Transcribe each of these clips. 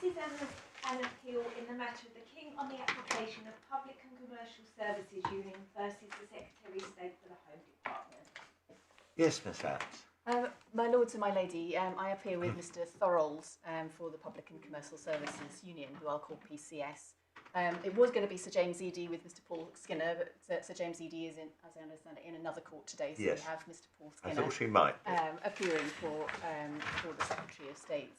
is an appeal in the matter of the King on the application of Public and Commercial Services Union versus the Secretary of State for the Home Department. Yes, Miss Adams. My lords and my lady, I appear with Mr. Thorolds for the Public and Commercial Services Union, who I'll call PCS. It was going to be Sir James Eady with Mr. Paul Skinner, but Sir James Eady is, as I understand it, in another court today, so yes. we have Mr. Paul I Skinner thought she might appearing for the Secretary of State.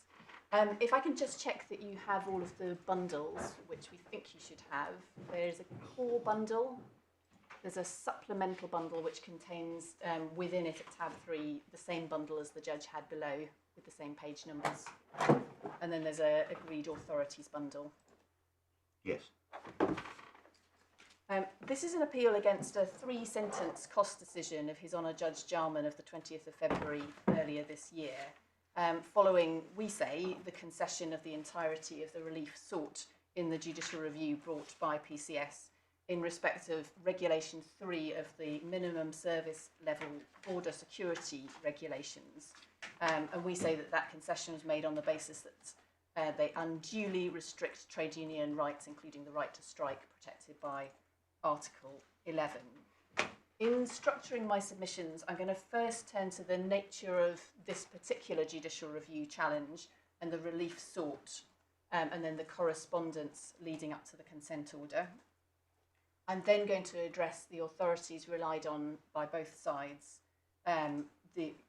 If I can just check that you have all of the bundles, which we think you should have. There's a core bundle. There's a supplemental bundle which contains within it at tab 3 the same bundle as the judge had below with the same page numbers. And then there's a agreed authorities bundle. Yes. This is an appeal against a 3-sentence cost decision of His Honour Judge Jarman of the 20th of February earlier this year, following, we say, the concession of the entirety of the relief sought in the judicial review brought by PCS in respect of Regulation 3 of the Minimum Service Level Border Security Regulations. And we say that that concession was made on the basis that they unduly restrict trade union rights, including the right to strike, protected by Article 11. In structuring my submissions, I'm going to first turn to the nature of this particular judicial review challenge and the relief sought, and then the correspondence leading up to the consent order. I'm then going to address the authorities relied on by both sides,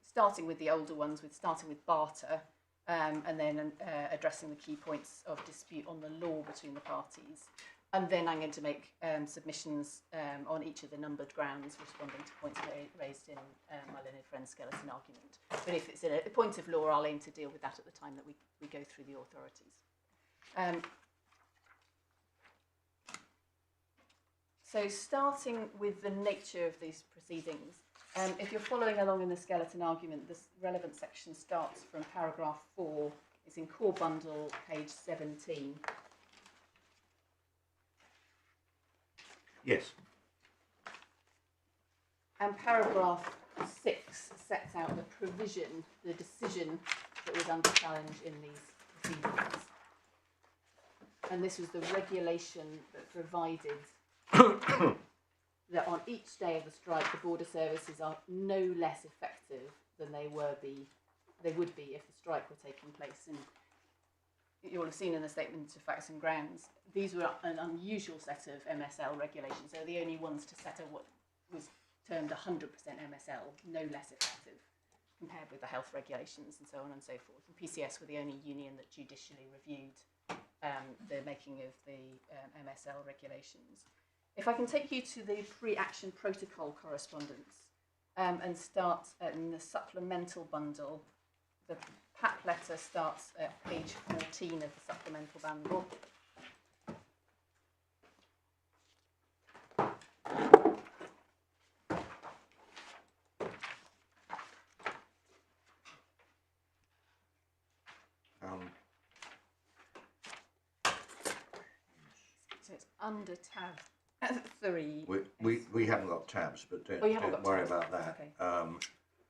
starting with the older ones, starting with barter, and then addressing the key points of dispute on the law between the parties. And then I'm going to make submissions on each of the numbered grounds, responding to points raised in my learned friend's skeleton argument. But if it's a point of law, I'll aim to deal with that at the time that we go through the authorities. So starting with the nature of these proceedings, if you're following along in the skeleton argument, this relevant section starts from paragraph 4. It's in core bundle, page 17. Yes. And paragraph 6 sets out the provision, the decision that was under challenge in these proceedings. And this was the regulation that provided that on each day of the strike, the border services are no less effective than they would be if the strike were taking place. And you'll have seen in the statement of facts and grounds, these were an unusual set of MSL regulations. They're the only ones to settle what was termed 100% MSL, no less effective, compared with the health regulations and so on and so forth. And PCS were the only union that judicially reviewed the making of the MSL regulations. If I can take you to the pre-action protocol correspondence and start in the supplemental bundle, the PAP letter starts at page 14 of the supplemental bundle. So it's under tab 3. We haven't got tabs, but don't worry about that. Okay.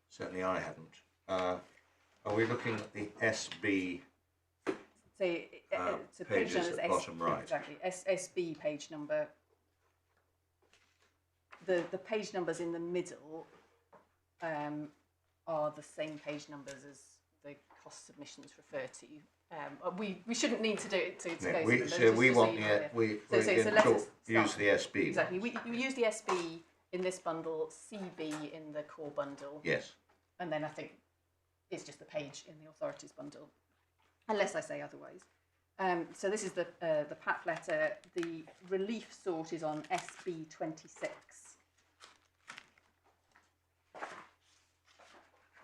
Certainly I haven't. Are we looking at the SB so pages at the bottom right? Exactly, SB page number. The page numbers in the middle are the same page numbers as the cost submissions refer to. We shouldn't need to do it to go through them. So we want use the SB. Exactly, we use the SB in this bundle, CB in the core bundle. Yes. And then I think it's just the page in the authorities bundle, unless I say otherwise. So this is the PAP letter. The relief sought is on SB 26.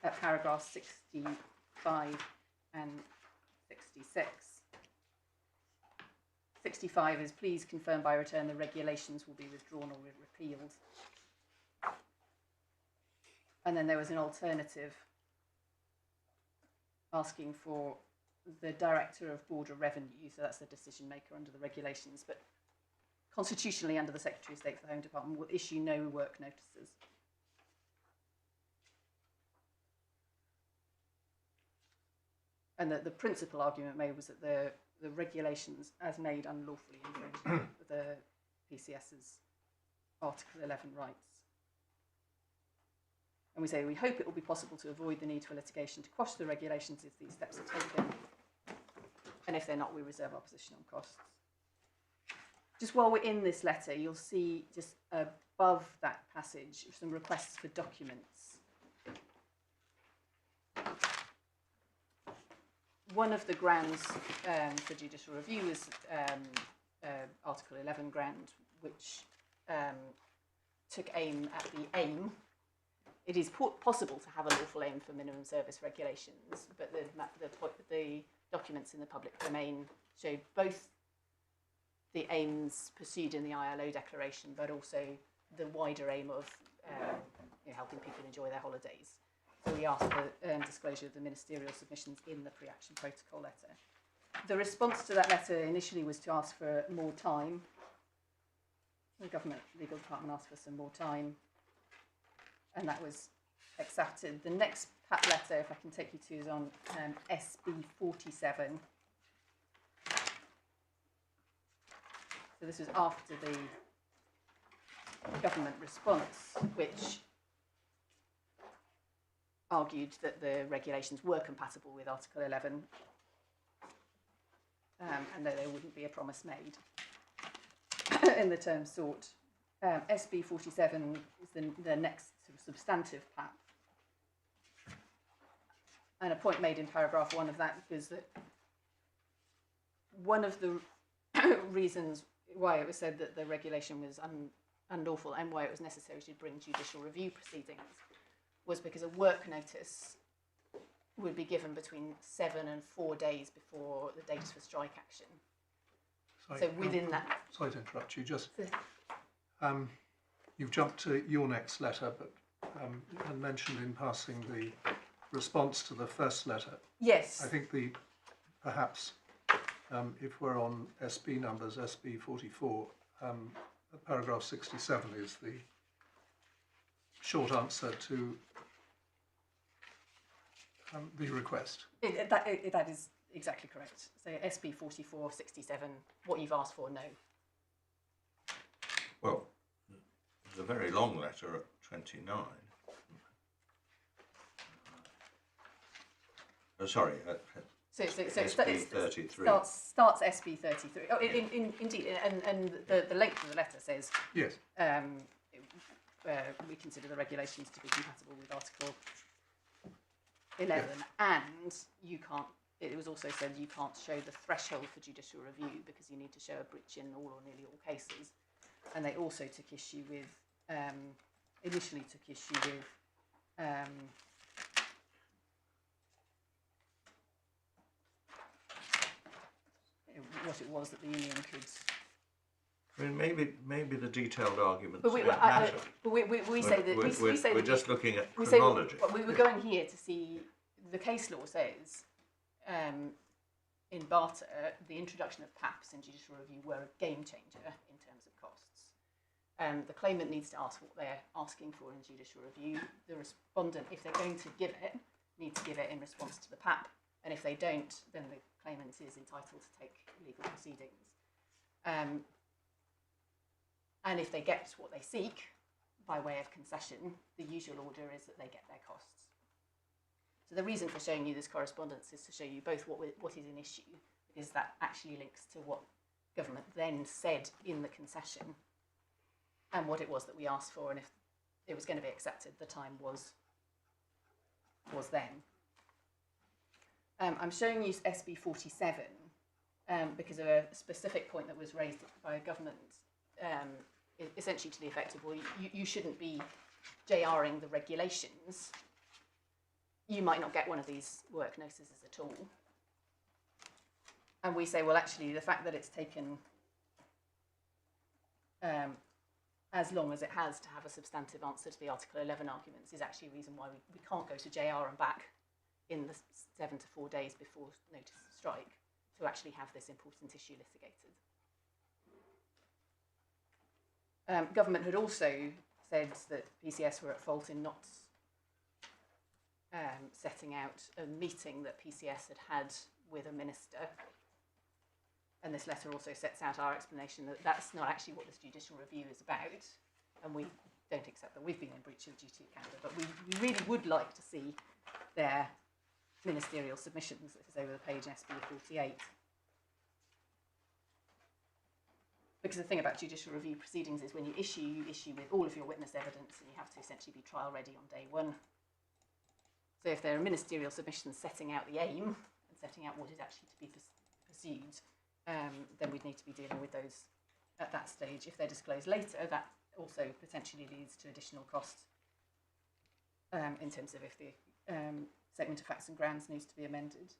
At paragraph 65 and 66. 65 is please confirm by return the regulations will be withdrawn or repealed. And then there was an alternative asking for the Director of Border Revenue, so that's the decision maker under the regulations, but constitutionally under the Secretary of State for the Home Department will issue no work notices. And the principal argument made was that the regulations as made unlawfully infringe the PCS's Article 11 rights. And we say we hope it will be possible to avoid the need for litigation to quash the regulations if these steps are taken. And if they're not, we reserve our position on costs. Just while we're in this letter, you'll see just above that passage some requests for documents. One of the grounds for judicial review is Article 11 ground, which took aim at the aim. It is possible to have a lawful aim for minimum service regulations, but the documents in the public domain show both the aims pursued in the ILO declaration, but also the wider aim of helping people enjoy their holidays. So we asked for disclosure of the ministerial submissions in the pre-action protocol letter. The response to that letter initially was to ask for more time. The government legal department asked for some more time, and that was accepted. The next PAP letter, if I can take you to, is on SB 47. So this was after the government response, which argued that the regulations were compatible with Article 11, and that there wouldn't be a promise made in the terms sought. SB 47 is the next sort of substantive PAP. And a point made in paragraph 1 of that was that one of the reasons why it was said that the regulation was unlawful and why it was necessary to bring judicial review proceedings was because a work notice would be given between 7 and 4 days before the date for strike action. Sorry, so within that... Sorry to interrupt you, just... you've jumped to your next letter, but you had mentioned in passing the response to the first letter. Yes. I think perhaps if we're on SB numbers, SB 44, paragraph 67 is the short answer to the request. That is exactly correct. So SB 44, 67, what you've asked for, no. Well, there's a very long letter at 29. Sorry, So SB 33. Starts SB 33. Oh, indeed, and the length of the letter says yes. We consider the regulations to be compatible with Article 11, and you can't. It was also said you can't show the threshold for judicial review because you need to show a breach in all or nearly all cases. And they also took issue with, initially took issue with what it was that the union could. I mean, maybe the detailed arguments But don't matter. But we say that we say we're that just looking at we chronology. But we were going here to see the case law says in Barter the introduction of PAPs in judicial review were a game changer in terms of costs. The claimant needs to ask what they're asking for in judicial review. The respondent, if they're going to give it, need to give it in response to the PAP, and if they don't, then the claimant is entitled to take legal proceedings. And if they get what they seek by way of concession, the usual order is that they get their costs. So the reason for showing you this correspondence is to show you both what is an issue, because that actually links to what government then said in the concession and what it was that we asked for, and if it was going to be accepted, the time was then. I'm showing you SB 47 because of a specific point that was raised by government, essentially to the effect of, well, you shouldn't be JRing the regulations. You might not get one of these work notices at all. And we say, well, actually, the fact that it's taken as long as it has to have a substantive answer to the Article 11 arguments is actually a reason why we can't go to JR and back in the 7 to 4 days before notice of strike to actually have this important issue litigated. Government had also said that PCS were at fault in not setting out a meeting that PCS had with a minister And this letter also sets out our explanation that that's not actually what this judicial review is about, and we don't accept that we've been in breach of duty of candour, but we really would like to see their ministerial submissions. This is over the page SB 48. Because the thing about judicial review proceedings is when you issue with all of your witness evidence, and you have to essentially be trial ready on day one. So if there are ministerial submissions setting out the aim and setting out what is actually to be pursued, then we'd need to be dealing with those at that stage. If they're disclosed later, that also potentially leads to additional costs in terms of if the statement of facts and grounds needs to be amended.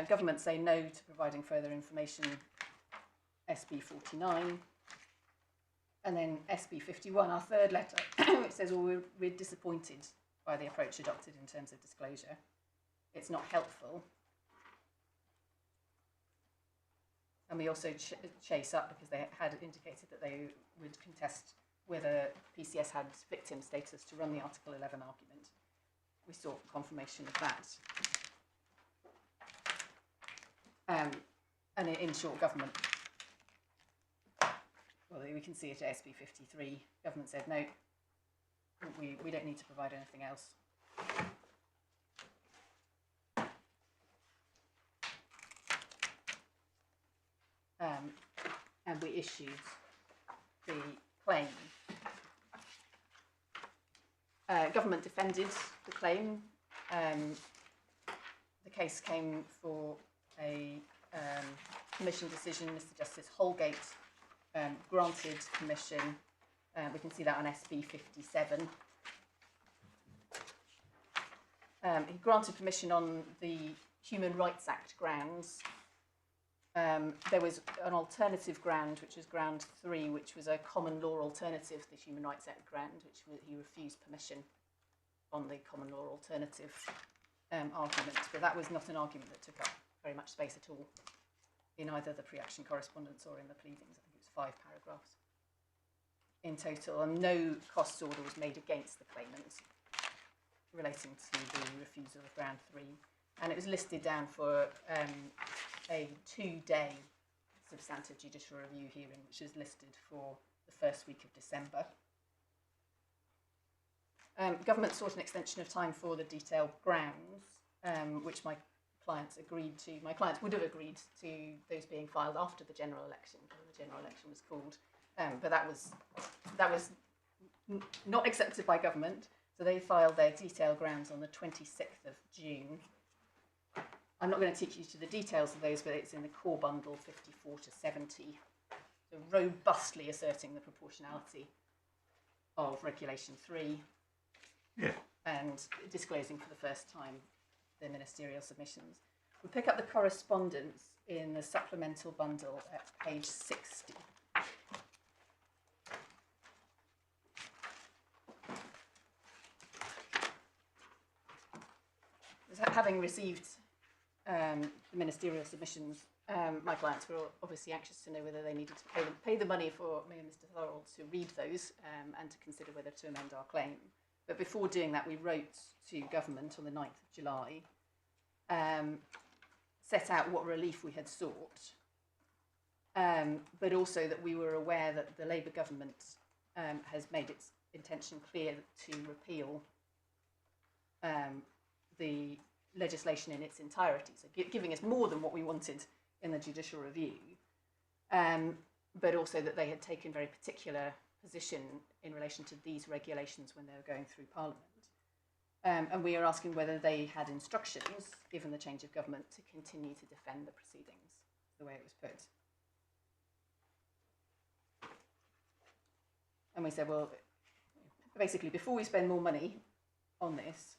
Government say no to providing further information, SB 49. And then SB 51, our third letter, it says, well, we're disappointed by the approach adopted in terms of disclosure. It's not helpful. And we also chase up because they had indicated that they would contest whether PCS had victim status to run the Article 11 argument. We sought confirmation of that. And in short, government, well, we can see it at SB 53. Government said no, we don't need to provide anything else. And we issued the claim. Government defended the claim. The case came for a commission decision. Mr. Justice Holgate granted permission. We can see that on SB 57. He granted permission on the Human Rights Act grounds. There was an alternative ground, which was ground 3, which was a common law alternative to the Human Rights Act ground, which he refused permission on the common law alternative argument. But that was not an argument that took up very much space at all in either the pre-action correspondence or in the pleadings. I think it was 5 paragraphs in total, and no costs order was made against the claimant relating to the refusal of ground 3, and it was listed down for a 2-day substantive judicial review hearing, which is listed for the first week of December. Government sought an extension of time for the detailed grounds, which my clients agreed to. My clients would have agreed to those being filed after the general election, when the general election was called, but that was not accepted by government, so they filed their detailed grounds on the 26th of June. I'm not going to teach you to the details of those, but it's in the core bundle 54 to 70, so robustly asserting the proportionality of Regulation 3, and disclosing for the first time the ministerial submissions. We pick up the correspondence in the supplemental bundle at page 60. Having received the ministerial submissions, my clients were obviously anxious to know whether they needed to pay the money for me and Mr. Thorold to read those and to consider whether to amend our claim. But before doing that, we wrote to government on the 9th of July, set out what relief we had sought, but also that we were aware that the Labour government has made its intention clear to repeal the legislation in its entirety, so giving us more than what we wanted in the judicial review, but also that they had taken very particular position in relation to these regulations when they were going through Parliament. And we are asking whether they had instructions, given the change of government, to continue to defend the proceedings, the way it was put. And we said, well, basically, before we spend more money on this,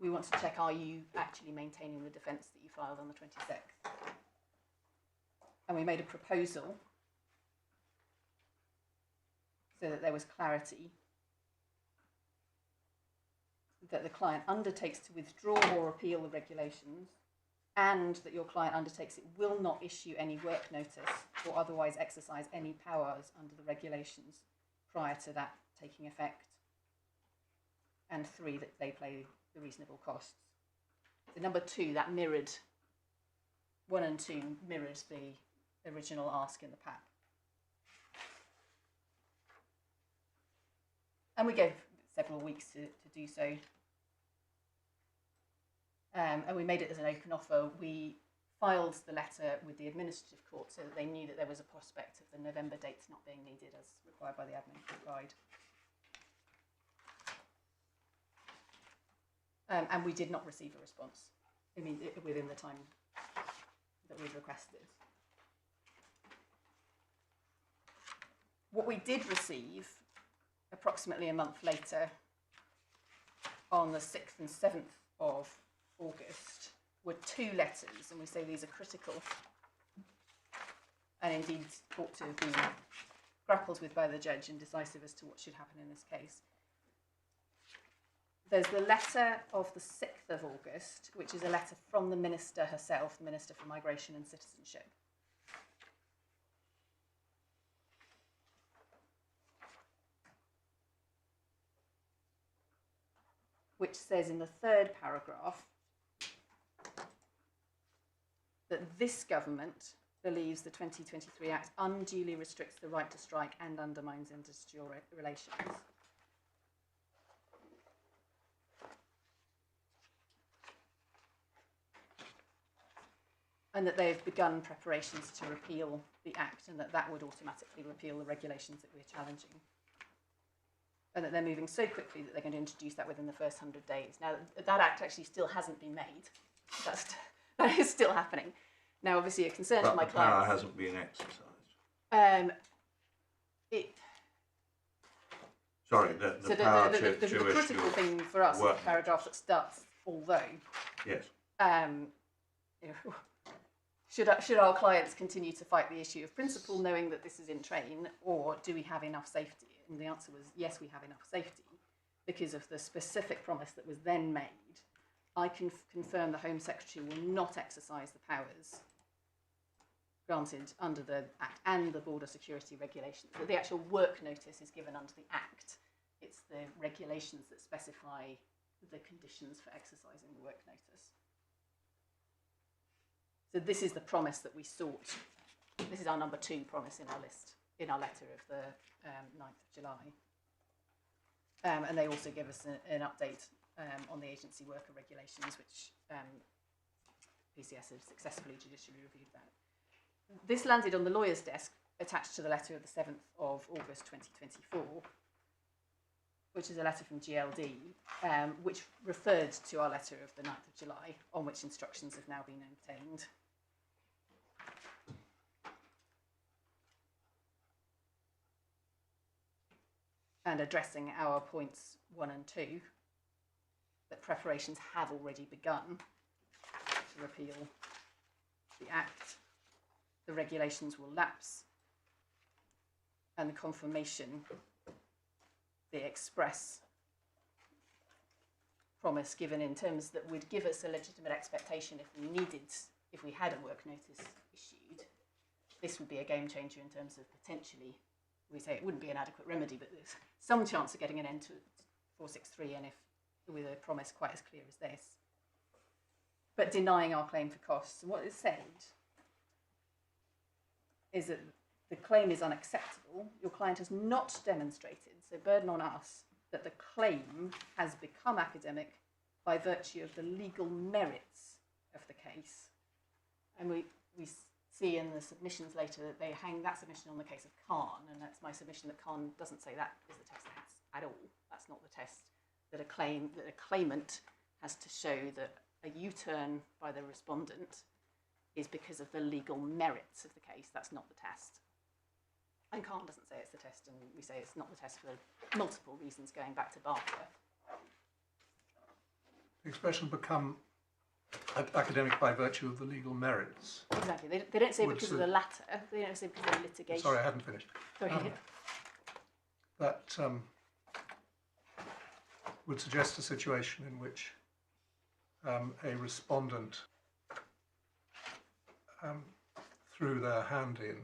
we want to check, are you actually maintaining the defence that you filed on the 26th? And we made a proposal so that there was clarity that the client undertakes to withdraw or appeal the regulations, and that your client undertakes it will not issue any work notice or otherwise exercise any powers under the regulations prior to that taking effect. and 3, that they pay the reasonable costs. The number 2, that mirrored, 1 and 2 mirrored the original ask in the PAP. And we gave several weeks to do so. And we made it as an open offer. We filed the letter with the administrative court so that they knew that there was a prospect of the November dates not being needed as required by the admin court guide. And we did not receive a response within the time that we'd requested. What we did receive approximately a month later, on the 6th and 7th of August, were 2 letters, and we say these are critical and indeed ought to have been grappled with by the judge and decisive as to what should happen in this case. There's the letter of the 6th of August, which is a letter from the Minister herself, the Minister for Migration and Citizenship. Which says in the 3rd paragraph that this government believes the 2023 Act unduly restricts the right to strike and undermines industrial relations. And that they have begun preparations to repeal the Act, and that would automatically repeal the regulations that we're challenging. And that they're moving so quickly that they're going to introduce that within the first 100 days. Now, that Act actually still hasn't been made. That is still happening. Now, obviously, a concern to my clients... But the power hasn't been exercised. Sorry, the power to the critical thing for us is the paragraph that starts, although... Yes. Should our clients continue to fight the issue of principle, knowing that this is in train, or do we have enough safety? And the answer was yes, we have enough safety, because of the specific promise that was then made. I can confirm the Home Secretary will not exercise the powers granted under the Act and the border security regulations. But the actual work notice is given under the Act. It's the regulations that specify the conditions for exercising the work notice. So this is the promise that we sought. This is our number 2 promise in our list, in our letter of the 9th of July. And they also give us an update on the agency worker regulations, which PCS have successfully judicially reviewed that. This landed on the lawyer's desk attached to the letter of the 7th of August 2024, which is a letter from GLD, which referred to our letter of the 9th of July, on which instructions have now been obtained. And addressing our points 1 and 2, that preparations have already begun to repeal the Act, the regulations will lapse, and the confirmation, the express promise given in terms that would give us a legitimate expectation if we had a work notice issued, this would be a game changer in terms of potentially, we say it wouldn't be an adequate remedy, but there's some chance of getting an end to 463, and if with a promise quite as clear as this. But denying our claim for costs. And what is said is that the claim is unacceptable. Your client has not demonstrated, so burden on us, that the claim has become academic by virtue of the legal merits of the case. And we see in the submissions later that they hang that submission on the case of Khan, and that's my submission that Khan doesn't say that is the test at all. That's not the test. That a claimant has to show that a U-turn by the respondent is because of the legal merits of the case. That's not the test. And Khan doesn't say it's the test, and we say it's not the test for multiple reasons going back to Barker. The expression become academic by virtue of the legal merits. Exactly. They don't say because of the latter. They don't say because of the litigation. Sorry, I hadn't finished. Sorry. That would suggest a situation in which a respondent threw their hand in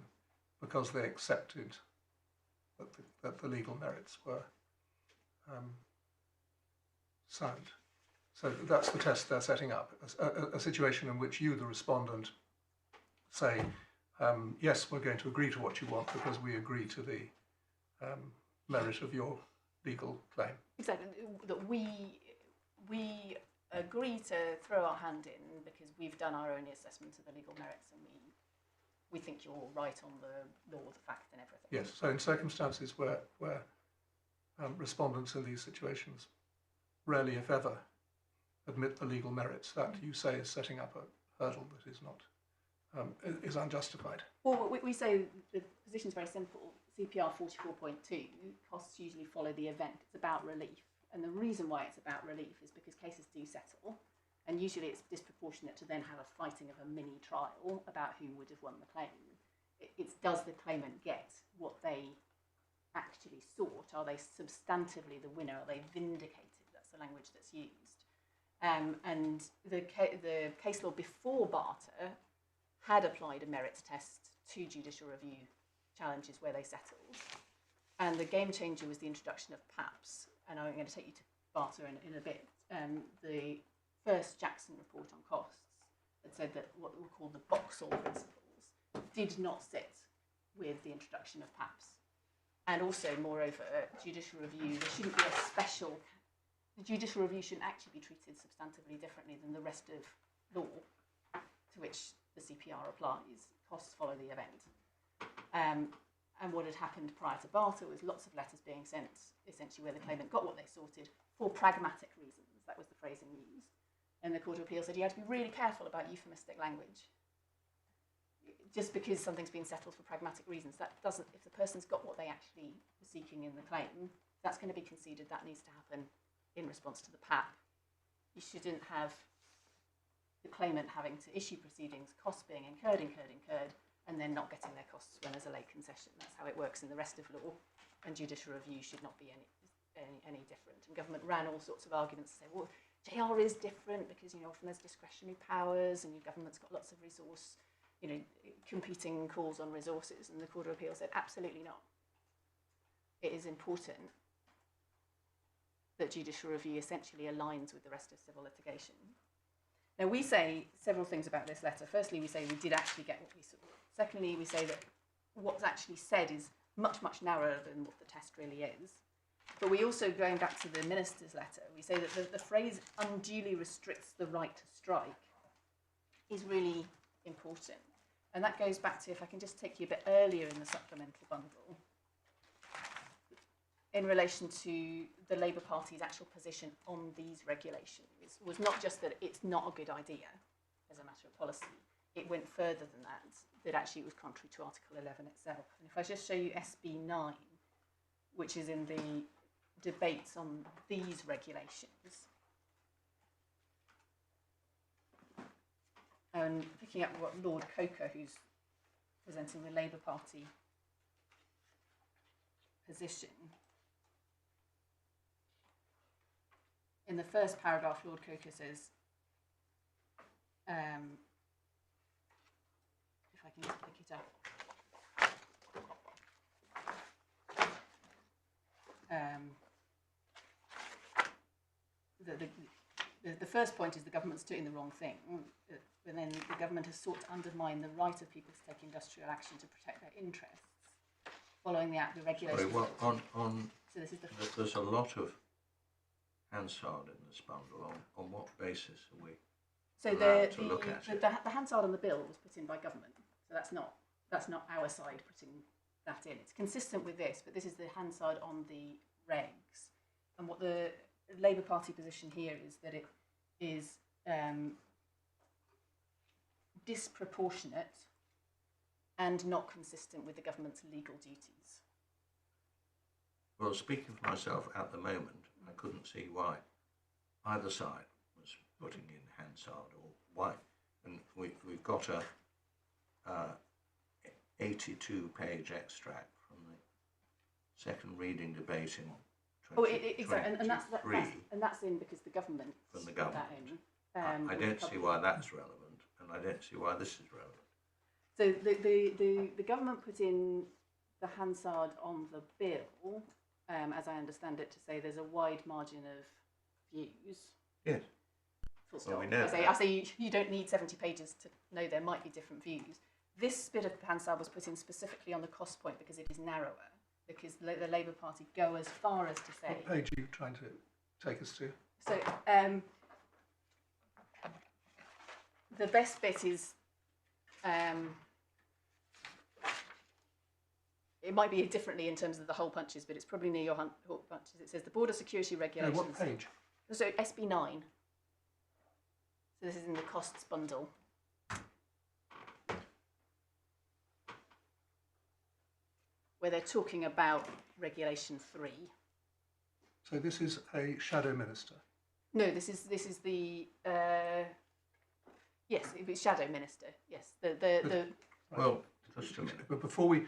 because they accepted that the legal merits were sound. So that's the test they're setting up, a situation in which you, the respondent, say, yes, we're going to agree to what you want because we agree to the merit of your legal claim. Exactly, that we agree to throw our hand in because we've done our own assessment of the legal merits and we think you're right on the law, the fact and everything. Yes, so in circumstances where respondents in these situations rarely, if ever, admit the legal merits, that you say is setting up a hurdle that is not, is unjustified. Well, we say the position is very simple. CPR 44.2, costs usually follow the event. It's about relief. And the reason why it's about relief is because cases do settle, and usually it's disproportionate to then have a fighting of a mini trial about who would have won the claim. It's does the claimant get what they actually sought? Are they substantively the winner? Are they vindicated? That's the language that's used. And the case law before Barter had applied a merits test to judicial review challenges where they settled. And the game changer was the introduction of PAPS. And I'm going to take you to Barter in a bit. The first Jackson report on costs had said that what we call the Boxall principles did not sit with the introduction of PAPS. And also, moreover, judicial review, there shouldn't be a special, the judicial review shouldn't actually be treated substantively differently than the rest of law to which the CPR applies. Costs follow the event. And what had happened prior to Barter was lots of letters being sent, essentially where the claimant got what they sorted for pragmatic reasons. That was the phrasing used. And the Court of Appeal said you had to be really careful about euphemistic language. Just because something's been settled for pragmatic reasons, that doesn't, if the person's got what they actually were seeking in the claim, that's going to be conceded. That needs to happen in response to the PAP. You shouldn't have the claimant having to issue proceedings, costs being incurred, and then not getting their costs when there's a late concession. That's how it works in the rest of law, and judicial review should not be any different. And government ran all sorts of arguments to say, well, JR is different because, you know, often there's discretionary powers and your government's got lots of resource, you know, competing calls on resources. And the Court of Appeal said, absolutely not. It is important that judicial review essentially aligns with the rest of civil litigation. Now, we say several things about this letter. Firstly, we say we did actually get what we sought. Secondly, we say that what's actually said is much, much narrower than what the test really is. But we also, going back to the minister's letter, we say that the phrase unduly restricts the right to strike is really important. And that goes back to, if I can just take you a bit earlier in the supplemental bundle, in relation to the Labour Party's actual position on these regulations, was not just that it's not a good idea as a matter of policy, it went further than that actually it was contrary to Article 11 itself. And if I just show you SB 9, which is in the debates on these regulations, and picking up what Lord Coker, who's presenting the Labour Party position, in the first paragraph, Lord Coker says, if I can just pick it up, the first point is the government's doing the wrong thing, and then the government has sought to undermine the right of people to take industrial action to protect their interests. Following the Act, the regulations... Sorry, well, so this is there's a lot of Hansard in this bundle. On what basis are we allowed to look at it? The Hansard on the bill was put in by government, so that's not our side putting that in. It's consistent with this, but this is the Hansard on the regs. And what the Labour Party position here is that it is disproportionate and not consistent with the government's legal duties. Well, speaking for myself at the moment, I couldn't see why either side was putting in Hansard, or why. And we've got a 82-page extract from the second reading debate in 2023. Exactly, and that's in because the government from the government. That in. I don't see why that's relevant, and I don't see why this is relevant. So the government put in the Hansard on the bill, as I understand it, to say there's a wide margin of views. Yes. Full Well, stop. we know I say you don't need 70 pages to know there might be different views. This bit of Hansard was put in specifically on the cost point because it is narrower, because the Labour Party go as far as to say... What page are you trying to take us to? So the best bit is... it might be differently in terms of the hole punches, but it's probably near your hole punches. It says the border security No, regulations... what page? So SB9. So this is in the costs bundle. Where they're talking about Regulation 3. So this is a shadow minister. No, this is the yes, it's shadow minister. Yes, the Well, just a minute. But before we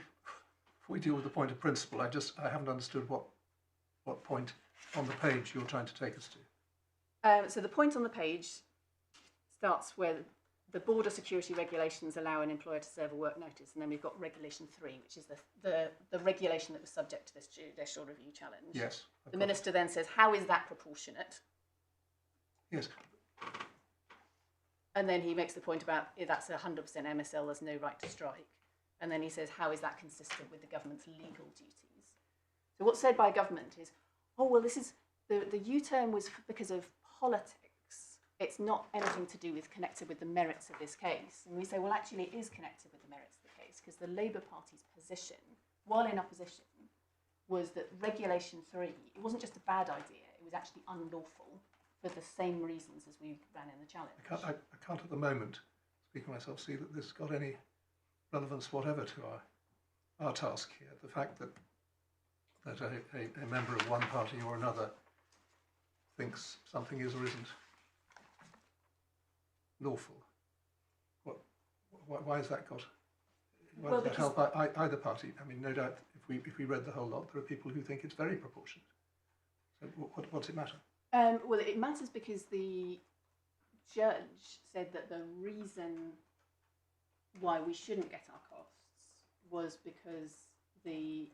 deal with the point of principle, I haven't understood what point on the page you're trying to take us to. so the point on the page starts where the border security regulations allow an employer to serve a work notice, and then we've got Regulation 3, which is the regulation that was subject to this judicial review challenge. Yes. The minister then says, how is that proportionate? Yes. And then he makes the point about that's 100% MSL, there's no right to strike. And then he says, how is that consistent with the government's legal duties? So what's said by government is, oh, well, this is the U-turn was because of politics. It's not anything to do with connected with the merits of this case. And we say, well, actually, it is connected with the merits of the case because the Labour Party's position, while in opposition, was that Regulation 3, it wasn't just a bad idea, it was actually unlawful for the same reasons as we ran in the challenge. I can't at the moment, speaking for myself, see that this has got any relevance whatever to our task here. The fact that a member of one party or another thinks something is or isn't lawful. Why has that got? Why does that help either party? I mean, no doubt, if we read the whole lot, there are people who think it's very proportionate. So what's it matter? Well, it matters because the judge said that the reason why we shouldn't get our costs was because the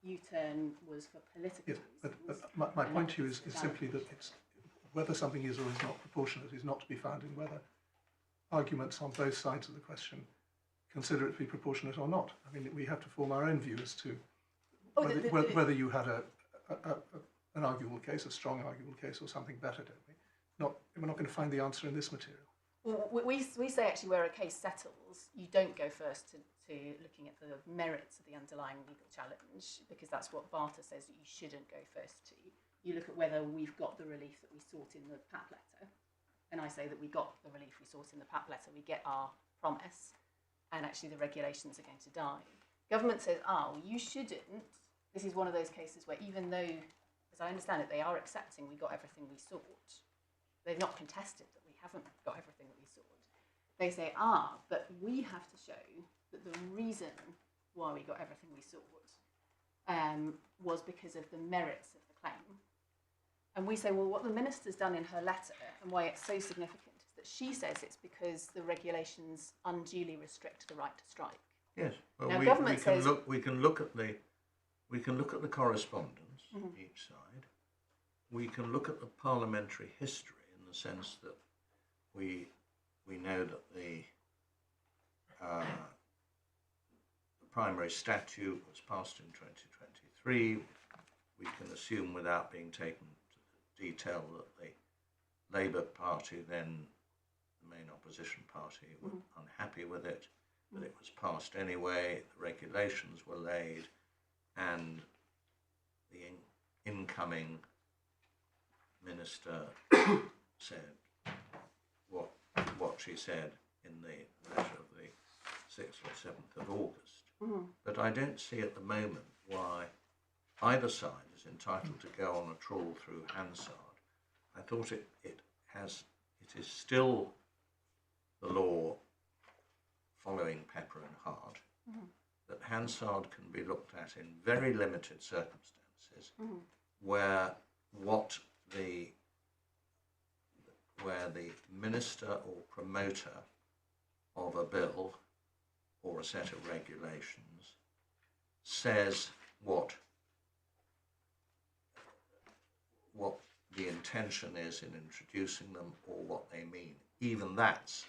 U-turn was for political reasons. But my point to you is simply that it's whether something is or is not proportionate is not to be found in whether arguments on both sides of the question consider it to be proportionate or not. I mean, we have to form our own view as to whether you had an arguable case, a strong arguable case, or something better, don't we? We're not going to find the answer in this material. Well, we say actually where a case settles, you don't go first to looking at the merits of the underlying legal challenge, because that's what Barter says that you shouldn't go first to. You look at whether we've got the relief that we sought in the PAP letter, and I say that we got the relief we sought in the PAP letter, we get our promise, and actually the regulations are going to die. Government says, well, you shouldn't. This is one of those cases where even though, as I understand it, they are accepting we got everything we sought, they've not contested that we haven't got everything that we sought. They say, but we have to show that the reason why we got everything we sought was because of the merits of the claim. And we say, well, what the minister's done in her letter and why it's so significant is that she says it's because the regulations unduly restrict the right to strike. Yes. Well, now, we can look at the correspondence each side. We can look at the parliamentary history in the sense that we know that the primary statute was passed in 2023. We can assume, without being taken to detail, that the Labour Party, then the main opposition party, were unhappy with it, but it was passed anyway, the regulations were laid, and the incoming minister said what she said in the letter of the 6th or 7th of August. But I don't see at the moment why either side is entitled to go on a trawl through Hansard. I thought it is still the law following Pepper and Hart that Hansard can be looked at in very limited circumstances where the minister or promoter of a bill or a set of regulations says what the intention is in introducing them or what they mean. Even that's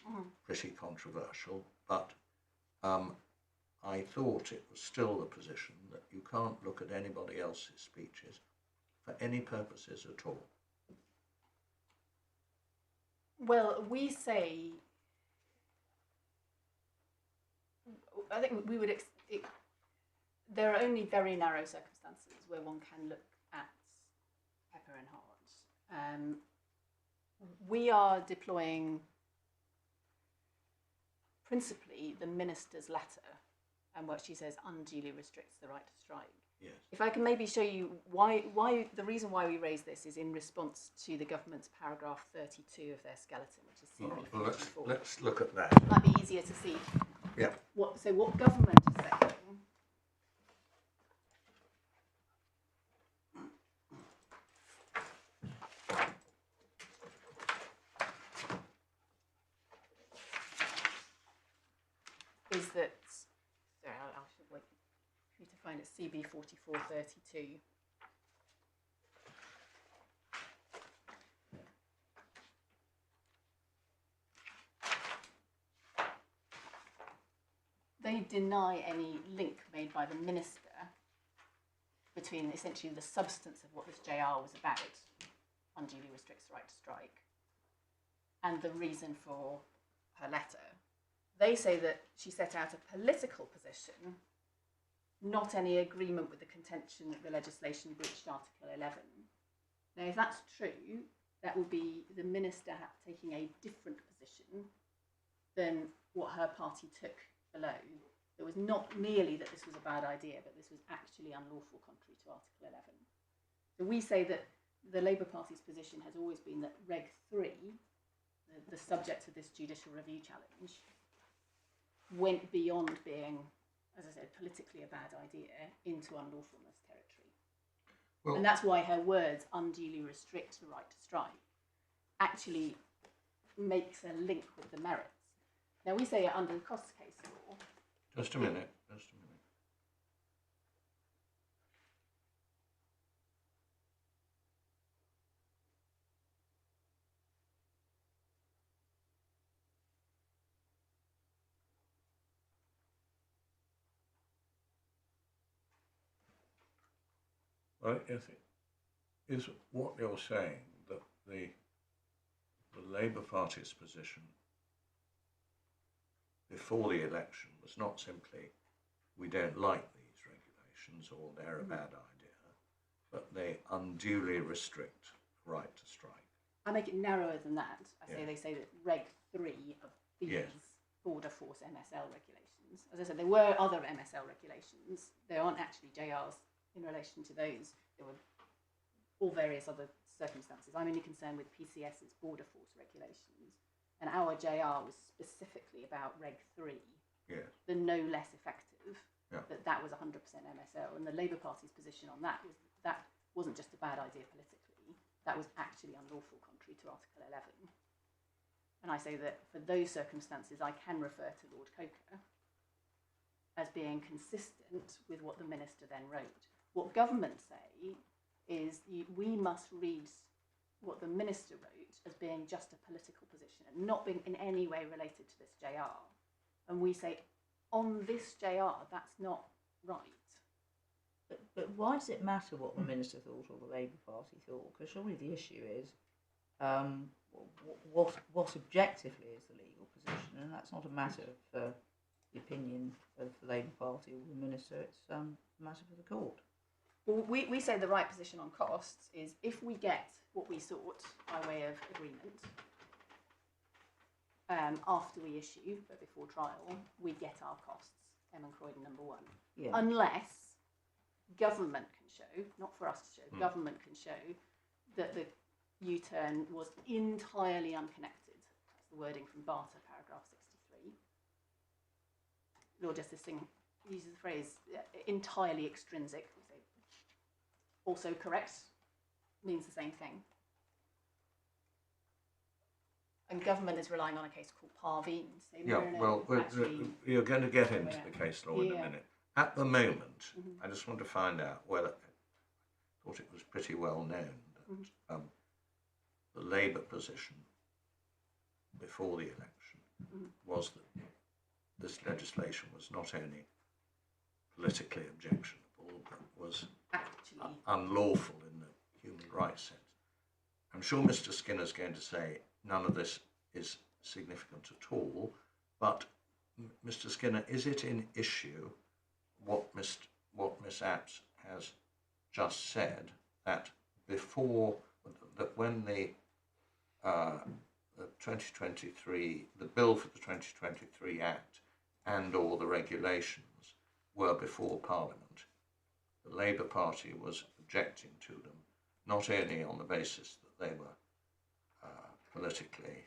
pretty controversial, but I thought it was still the position that you can't look at anybody else's speeches for any purposes at all. Well, we say, I think we would, there are only very narrow circumstances where one can look at Pepper and Hart. We are deploying principally the minister's letter, and what she says unduly restricts the right to strike. Yes. If I can maybe show you why the reason why we raise this is in response to the government's paragraph 32 of their skeleton, which is CB44. Well, let's look at that. It might be easier to see. Yeah. What government is saying is that, sorry, I should wait for you to find it, CB4432. They deny any link made by the minister between essentially the substance of what this JR was about, unduly restricts the right to strike, and the reason for her letter. They say that she set out a political position, not any agreement with the contention that the legislation breached Article 11. Now, if that's true, that would be the minister taking a different position than what her party took below. It was not merely that this was a bad idea, but this was actually unlawful contrary to Article 11. So we say that the Labour Party's position has always been that Reg 3, the subject of this judicial review challenge, went beyond being, as I said, politically a bad idea into unlawfulness territory. Well, and that's why her words unduly restrict the right to strike actually makes a link with the merits. Now, we say under the cost case law. Just a minute. Well, is what you're saying that the Labour Party's position before the election was not simply we don't like these regulations or they're a bad idea, but they unduly restrict the right to strike? I make it narrower than that. They say that Reg 3 of these Border Force MSL regulations, as I said, there were other MSL regulations. There aren't actually JRs in relation to those. There were all various other circumstances. I'm only concerned with PCS's Border Force regulations, and our JR was specifically about Reg 3, the no less effective, that was 100% MSL, and the Labour Party's position on that was that wasn't just a bad idea politically, that was actually unlawful contrary to Article 11. And I say that for those circumstances I can refer to Lord Coker as being consistent with what the minister then wrote. What government say is we must read what the minister wrote as being just a political position and not being in any way related to this JR. And we say, on this JR, that's not right. But why does it matter what the minister thought or the Labour Party thought? Because surely the issue is what objectively is the legal position, and that's not a matter for the opinion of the Labour Party or the minister, it's a matter for the court. Well, we say the right position on costs is if we get what we sought by way of agreement after we issue, but before trial, we get our costs, M and Croydon number 1. Yeah. Unless government can show, not for us to show, government can show that the U-turn was entirely unconnected. That's the wording from Barter, paragraph 63. Lord Justice Singh uses the phrase entirely extrinsic. We say also correct means the same thing. And government is relying on a case called Parveen. You're going to get into the case law in a minute. At the moment, I just want to find out whether I thought it was pretty well known that the Labour position before the election was that this legislation was not only politically objectionable, but was Actually, unlawful in the human rights sense. I'm sure Mr. Skinner's going to say none of this is significant at all, but Mr. Skinner, is it in issue what Miss Apps has just said, that before, that when the 2023, the bill for the 2023 Act and or the regulations were before Parliament, the Labour Party was objecting to them, not only on the basis that they were politically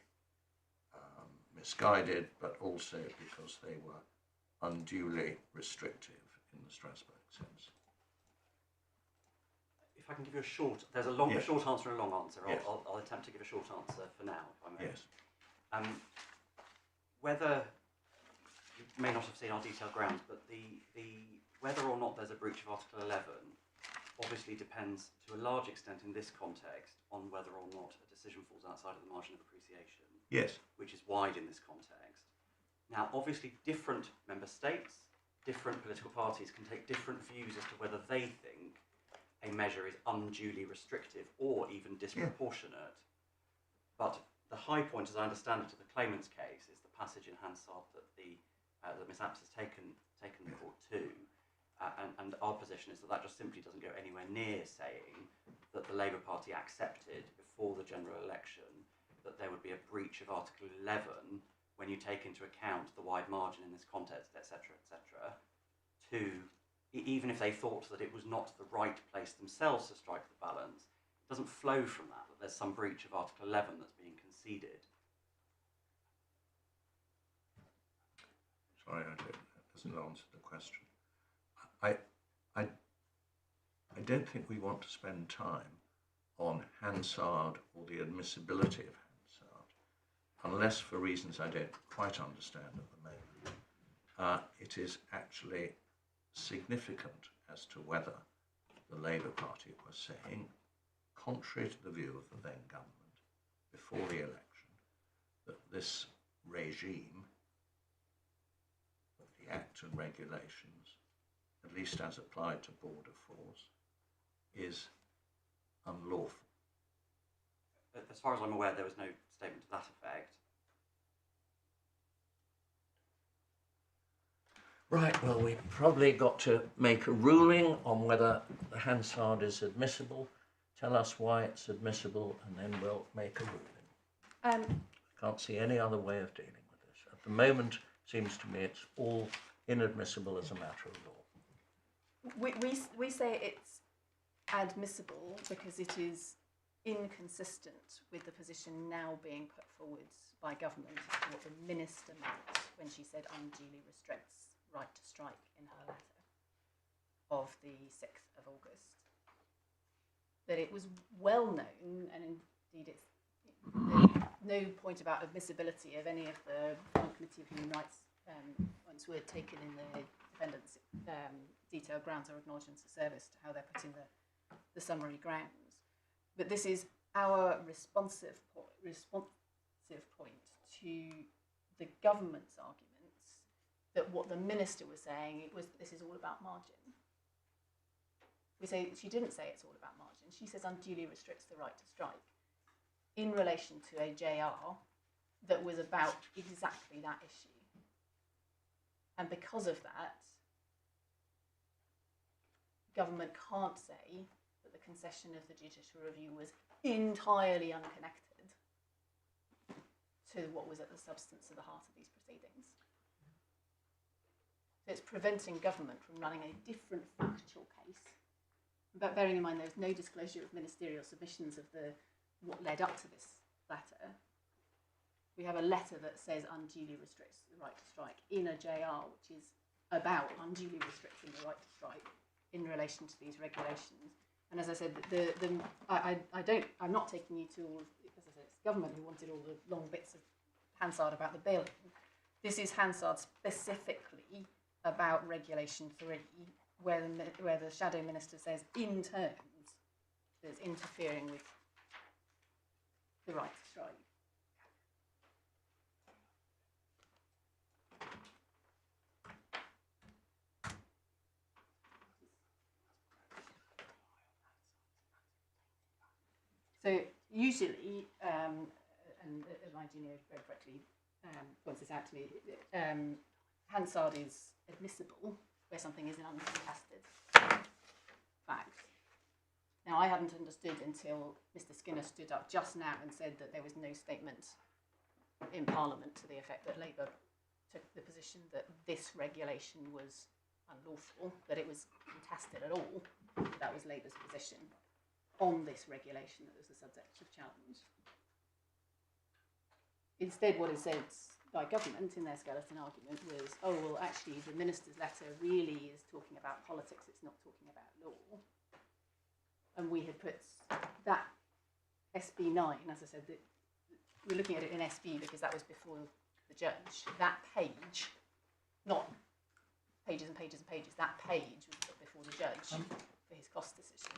misguided, but also because they were unduly restrictive in the Strasbourg sense. If I can give you a short, there's a long, Yes. a short answer and a long answer. Yes. I'll attempt to give a short answer for now, if I may. Yes. Whether you may not have seen our detailed grounds, but the whether or not there's a breach of Article 11 obviously depends to a large extent in this context on whether or not a decision falls outside of the margin of appreciation, Yes. which is wide in this context. Now, obviously, different member states, different political parties can take different views as to whether they think a measure is unduly restrictive or even disproportionate. But the high point, as I understand it, of the claimant's case is the passage in Hansard that that Miss Apps has taken the court to, and our position is that that just simply doesn't go anywhere near saying that the Labour Party accepted before the general election that there would be a breach of Article 11 when you take into account the wide margin in this context, etc., to, even if they thought that it was not the right place themselves to strike the balance, it doesn't flow from that there's some breach of Article 11 that's being conceded. Sorry, that doesn't answer the question. I don't think we want to spend time on Hansard or the admissibility of Hansard, unless for reasons I don't quite understand at the moment. It is actually significant as to whether the Labour Party was saying, contrary to the view of the then government before the election, that this regime of the Act and regulations, at least as applied to border force, is unlawful. As far as I'm aware, there was no statement to that effect. Right, well, we've probably got to make a ruling on whether the Hansard is admissible. Tell us why it's admissible, and then we'll make a ruling. I can't see any other way of dealing with this. At the moment, seems to me it's all inadmissible as a matter of law. we say it's admissible because it is inconsistent with the position now being put forward by government as to what the minister meant when she said unduly restricts right to strike in her letter of the 6th of August. That it was well known, and indeed there's no point about admissibility of any of the Committee of Human Rights points were taken in the defendant's detailed grounds or acknowledgements of service to how they're put in the summary grounds. But this is our responsive point to the government's arguments that what the minister was saying was that this is all about margin. We say she didn't say it's all about margin. She says unduly restricts the right to strike in relation to a JR that was about exactly that issue. And because of that, government can't say that the concession of the judicial review was entirely unconnected to what was at the substance of the heart of these proceedings. So it's preventing government from running a different factual case. But bearing in mind there's no disclosure of ministerial submissions of what led up to this letter, we have a letter that says unduly restricts the right to strike in a JR, which is about unduly restricting the right to strike in relation to these regulations. And as I said, I'm not taking you to all, as I said, it's government who wanted all the long bits of Hansard about the bill. This is Hansard specifically about Regulation 3, where the Shadow Minister says in terms there's interfering with the right to strike. So usually, and Virginia very correctly points this out to me, Hansard is admissible where something is an uncontested fact. Now, I hadn't understood until Mr. Skinner stood up just now and said that there was no statement in Parliament to the effect that Labour took the position that this regulation was unlawful, that it was contested at all. That was Labour's position on this regulation that was the subject of challenge. Instead, what is said by government in their skeleton argument was, oh, well, actually, the minister's letter really is talking about politics, it's not talking about law. And we had put that SB9, as I said, that we're looking at it in SB because that was before the judge. That page, not pages and pages and pages, that page was put before the judge for his cost decision.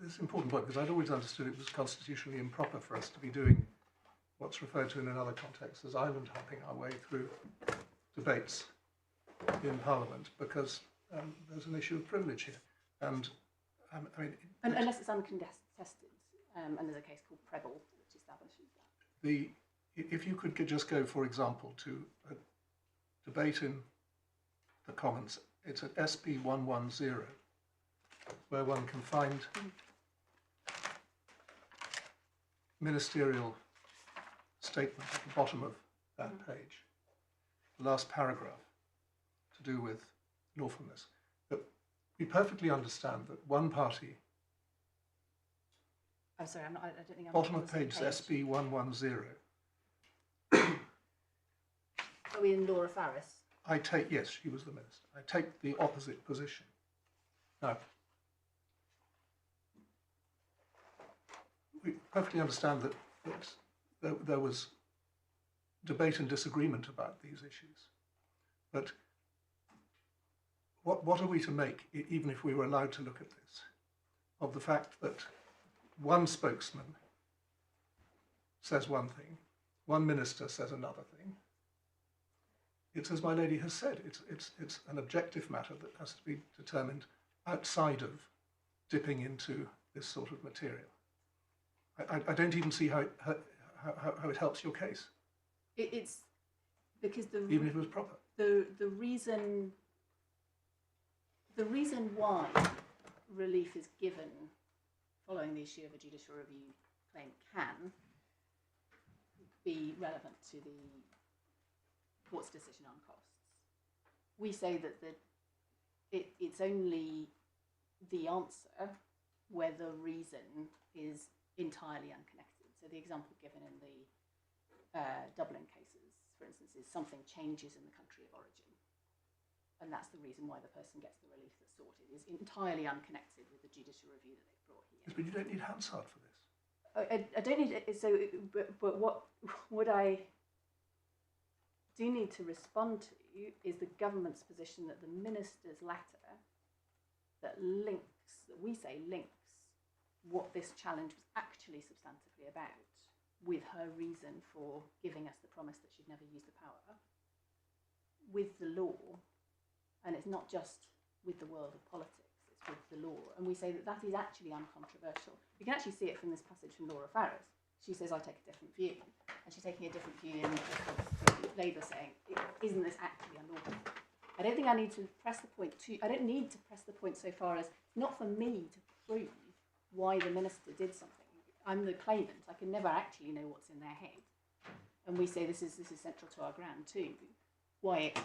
It's an important point, because I'd always understood it was constitutionally improper for us to be doing what's referred to in another context as island hopping our way through debates in Parliament, because there's an issue of privilege here. And I mean, unless it's uncontested, and there's a case called Preble which establishes that. If you could just go, for example, to a debate in the Commons, it's at SB 110, where one can find ministerial statement at the bottom of that page, the last paragraph, to do with lawfulness. But we perfectly understand that one party, I'm sorry, I don't think I'm bottom on of the same page SB 110, Are we in Laura Farris? I take, yes, she was the minister, I take the opposite position. Now, we perfectly understand that there was debate and disagreement about these issues. But what are we to make, even if we were allowed to look at this, of the fact that one spokesman says one thing, one minister says another thing? It's as my lady has said, it's an objective matter that has to be determined outside of dipping into this sort of material. I don't even see how it helps your case. It's because even if it was proper. The reason why relief is given following the issue of a judicial review claim can be relevant to the court's decision on costs. We say that it's only the answer where the reason is entirely unconnected. So the example given in the Dublin cases, for instance, is something changes in the country of origin. And that's the reason why the person gets the relief that's sought. It is entirely unconnected with the judicial review that they've brought here. Yes, but you don't need Hansard for this. I don't need it. So, but what I do need to respond to is the government's position that the minister's letter that we say links what this challenge was actually substantively about with her reason for giving us the promise that she'd never use the power with the law. And it's not just with the world of politics, it's with the law. And we say that that is actually uncontroversial. You can actually see it from this passage from Laura Farris. She says, I take a different view. And she's taking a different view in response to Labour saying, isn't this actually unlawful? I don't think I need to press the point I don't need to press the point so far as it's not for me to prove why the minister did something. I'm the claimant. I can never actually know what's in their head. And we say this is central to our ground too. Why it,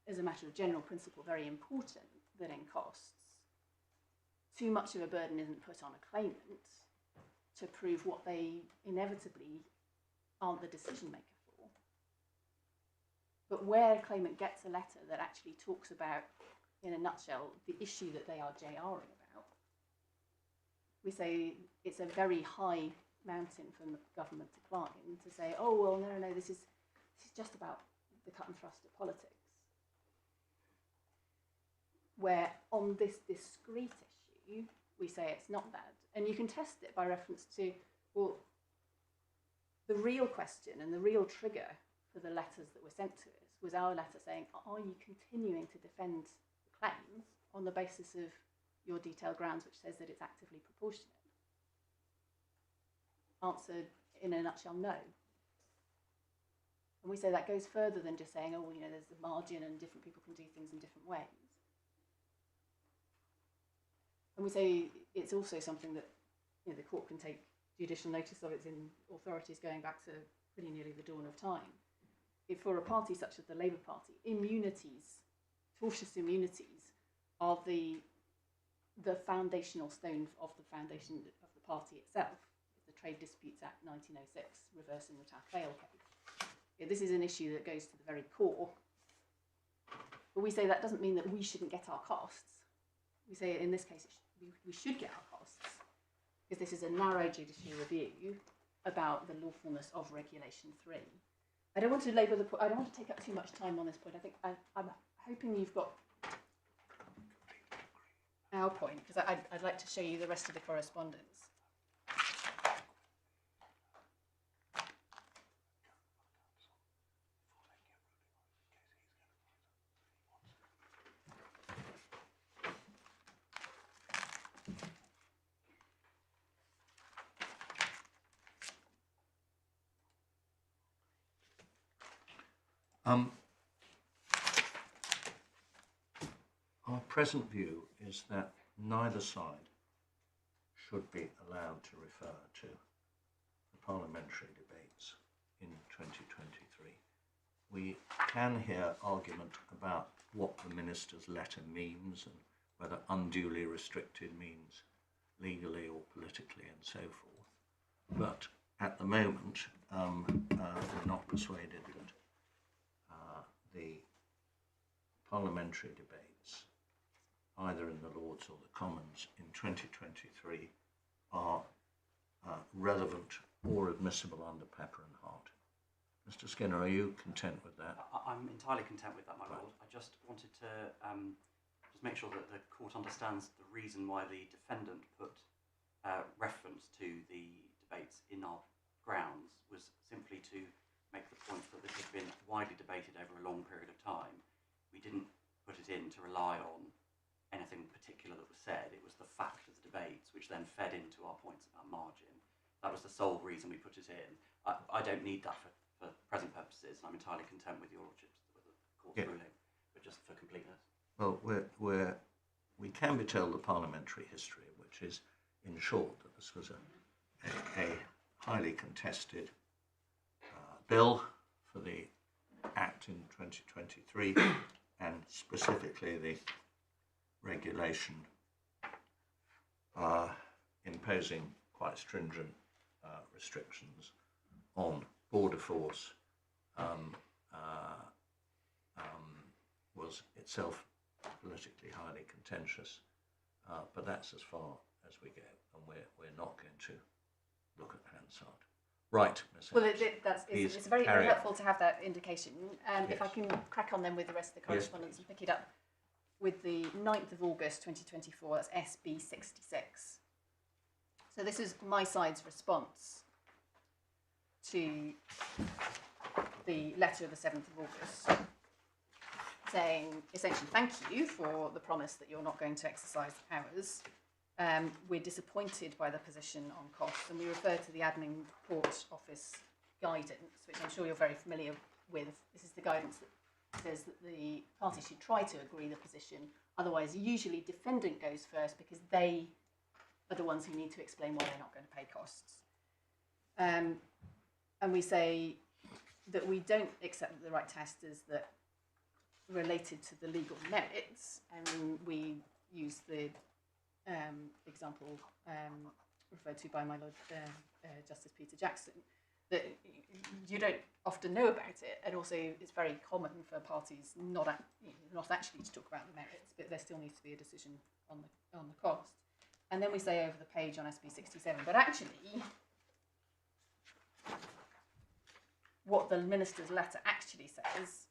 as a matter of general principle, very important that in costs, too much of a burden isn't put on a claimant to prove what they inevitably aren't the decision maker for. But where a claimant gets a letter that actually talks about, in a nutshell, the issue that they are JRing about, we say it's a very high mountain for the government to climb to say, oh, well, no, this is just about the cut and thrust of politics. Where on this discrete issue, we say it's not bad. And you can test it by reference to, well, the real question and the real trigger for the letters that were sent to us was our letter saying, are you continuing to defend the claims on the basis of your detailed grounds, which says that it's actively proportionate? Answer in a nutshell, no. And we say that goes further than just saying, oh, well, you know, there's a margin and different people can do things in different ways. And we say it's also something that, you know, the court can take judicial notice of. It's in authorities going back to pretty nearly the dawn of time. If for a party such as the Labour Party, immunities, tortious immunities, are the foundational stone of the foundation of the party itself. The Trade Disputes Act 1906, reversing the Taff-Fail case. Yeah, this is an issue that goes to the very core. But we say that doesn't mean that we shouldn't get our costs. We say in this case we should get our costs, because this is a narrow judicial review about the lawfulness of Regulation 3. I don't want to labour the point. I don't want to take up too much time on this point. I think I'm hoping you've got our point, because I'd like to show you the rest of the correspondence. Our present view is that neither side should be allowed to refer to the parliamentary debates in 2023. We can hear argument about what the minister's letter means and whether unduly restricted means legally or politically and so forth. But at the moment, we're not persuaded that the parliamentary debates, either in the Lords or the Commons in 2023, are relevant or admissible under Pepper and Hart. Mr. Skinner, are you content with that? I'm entirely content with that, my lord. I just wanted to just make sure that the court understands the reason why the defendant put reference to the debates in our grounds was simply to make the point that this has been widely debated over a long period of time. We didn't put it in to rely on anything particular that was said. It was the fact of the debates which then fed into our points about margin. That was the sole reason we put it in. I don't need that for present purposes, and I'm entirely content with your lordship's with the court's ruling, but just for completeness. Well, we can be told the parliamentary history, which is, in short, that this was a highly contested bill for the Act in 2023, and specifically the regulation imposing quite stringent restrictions on border force was itself politically highly contentious, but that's as far as we go, and we're not going to look at Hansard. Right, Ms. Well, it's very, very helpful to have that indication. Yes. If I can crack on then with the rest of the correspondence and pick it up with the 9th of August 2024, that's SB 66. So this is my side's response to the letter of the 7th of August, saying essentially thank you for the promise that you're not going to exercise the powers. We're disappointed by the position on costs, and we refer to the Admin Court Office guidance, which I'm sure you're very familiar with. This is the guidance that says that the party should try to agree the position. Otherwise, usually defendant goes first because they are the ones who need to explain why they're not going to pay costs. And we say that we don't accept that the right test is that related to the legal merits, and we use the example referred to by my Lord Justice Peter Jackson, that you don't often know about it, and also it's very common for parties not actually to talk about the merits, but there still needs to be a decision on the cost. And then we say over the page on SB 67, but actually what the minister's letter actually says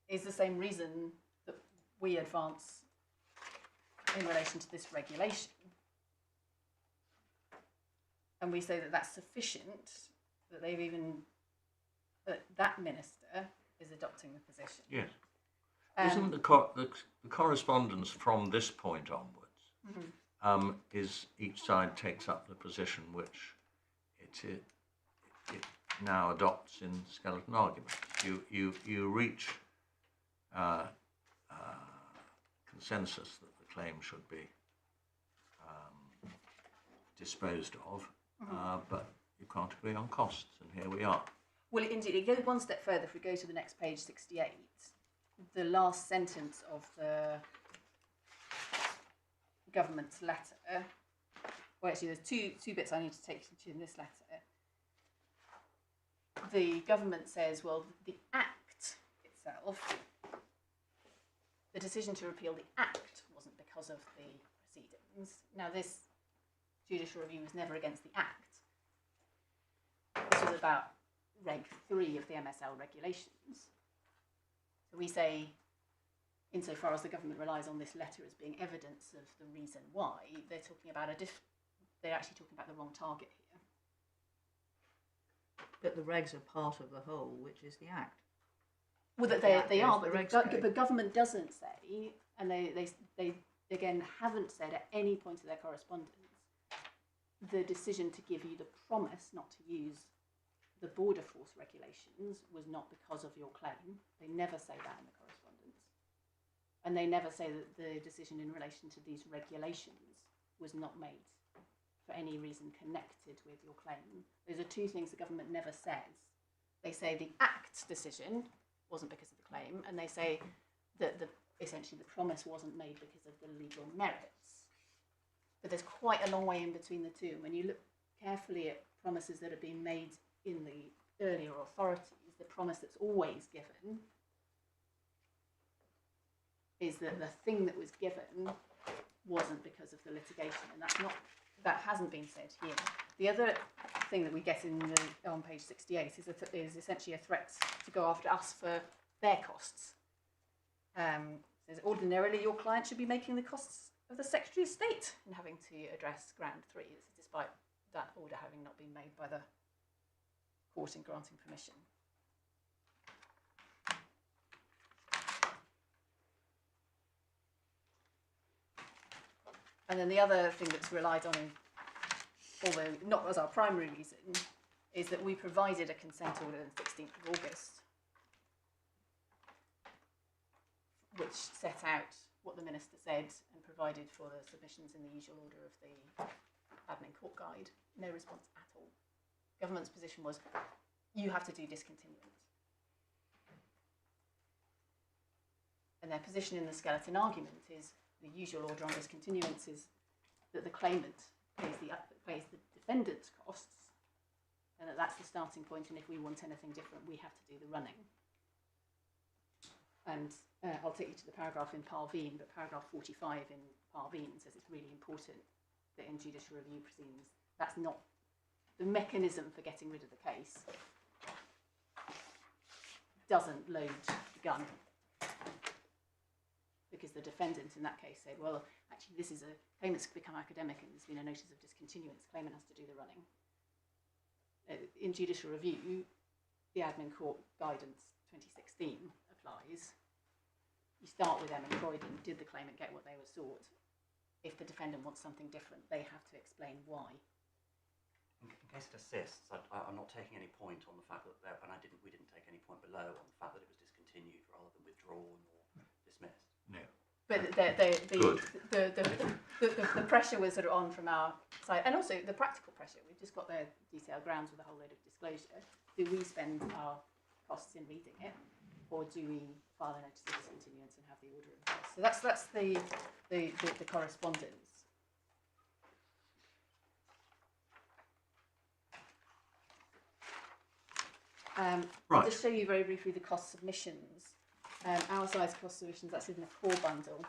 is the same reason that we advance in relation to this regulation, And we say that that's sufficient, that they've even, that minister is adopting the position. Yes. Isn't the correspondence from this point onwards is each side takes up the position which it now adopts in skeleton arguments. You reach consensus that the claim should be disposed of, but you can't agree on costs, and here we are. Well, indeed, it goes one step further. If we go to the next page, 68, the last sentence of the government's letter, well, actually, there's two bits I need to take you to in this letter. The government says, well, the Act itself, the decision to repeal the Act wasn't because of the proceedings. Now, this judicial review was never against the Act. This was about Reg 3 of the MSL regulations. So we say, insofar as the government relies on this letter as being evidence of the reason why, they're talking about they're actually talking about the wrong target here. But the regs are part of the whole, which is the Act. Well, that they are, but the government doesn't say, and they again haven't said at any point of their correspondence, the decision to give you the promise not to use the border force regulations was not because of your claim. They never say that in the correspondence. And they never say that the decision in relation to these regulations was not made for any reason connected with your claim. Those are two things the government never says. They say the Act decision wasn't because of the claim, and they say that essentially the promise wasn't made because of the legal merits. But there's quite a long way in between the two. When you look carefully at promises that have been made in the earlier authorities, the promise that's always given is that the thing that was given wasn't because of the litigation, and that hasn't been said here. The other thing that we get on page 68 is essentially a threat to go after us for their costs. Says ordinarily your client should be making the costs of the Secretary of State in having to address ground 3. This is despite that order having not been made by the court in granting permission. And then the other thing that's relied on, although not as our primary reason, is that we provided a consent order on the 16th of August, which set out what the minister said and provided for the submissions in the usual order of the admin court guide. No response at all. Government's position was, you have to do discontinuance. And their position in the skeleton argument is the usual order on discontinuance is that the claimant pays the defendant's costs, and that's the starting point, and if we want anything different, we have to do the running. And I'll take you to the paragraph in Parveen, but paragraph 45 in Parveen says it's really important that in judicial review proceedings, that's not the mechanism for getting rid of the case, doesn't load the gun. Because the defendant in that case said, well, actually this is a claimant's become academic and there's been a notice of discontinuance, claimant has to do the running. In judicial review, the admin court guidance 2016 applies. You start with them in Croydon, did the claimant get what they were sought? If the defendant wants something different, they have to explain why. In case it assists, I'm not taking any point on the fact that, and we didn't take any point below on the fact that it was discontinued rather than withdrawn or dismissed. No. But the pressure was sort of on from our side, and also the practical pressure. We've just got the detailed grounds with a whole load of disclosure. Do we spend our costs in reading it, or do we file a notice of discontinuance and have the order in place? So that's the correspondence. I'll just show you very briefly the cost submissions. Our size cost submissions, that's in the core bundle.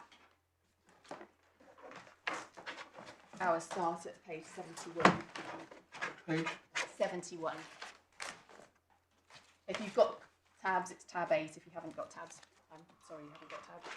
Ours start at page 71. Page? 71. If you've got tabs, it's tab 8. If you haven't got tabs, I'm sorry you haven't got tabs.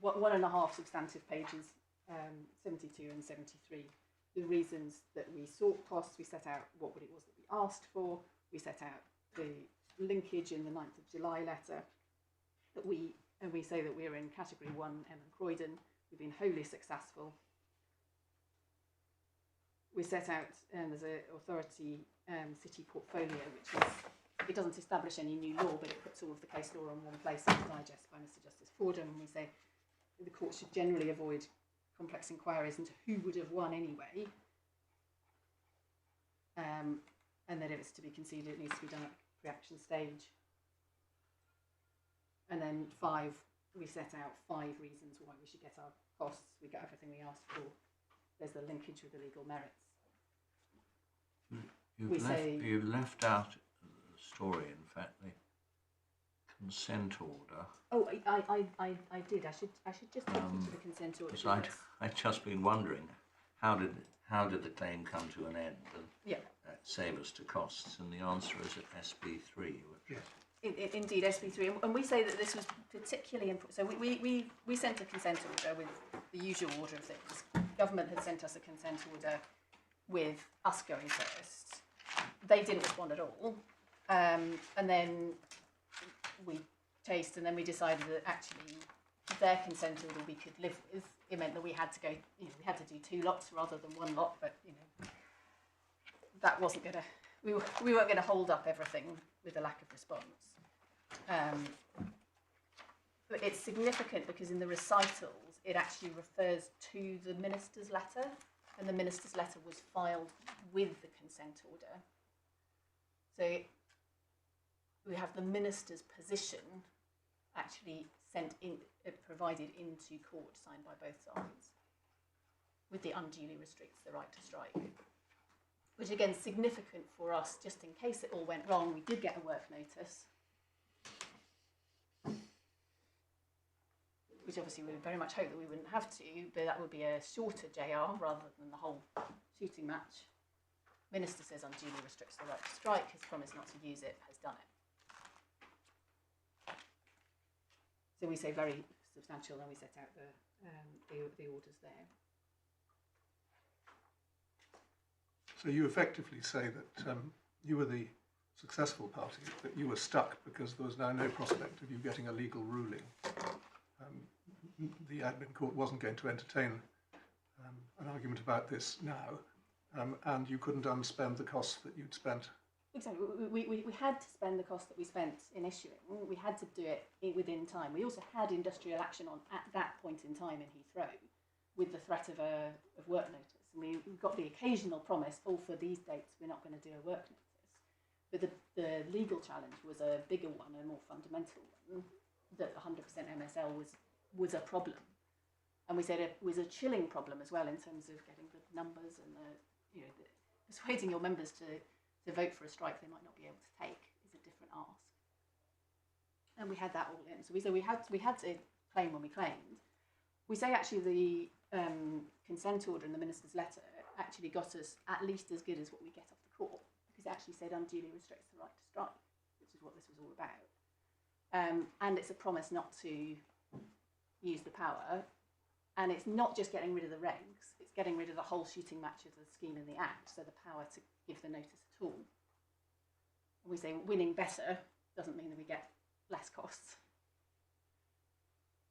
one and a half substantive pages, 72 and 73. The reasons that we sought costs, we set out what it was that we asked for, we set out the linkage in the 9th of July letter, and we say that we're in category 1, M and Croydon, we've been wholly successful. We set out, there's an authority city portfolio, which is, it doesn't establish any new law, but it puts all of the case law in one place in the digest by Mr. Justice Fordham, and we say the court should generally avoid complex inquiries into who would have won anyway, and that if it's to be conceded, it needs to be done at the pre-action stage. And then 5, we set out 5 reasons why we should get our costs. We got everything we asked for. There's the linkage with the legal merits. You've left out the story, in fact, the consent order. Oh, I did. I should just take you to the consent order. Because I'd just been wondering, how did the claim come to an end and save us to costs? And the answer is at SB3. Which Indeed, SB3, and we say that this was particularly important. So we sent a consent order with the usual order of things. Government had sent us a consent order with us going first. They didn't respond at all, and then we chased, and then we decided that actually their consent order we could live with. It meant that we had to go, we had to do 2 lots rather than 1 lot, but that wasn't going to. We weren't going to hold up everything with a lack of response. But it's significant because in the recitals it actually refers to the minister's letter, and the minister's letter was filed with the consent order. So we have the minister's position actually provided into court, signed by both sides, with the unduly restricts the right to strike. Which again is significant for us, just in case it all went wrong. We did get a work notice, which obviously we would very much hope that we wouldn't have to, but that would be a shorter JR rather than the whole shooting match. Minister says unduly restricts the right to strike, has promised not to use it, has done it. So we say very substantial, and we set out the orders there. So you effectively say that you were the successful party, that you were stuck because there was now no prospect of you getting a legal ruling. The admin court wasn't going to entertain an argument about this now, and you couldn't unspend the costs that you'd spent. Exactly. We had to spend the cost that we spent in issuing. We had to do it within time. We also had industrial action on at that point in time in Heathrow, with the threat of work notice. And we got the occasional promise, for these dates we're not going to do a work notice. But the legal challenge was a bigger one, a more fundamental one, that 100% MSL was a problem. And we said it was a chilling problem as well in terms of getting the numbers and persuading your members to vote for a strike they might not be able to take is a different ask. And we had that all in. So we said we had to claim when we claimed. We say actually the consent order in the minister's letter actually got us at least as good as what we get off the court, because it actually said unduly restricts the right to strike, which is what this was all about. And it's a promise not to use the power, and it's not just getting rid of the regs, it's getting rid of the whole shooting match of the scheme in the Act, so the power to give the notice at all. And we say winning better doesn't mean that we get less costs.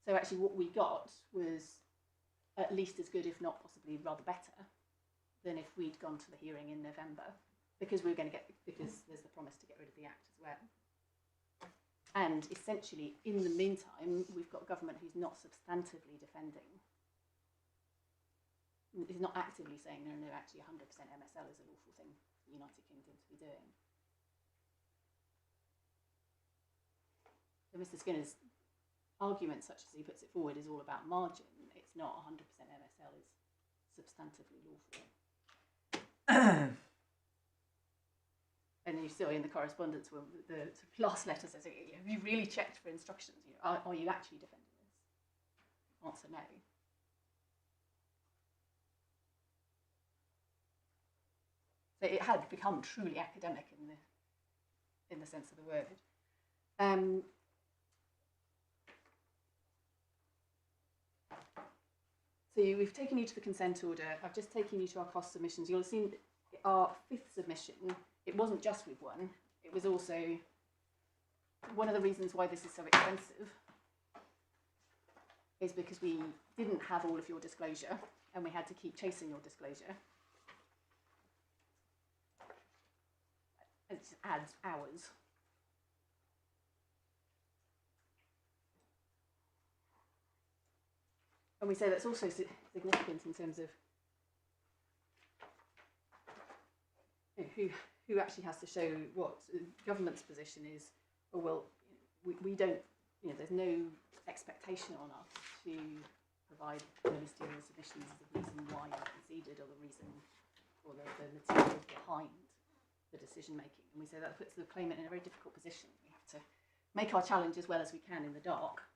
So actually what we got was at least as good, if not possibly rather better, than if we'd gone to the hearing in November, because we were going to because there's the promise to get rid of the Act as well. And essentially, in the meantime, we've got a government who's not substantively defending, is not actively saying, no, actually 100% MSL is a lawful thing for the United Kingdom to be doing. So Mr. Skinner's argument, such as he puts it forward, is all about margin. It's not 100% MSL is substantively lawful. And you still in the correspondence, when the last letter says, have you really checked for instructions? Are you actually defending this? Answer no. So it had become truly academic in the sense of the word. So we've taken you to the consent order. I've just taken you to our cost submissions. You'll have seen our 5th submission. It wasn't just with one. It was also one of the reasons why this is so expensive is because we didn't have all of your disclosure and we had to keep chasing your disclosure. It just adds hours. And we say that's also significant in terms of who actually has to show what. Government's position is, oh, well, we don't, there's no expectation on us to provide ministerial submissions as the reason why you conceded or the reason or the materials behind the decision making. And we say that puts the claimant in a very difficult position. We have to make our challenge as well as we can in the dark,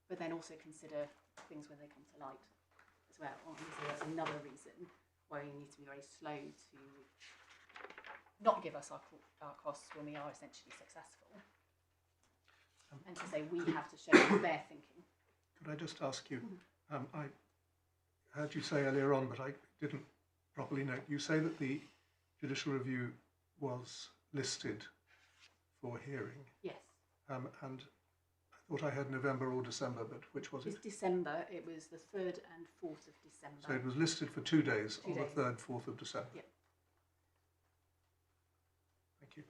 but then also consider things when they come to light as well. And so that's another reason why we need to be very slow to not give us our costs when we are essentially successful, and to say we have to show their thinking. Could I just ask you, I heard you say earlier on, but I didn't properly note, you say that the judicial review was listed for hearing. Yes. And I thought I heard November or December, but which was it? It's December. It was the 3rd and 4th of December. So it was listed for 2 days on 2 days. the 3rd, 4th of December. Yep. Thank you.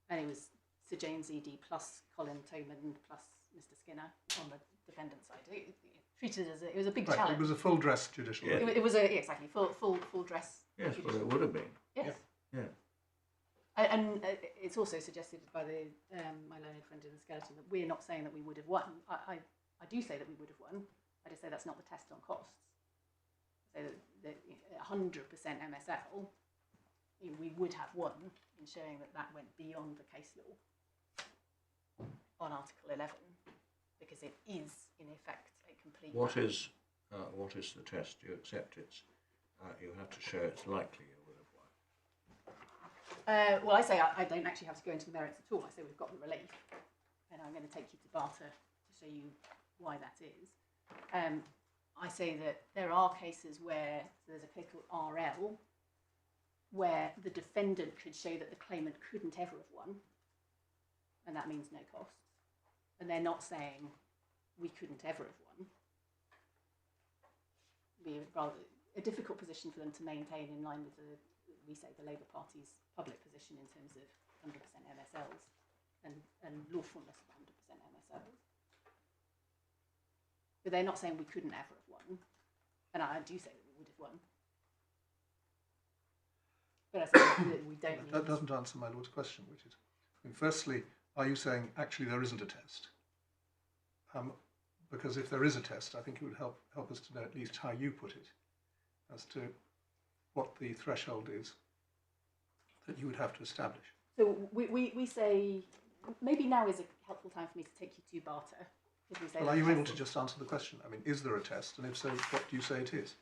And it was Sir James E.D. plus Colin Toman plus Mr. Skinner on the defendant side. It treated as it was a big Right, challenge. it was a full dress judicial Yeah. review. It was exactly full dress. Yes, well, judicial. it would have been. Yes. Yeah. And it's also suggested by my learned friend in the skeleton that we're not saying that we would have won. I do say that we would have won. I just say that's not the test on costs. I say that 100% MSL, we would have won in showing that that went beyond the case law on Article 11, because it is in effect a complete. What is the test? You accept it. You have to show it's likely you would have won. Well, I say I don't actually have to go into the merits at all. I say we've got the relief, and I'm going to take you to Barter to show you why that is. I say that there are cases where there's a case called RL, where the defendant could show that the claimant couldn't ever have won, and that means no costs. And they're not saying we couldn't ever have won. It'd be a difficult position for them to maintain in line with we say the Labour Party's public position in terms of 100% MSLs and lawfulness of 100% MSLs. But they're not saying we couldn't ever have won, and I do say that we would have won. But I say that we don't. That doesn't answer my Lord's question, which is, firstly, are you saying actually there isn't a test? Because if there is a test, I think it would help us to know at least how you put it, as to what the threshold is that you would have to establish. So we say, maybe now is a helpful time for me to take you to Barter. We say Well, are you able to just answer the question? I mean, is there a test? And if so, what do you say it is?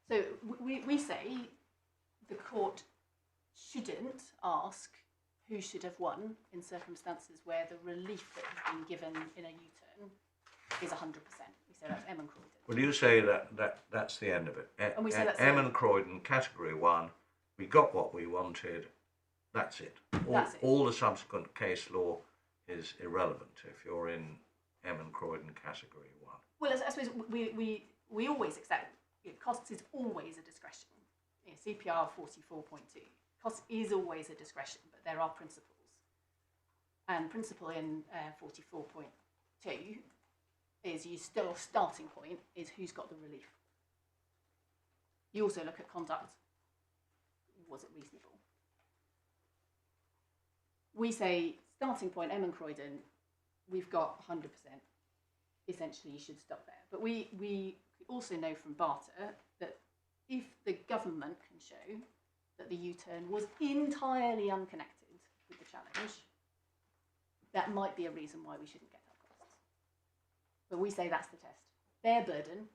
So we say the court shouldn't ask who should have won in circumstances where the relief that has been given in a U-turn is 100%. We say that's Emin Croydon. Well, you say that's the end of it. And we say that's Emin Croydon, category 1, we got what we wanted, that's it. That's it. All the subsequent case law is irrelevant if you're in Emin Croydon category 1. Well, I suppose we always accept costs is always a discretion. CPR 44.2. Cost is always a discretion, but there are principles. And principle in 44.2 is your starting point is who's got the relief. You also look at conduct. Was it reasonable? We say starting point, Emin Croydon, we've got 100%. Essentially, you should stop there. But we also know from Barter that if the government can show that the U-turn was entirely unconnected with the challenge, that might be a reason why we shouldn't get our costs. But we say that's the test. Their burden,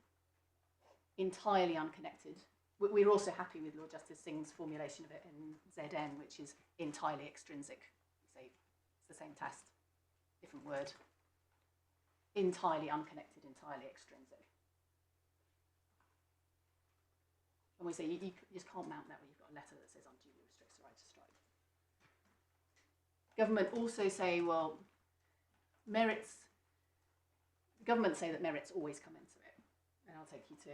entirely unconnected. We're also happy with Lord Justice Singh's formulation of it in ZN, which is entirely extrinsic. We say it's the same test, different word. Entirely unconnected, entirely extrinsic. And we say you just can't mount that when you've got a letter that says unduly restricts the right to strike. Government also say, well, merits, the government say that merits always come into it. And I'll take you to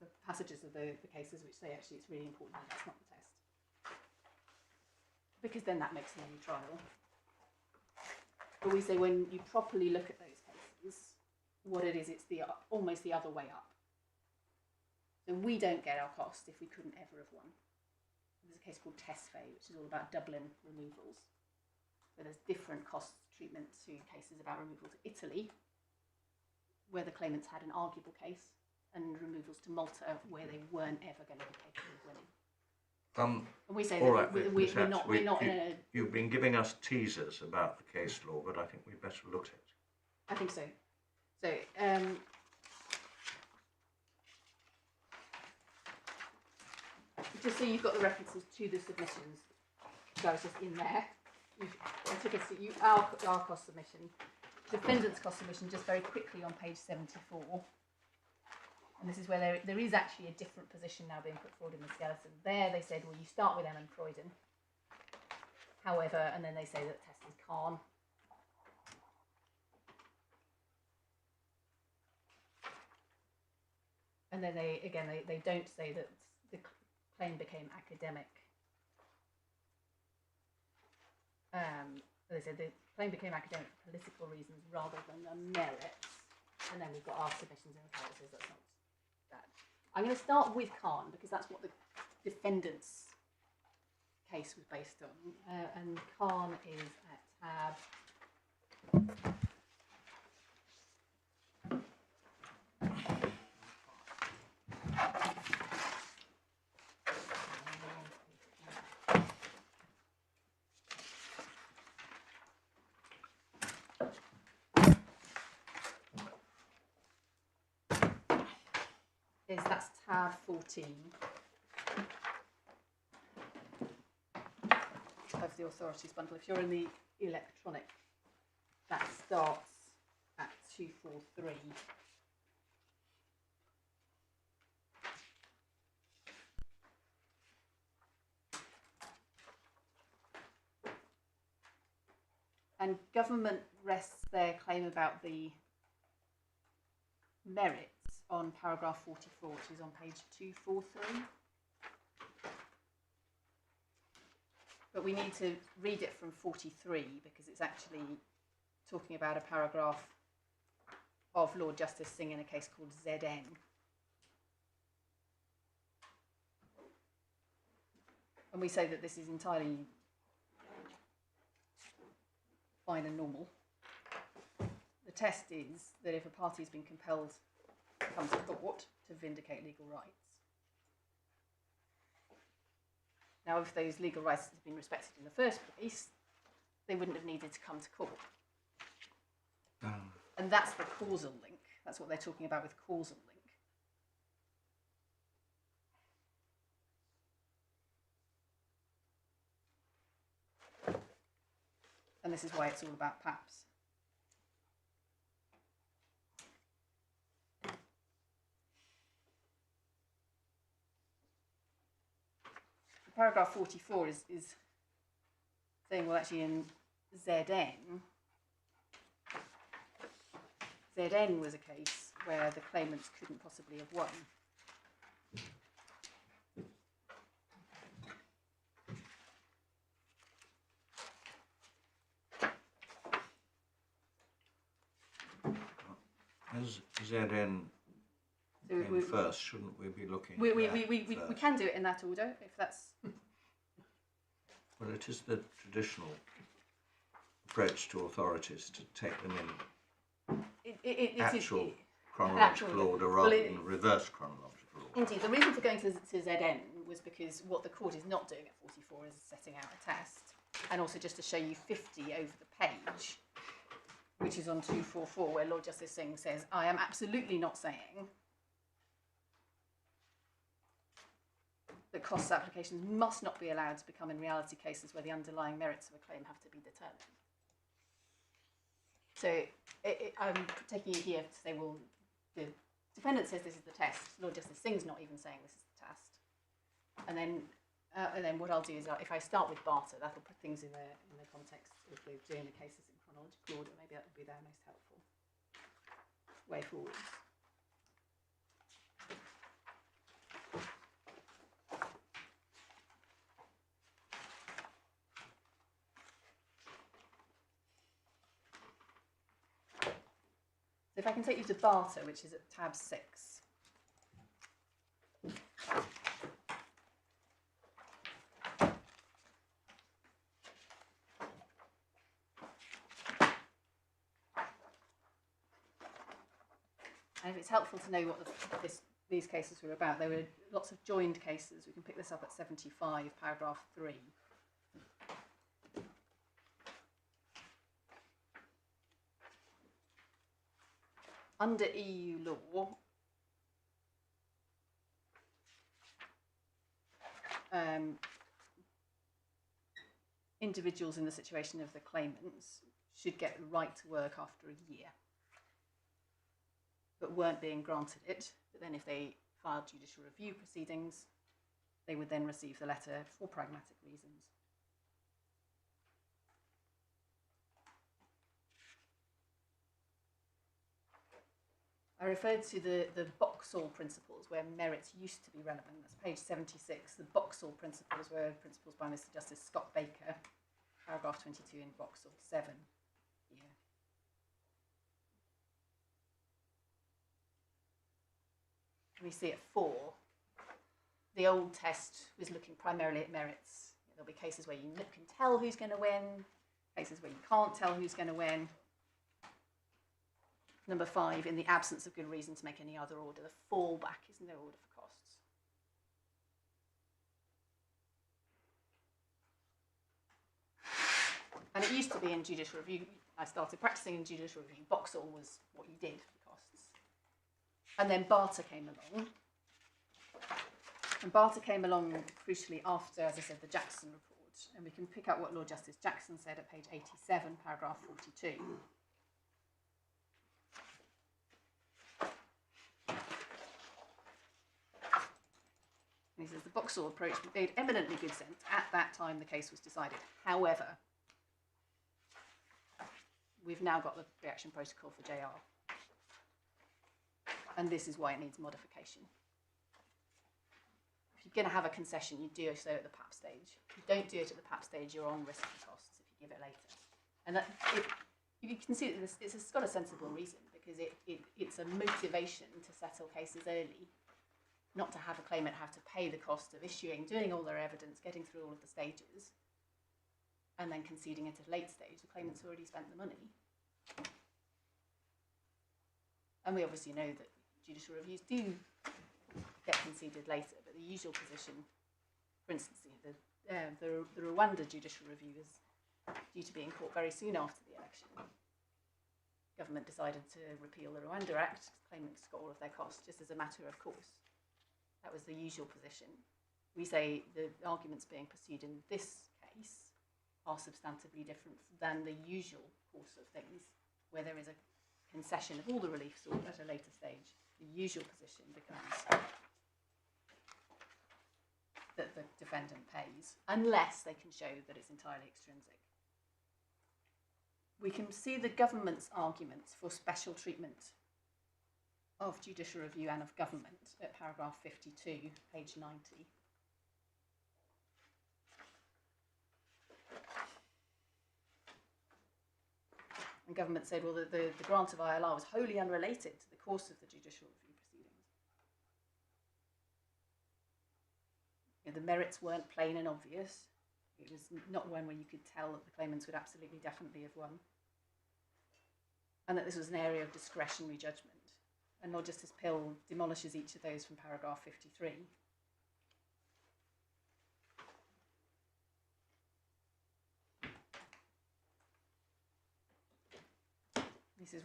the passages of the cases which say actually it's really important that that's not the test. Because then that makes it any trial. But we say when you properly look at those cases, what it is, it's almost the other way up. So we don't get our cost if we couldn't ever have won. There's a case called Tesfaye, which is all about Dublin removals. So there's different cost treatment to cases about removal to Italy, where the claimants had an arguable case, and removals to Malta, where they weren't ever going to be capable of winning. And we say all that right, we're not in a... You've been giving us teasers about the case law, but I think we'd better look at it. I think so. So, just so you've got the references to the submissions, that was just in there. Our cost submission, defendant's cost submission, just very quickly on page 74. And this is where there is actually a different position now being put forward in the skeleton. There they said, well, you start with M and Croydon. However, and then they say that the test is Khan. And then they don't say that the claim became academic. They said the claim became academic for political reasons rather than the merits. And then we've got our submissions in the file that says that's not that. I'm going to start with Khan because that's what the defendant's case was based on. And Khan is at tab. That's tab 14 of the authorities bundle. If you're in the electronic, that starts at 243. And government rests their claim about the merits on paragraph 44, which is on page 243. But we need to read it from 43 because it's actually talking about a paragraph of Lord Justice Singh in a case called ZN. And we say that this is entirely fine and normal. The test is that if a party has been compelled to come to court to vindicate legal rights. Now, if those legal rights had been respected in the first place, they wouldn't have needed to come to court. And that's the causal link. That's what they're talking about with causal link. And this is why it's all about PAPs. Paragraph 44 is saying, well, actually in ZN was a case where the claimants couldn't possibly have won. As ZN came first, shouldn't we be looking at that we can do it in that order, if that's... Well, it is the traditional approach to authorities to take them in actual chronological order rather than reverse chronological order. Indeed, the reason for going to ZN was because what the court is not doing at 44 is setting out a test, and also just to show you 50 over the page, which is on 244, where Lord Justice Singh says, I am absolutely not saying that costs applications must not be allowed to become in reality cases where the underlying merits of a claim have to be determined. So I'm taking you here to say, well, the defendant says this is the test. Lord Justice Singh's not even saying this is the test. And then what I'll do is if I start with barter, that'll put things in the context of doing the cases in chronological order. Maybe that would be their most helpful way forwards. So if I can take you to barter, which is at tab 6. And if it's helpful to know what these cases were about, there were lots of joined cases. We can pick this up at 75, paragraph 3. Under EU law, individuals in the situation of the claimants should get the right to work after a year, but weren't being granted it. But then if they filed judicial review proceedings, they would then receive the letter for pragmatic reasons. I referred to the Boxall principles where merits used to be relevant. That's page 76. The Boxall principles were principles by Mr. Justice Scott Baker, paragraph 22 in Boxall 7 here. We see at 4, the old test was looking primarily at merits. There'll be cases where you can tell who's going to win, cases where you can't tell who's going to win. Number 5, in the absence of good reason to make any other order, the fallback is no order for costs. And it used to be in judicial review. I started practicing in judicial review. Boxall was what you did for costs. And then barter came along. And barter came along crucially after, as I said, the Jackson report. And we can pick up what Lord Justice Jackson said at page 87, paragraph 42. And he says, the Boxall approach made eminently good sense at that time the case was decided. However, we've now got the reaction protocol for JR. And this is why it needs modification. If you're going to have a concession, you do so at the PAP stage. If you don't do it at the PAP stage, you're on risk and costs if you give it later. And that, you can see that it's got a sensible reason, because it's a motivation to settle cases early, not to have a claimant have to pay the cost of issuing, doing all their evidence, getting through all of the stages, and then conceding at a late stage. The claimant's already spent the money. And we obviously know that judicial reviews do get conceded later, but the usual position, for instance, the Rwanda judicial review is due to be in court very soon after the election. Government decided to repeal the Rwanda Act. Claimants got all of their costs just as a matter of course. That was the usual position. We say the arguments being pursued in this case are substantively different than the usual course of things, where there is a concession of all the relief sought at a later stage. The usual position becomes that the defendant pays, unless they can show that it's entirely extrinsic. We can see the government's arguments for special treatment of judicial review and of government at paragraph 52, page 90. And government said, well, the grant of ILR was wholly unrelated to the course of the judicial review proceedings. You know, the merits weren't plain and obvious. It was not one where you could tell that the claimants would absolutely definitely have won. And that this was an area of discretionary judgment. And Lord Justice Pill demolishes each of those from paragraph 53. He says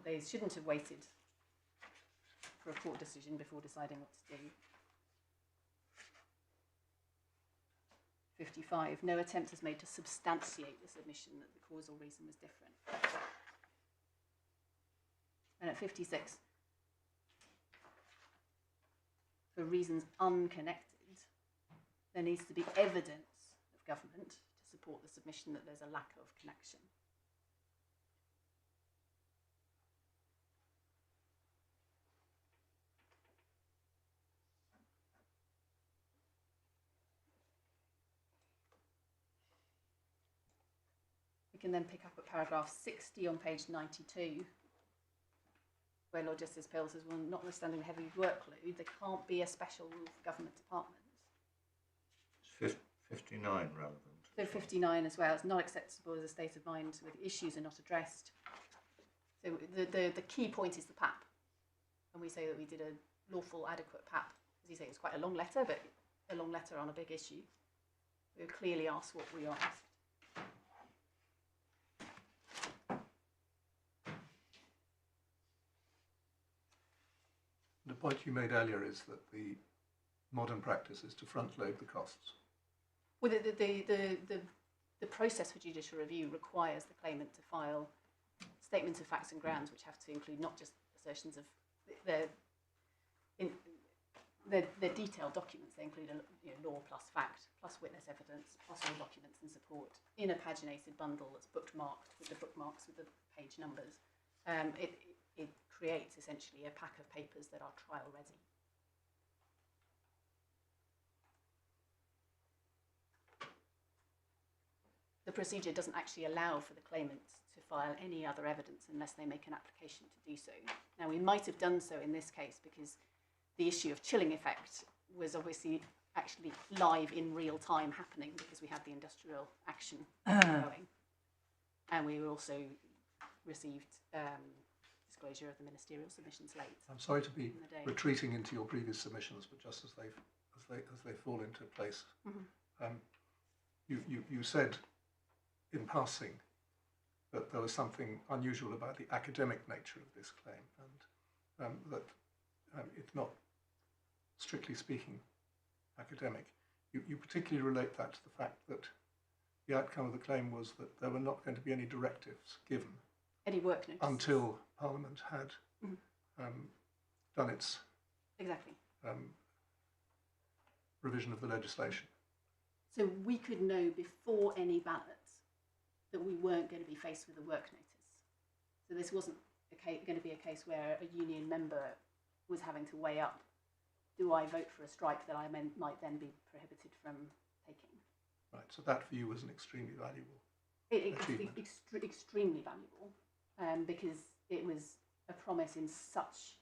they shouldn't have waited for a court decision before deciding what to do. 55. No attempt is made to substantiate the submission that the causal reason was different. And at 56, for reasons unconnected, there needs to be evidence of government to support the submission that there's a lack of connection. We can then pick up at paragraph 60 on page 92, where Lord Justice Pell says, well, notwithstanding the heavy workload, there can't be a special rule for government departments. It's 59 relevant. So 59 as well, it's not acceptable as a state of mind where the issues are not addressed. So the key point is the PAP. And we say that we did a lawful, adequate PAP. As you say, it was quite a long letter, but a long letter on a big issue. We clearly asked what we asked. The point you made earlier is that the modern practice is to front load the costs. Well, the process for judicial review requires the claimant to file statements of facts and grounds, which have to include not just assertions of their detailed documents. They include law plus fact, plus witness evidence, plus all documents and support in a paginated bundle that's bookmarked with the bookmarks with the page numbers. It creates essentially a pack of papers that are trial ready. The procedure doesn't actually allow for the claimant to file any other evidence unless they make an application to do so. Now, we might have done so in this case because the issue of chilling effect was obviously actually live in real time happening because we had the industrial action going. And we also received disclosure of the ministerial submissions late. I'm sorry to be retreating into your previous submissions, but just as they fall into place, you said in passing that there was something unusual about the academic nature of this claim, and that it's not, strictly speaking, academic. You particularly relate that to the fact that the outcome of the claim was that there were not going to be any directives given. Any work notices. Until Parliament had done its revision of the legislation. So we could know before any ballot that we weren't going to be faced with a work notice. So this wasn't going to be a case where a union member was having to weigh up, do I vote for a strike that I might then be prohibited from taking? Right, so that for you was an extremely valuable achievement. Extremely valuable, because it was a promise in such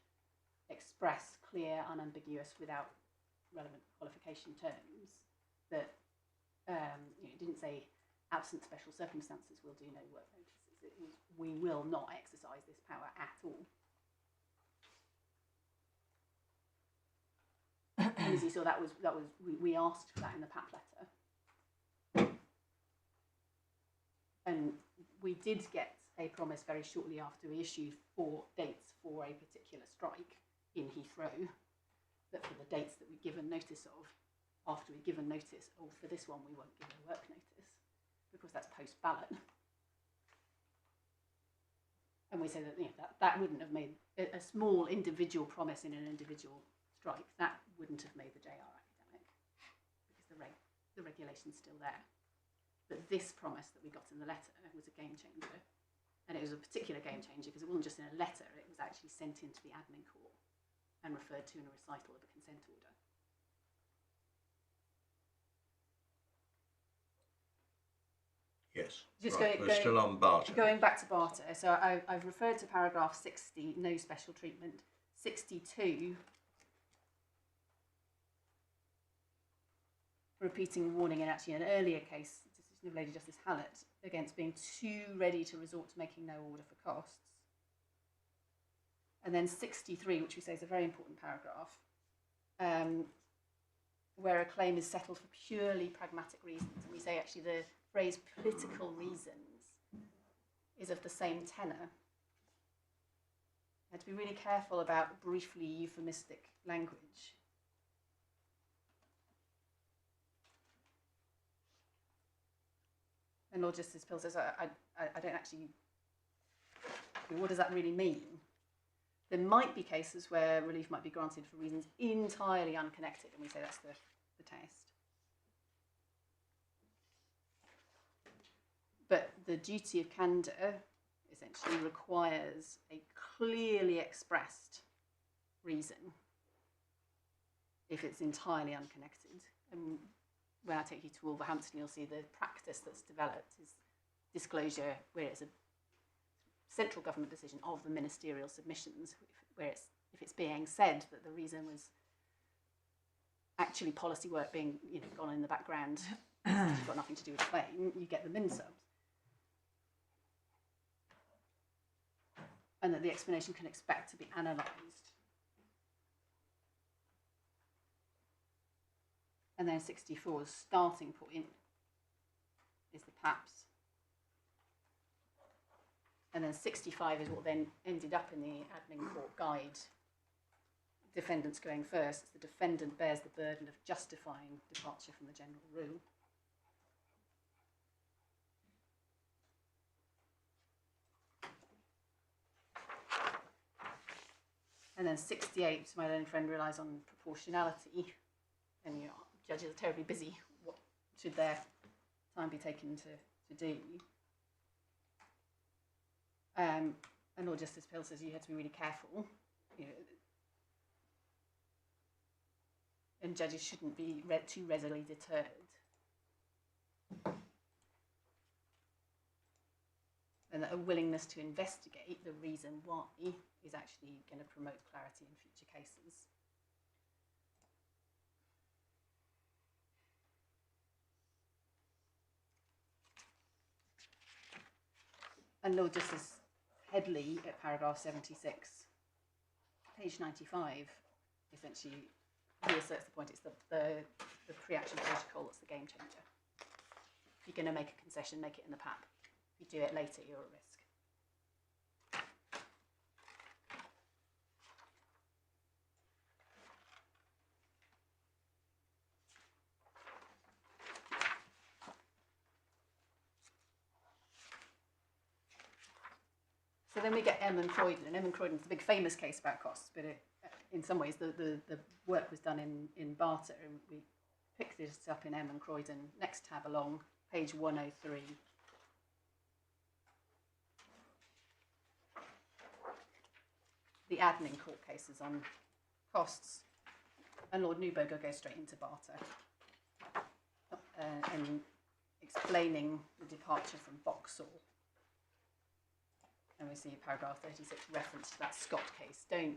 express, clear, unambiguous, without relevant qualification terms that it didn't say absent special circumstances we'll do no work notices. It was we will not exercise this power at all. And as you saw, we asked for that in the PAP letter. And we did get a promise very shortly after we issued 4 dates for a particular strike in Heathrow, that for the dates that we'd given notice of, after we'd given notice, oh, for this one we won't give a work notice, because that's post-ballot. And we say that that wouldn't have made a small individual promise in an individual strike, that wouldn't have made the JR academic, because the regulation's still there. But this promise that we got in the letter was a game changer. And it was a particular game changer because it wasn't just in a letter, it was actually sent into the admin court and referred to in a recital of a consent order. Yes, Just right. We're still on barter. Going back to barter, so I've referred to paragraph 60, no special treatment. 62, repeating a warning in actually an earlier case, decision of Lady Justice Hallett, against being too ready to resort to making no order for costs. And then 63, which we say is a very important paragraph, where a claim is settled for purely pragmatic reasons. And we say actually the phrase political reasons is of the same tenor. You have to be really careful about briefly euphemistic language. And Lord Justice Pill says, I don't actually, what does that really mean? There might be cases where relief might be granted for reasons entirely unconnected, and we say that's the test. the duty of candour essentially requires a clearly expressed reason if it's entirely unconnected. And when I take you to Wolverhampton, you'll see the practice that's developed is disclosure where it's a central government decision of the ministerial submissions, where if it's being said that the reason was actually policy work being gone in the background, it's got nothing to do with the claim, you get the min subs. And that the explanation can expect to be analysed. And then 64's starting point is the PAPS. And then 65 is what then ended up in the admin court guide. Defendants going first. The defendant bears the burden of justifying departure from the general rule. And then 68, my learned friend relies on proportionality. And judges are terribly busy. What should their time be taken to do? And Lord Justice Pill says you have to be really careful. And judges shouldn't be too readily deterred. And that a willingness to investigate the reason why is actually going to promote clarity in future cases. And Lord Justice Headley at paragraph 76, page 95, essentially reasserts the point. It's the pre-action protocol that's the game changer. If you're going to make a concession, make it in the PAP. If you do it later, you're at risk. So then we get M and Croydon, and M and Croydon's the big famous case about costs, but in some ways the work was done in Barter, and we picked this up in M and Croydon. Next tab along, page 103. The admin court cases on costs, and Lord Neuberger goes straight into Barter and explaining the departure from Vauxhall. And we see paragraph 36 reference to that Scott case. Don't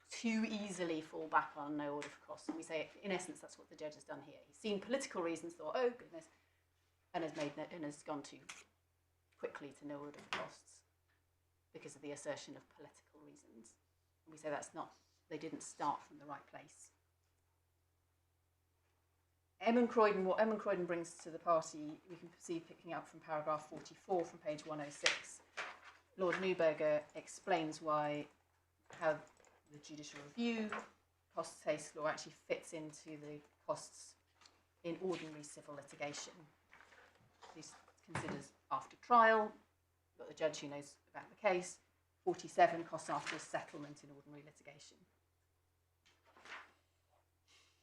too easily fall back on no order for costs. And we say, in essence, that's what the judge has done here. He's seen political reasons, thought, oh goodness, and has gone too quickly to no order for costs because of the assertion of political reasons. And we say they didn't start from the right place. What M and Croydon brings to the party, we can see picking up from paragraph 44 from page 106. Lord Neuberger explains how the judicial review cost case law actually fits into the costs in ordinary civil litigation. This considers after trial, got the judge who knows about the case, 47 costs after a settlement in ordinary litigation.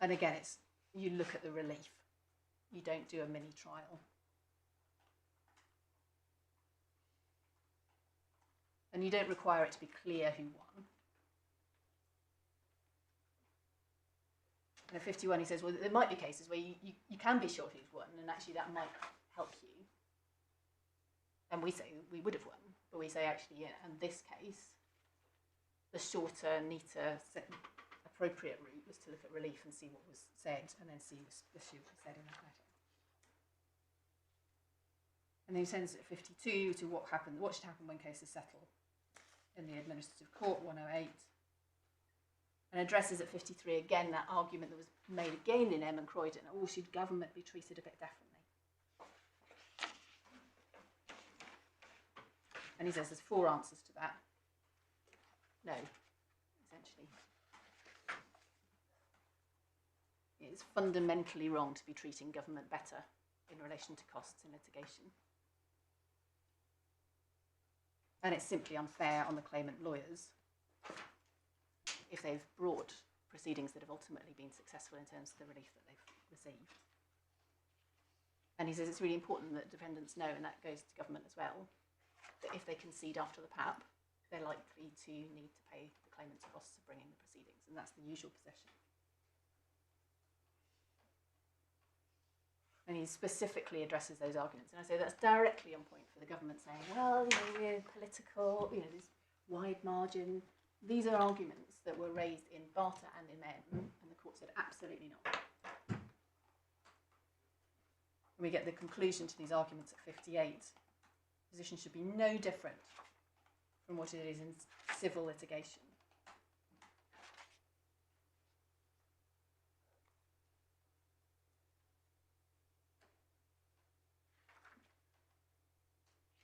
And again, you look at the relief. You don't do a mini trial. And you don't require it to be clear who won. And at 51 he says, well, there might be cases where you can be sure who's won, and actually that might help you. And we say we would have won, but we say actually, yeah, in this case, the shorter, neater, appropriate route was to look at relief and see what was said, and then see what was said in that letter. And then he sends at 52 to what should happen when cases settle in the administrative court, 108, and addresses at 53 again that argument that was made again in M and Croydon, or should government be treated a bit differently? And he says there's 4 answers to that. No, essentially. It's fundamentally wrong to be treating government better in relation to costs in litigation. And it's simply unfair on the claimant lawyers if they've brought proceedings that have ultimately been successful in terms of the relief that they've received. And he says it's really important that defendants know, and that goes to government as well, that if they concede after the PAP, they're likely to need to pay the claimant's costs of bringing the proceedings, and that's the usual position. And he specifically addresses those arguments, and I say that's directly on point for the government saying, well, we're political, there's wide margin. These are arguments that were raised in Barter and in MEM, and the court said absolutely not. And we get the conclusion to these arguments at 58. Position should be no different from what it is in civil litigation.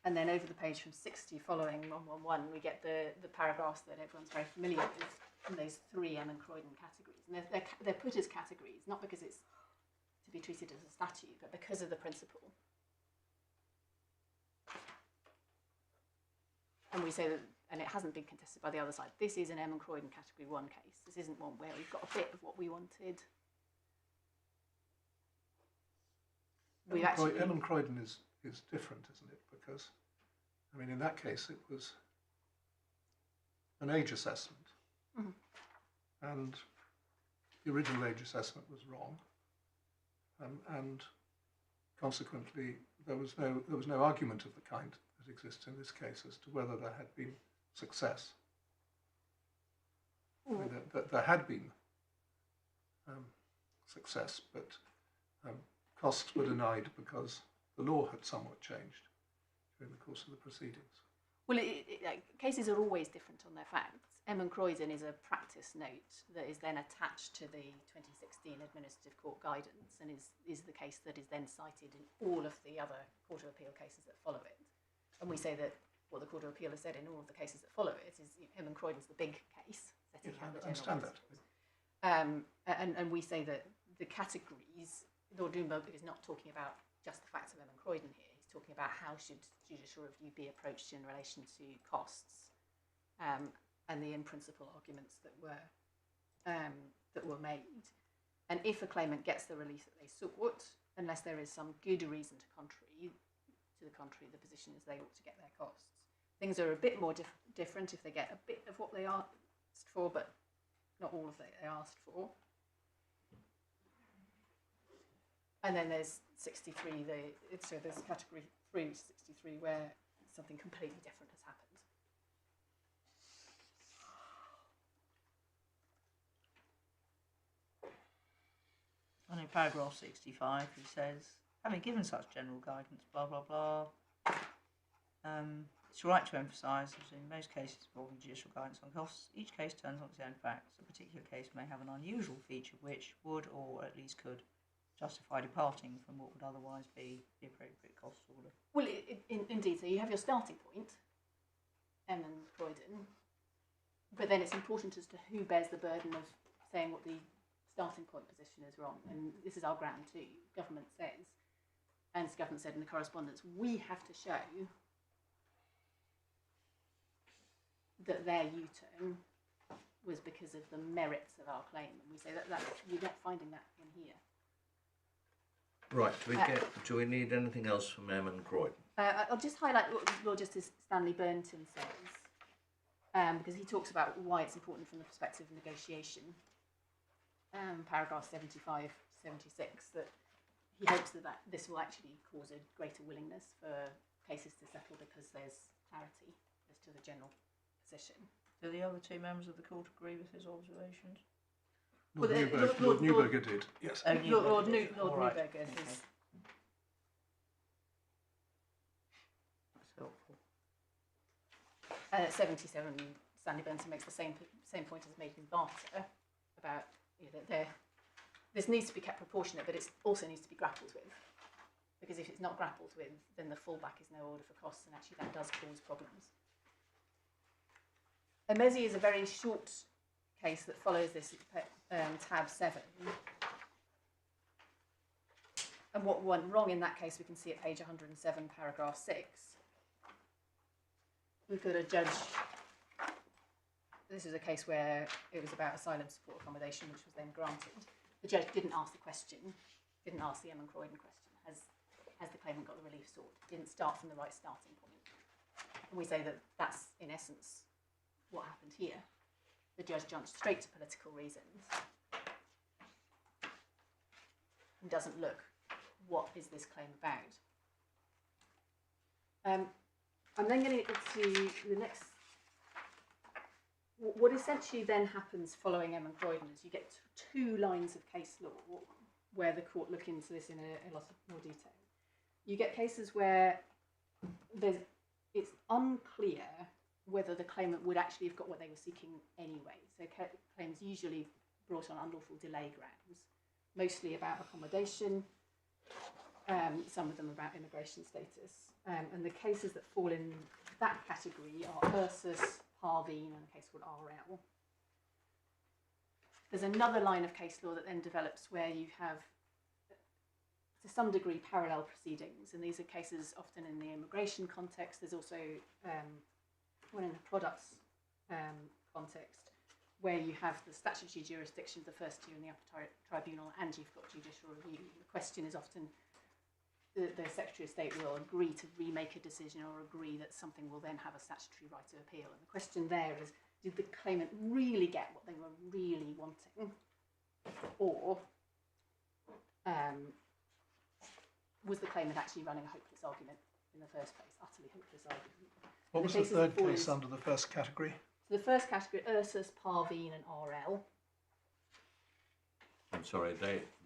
And then over the page from 60 following 111, we get the paragraphs that everyone's very familiar with from those three Emin Croydon categories. And they're put as categories, not because it's to be treated as a statute, but because of the principle. And we say that, and it hasn't been contested by the other side, this is an Emin Croydon category 1 case. This isn't one where we've got a bit of what we wanted. Emin Croydon is different, isn't it? Because, I mean, in that case, it was an age assessment, and the original age assessment was wrong, and consequently, there was no argument of the kind that exists in this case as to whether there had been success. I mean, there had been success, but costs were denied because the law had somewhat changed during the course of the proceedings. Well, cases are always different on their facts. Emin Croydon is a practice note that is then attached to the 2016 Administrative Court guidance and is the case that is then cited in all of the other Court of Appeal cases that follow it. And we say that what the Court of Appeal has said in all of the cases that follow it is Emin Croydon's the big case, setting out the general principles. And we say that the categories, Lord Doomberg is not talking about just the facts of Emin Croydon here. He's talking about how should judicial review be approached in relation to costs, and the in-principle arguments that were made. And if a claimant gets the relief that they sought, unless there is some good reason to the contrary, the position is they ought to get their costs. Things are a bit more different if they get a bit of what they asked for, but not all of what they asked for. And then there's 63, so there's category 3, 63, where something completely different has happened. And in paragraph 65, he says, having given such general guidance, blah, blah, blah, it's right to emphasise that in most cases involving judicial guidance on costs, each case turns on its own facts. A particular case may have an unusual feature which would, or at least could, justify departing from what would otherwise be the appropriate cost order. Well, indeed, so you have your starting point, Emin Croydon, but then it's important as to who bears the burden of saying what the starting point position is wrong. And this is our ground too. Government says, and the government said in the correspondence, we have to show that their U-turn was because of the merits of our claim. And we say that you're not finding that in here. Right, do we need anything else from Emin Croydon? I'll just highlight what Lord Justice Stanley Burnton says, because he talks about why it's important from the perspective of negotiation. Paragraph 75, 76, that he hopes that this will actually cause a greater willingness for cases to settle because there's clarity as to the general position. Do the other two members of the court agree with his observations? Lord Neuberger did, yes. Oh, Lord right. Neuberger Okay. is. That's helpful. And at 77, Stanley Burnton makes the same point as made in Barter about this needs to be kept proportionate, but it also needs to be grappled with. Because if it's not grappled with, then the fallback is no order for costs, and actually that does cause problems. Emezi is a very short case that follows this tab 7. And what went wrong in that case we can see at page 107, paragraph 6. We've got a judge, this is a case where it was about asylum support accommodation, which was then granted. The judge didn't ask the question, didn't ask the Emin Croydon question, has the claimant got the relief sought? Didn't start from the right starting point. And we say that that's, in essence, what happened here. The judge jumped straight to political reasons and doesn't look, what is this claim about? I'm then going to get to the next. What essentially then happens following M and Croydon is you get two lines of case law where the court look into this in a lot more detail. You get cases where it's unclear whether the claimant would actually have got what they were seeking anyway. So claims usually brought on unlawful delay grounds, mostly about accommodation, some of them about immigration status. And the cases that fall in that category are Ursus, Parveen, and a case called RL. There's another line of case law that then develops where you have, to some degree, parallel proceedings. And these are cases often in the immigration context. There's also one in the products context, where you have the statutory jurisdiction of the first two in the upper tribunal, and you've got judicial review. The question is often the Secretary of State will agree to remake a decision or agree that something will then have a statutory right to appeal. And the question there is, did the claimant really get what they were really wanting? Or was the claimant actually running a hopeless argument in the first place, utterly hopeless argument? What was the third case under the first category? So the first category, Ursus, Parveen and RL. I'm sorry,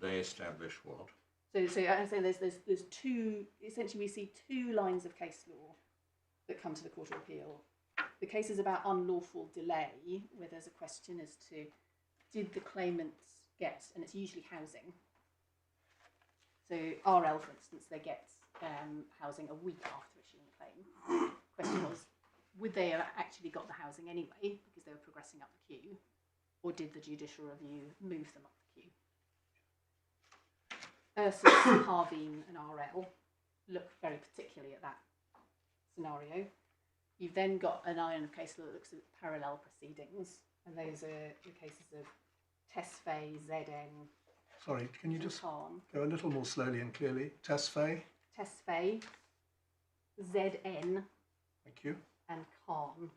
they establish what? So I'm saying there's two, essentially we see two lines of case law that come to the Court of Appeal. The case is about unlawful delay, where there's a question as to, did the claimants get, and it's usually housing. So RL, for instance, they get housing a week after issuing a claim. Question was, would they have actually got the housing anyway, because they were progressing up the queue, or did the judicial review move them up the queue? Ursus, Parveen and RL look very particularly at that scenario. You've then got an line of case law that looks at parallel proceedings, and those are the cases of Tesfaye, ZN. Sorry, can you just Khan. go a little more slowly and clearly? Tesfaye. Tesfaye, ZN. Thank you. And Khan.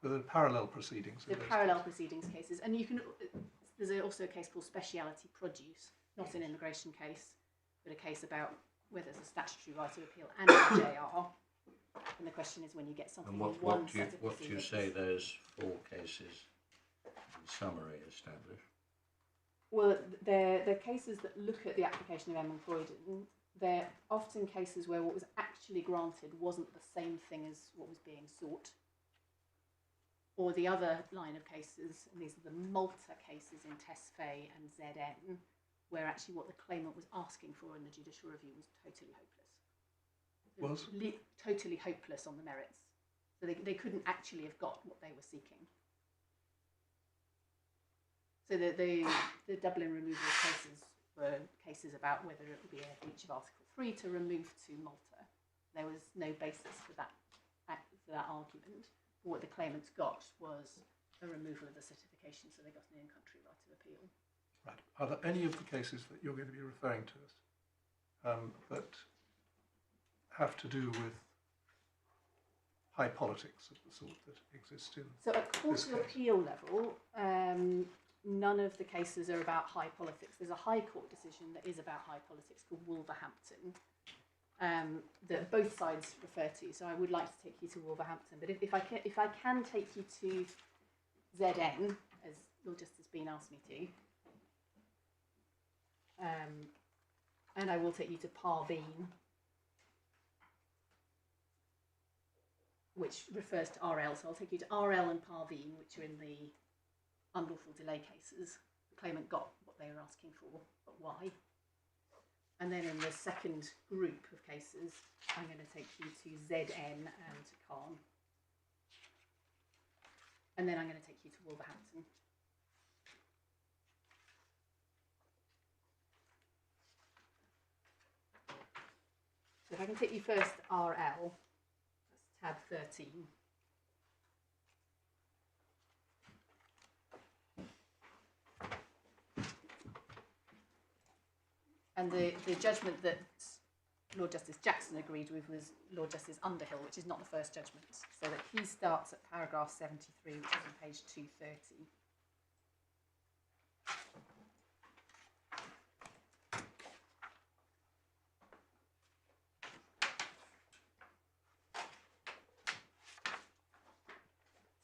So the parallel proceedings. The parallel proceedings cases, and you can. There's also a case called speciality produce, not an immigration case, but a case about whether there's a statutory right of appeal and a JR. And the question is, when you get something And in one set of what do you say those four cases in summary establish? Well, they're cases that look at the application of M and Croydon. They're often cases where what was actually granted wasn't the same thing as what was being sought. Or the other line of cases, and these are the Malta cases in Tesfaye and ZN, where actually what the claimant was asking for in the judicial review was totally hopeless. Totally hopeless on the merits. So they couldn't actually have got what they were seeking. So the Dublin removal cases were cases about whether it would be a breach of Article 3 to remove to Malta. There was no basis for that argument. What the claimants got was a removal of the certification, so they got an in-country right of appeal. Right. Are there any of the cases that you're going to be referring to us that have to do with high politics of the sort that exist in? So at Court of Appeal level, none of the cases are about high politics. There's a High Court decision that is about high politics called Wolverhampton, that both sides refer to. So I would like to take you to Wolverhampton, but if I can take you to ZN, as Lord Justice Bean asked me to, and I will take you to Parveen, which refers to RL. So I'll take you to RL and Parveen, which are in the unlawful delay cases. The claimant got what they were asking for, but why? And then in the second group of cases, I'm going to take you to ZN and to Khan. And then I'm going to take you to Wolverhampton. So if I can take you first to RL, that's tab 13. And the judgment that Lord Justice Jackson agreed with was Lord Justice Underhill, which is not the first judgment. So that he starts at paragraph 73, which is on page 230.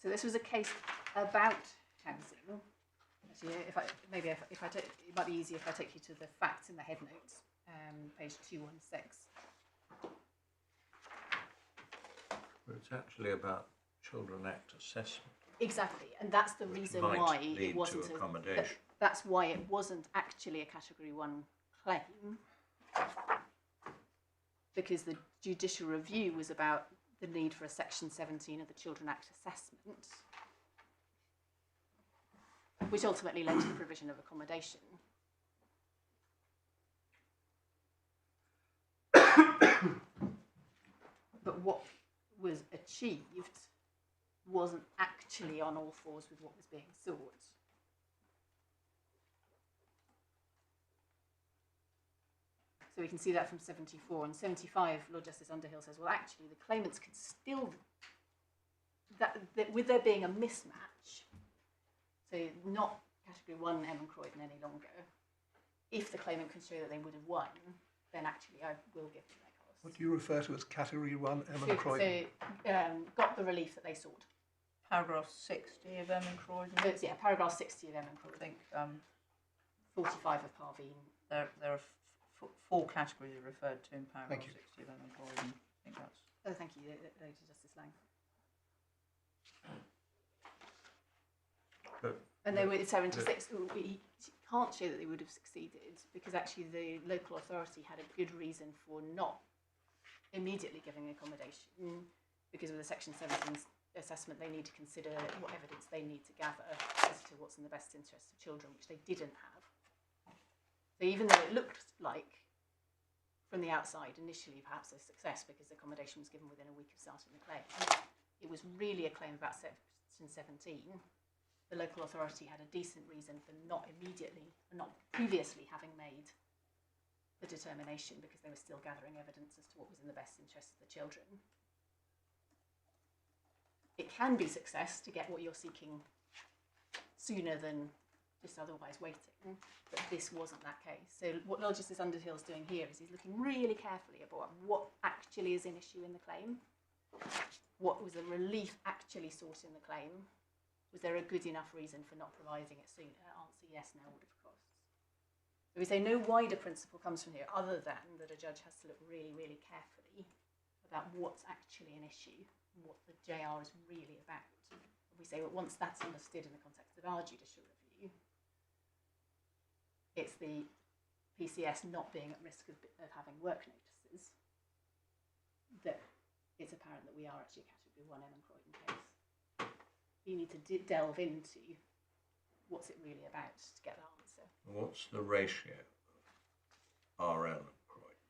So this was a case about housing. Actually, if I take, it might be easier if I take you to the facts in the head notes, page 216. But it's actually about Children Act assessment. Exactly, and that's the reason might why lead it wasn't to accommodation. that's why it wasn't actually a Category 1 claim, because the judicial review was about the need for a Section 17 of the Children Act assessment, which ultimately led to the provision of accommodation. But what was achieved wasn't actually on all fours with what was being sought. So we can see that from 74 and 75. Lord Justice Underhill says, well, actually, the claimants could still, that with there being a mismatch, so not Category 1 Em and Croydon any longer, if the claimant can show that they would have won, then actually I will give them their costs. What do you refer to as Category 1 Em and Croydon? So got the relief that they sought. Paragraph 60 of Em and Croydon. Yeah, paragraph 60 of Em and I Croydon. think 45 of Parveen. there are four categories are referred to in paragraph Thank you. 60 of Em and Croydon. I think that's. Oh, thank you, Lady Justice Laing. And they were so into six. We can't show that they would have succeeded because actually the local authority had a good reason for not immediately giving accommodation because of the Section 17 assessment. They need to consider what evidence they need to gather as to what's in the best interest of children, which they didn't have. So even though it looked like from the outside initially perhaps a success because accommodation was given within a week of starting the claim, it was really a claim about Section 17. The local authority had a decent reason for not previously having made the determination because they were still gathering evidence as to what was in the best interest of the children. It can be success to get what you're seeking sooner than just otherwise waiting, but this wasn't that case. So what Lord Justice Underhill's doing here is he's looking really carefully about what actually is an issue in the claim, what was the relief actually sought in the claim. Was there a good enough reason for not providing it sooner? Answer yes, no, order for costs. So we say no wider principle comes from here other than that a judge has to look really, really carefully about what's actually an issue, what the JR is really about. We say well, once that's understood in the context of our judicial review, it's the PCS not being at risk of having work notices that it's apparent that we are actually a Category 1 Em and Croydon case. You need to delve into what's it really about to get the answer. What's the ratio of RL and Croydon?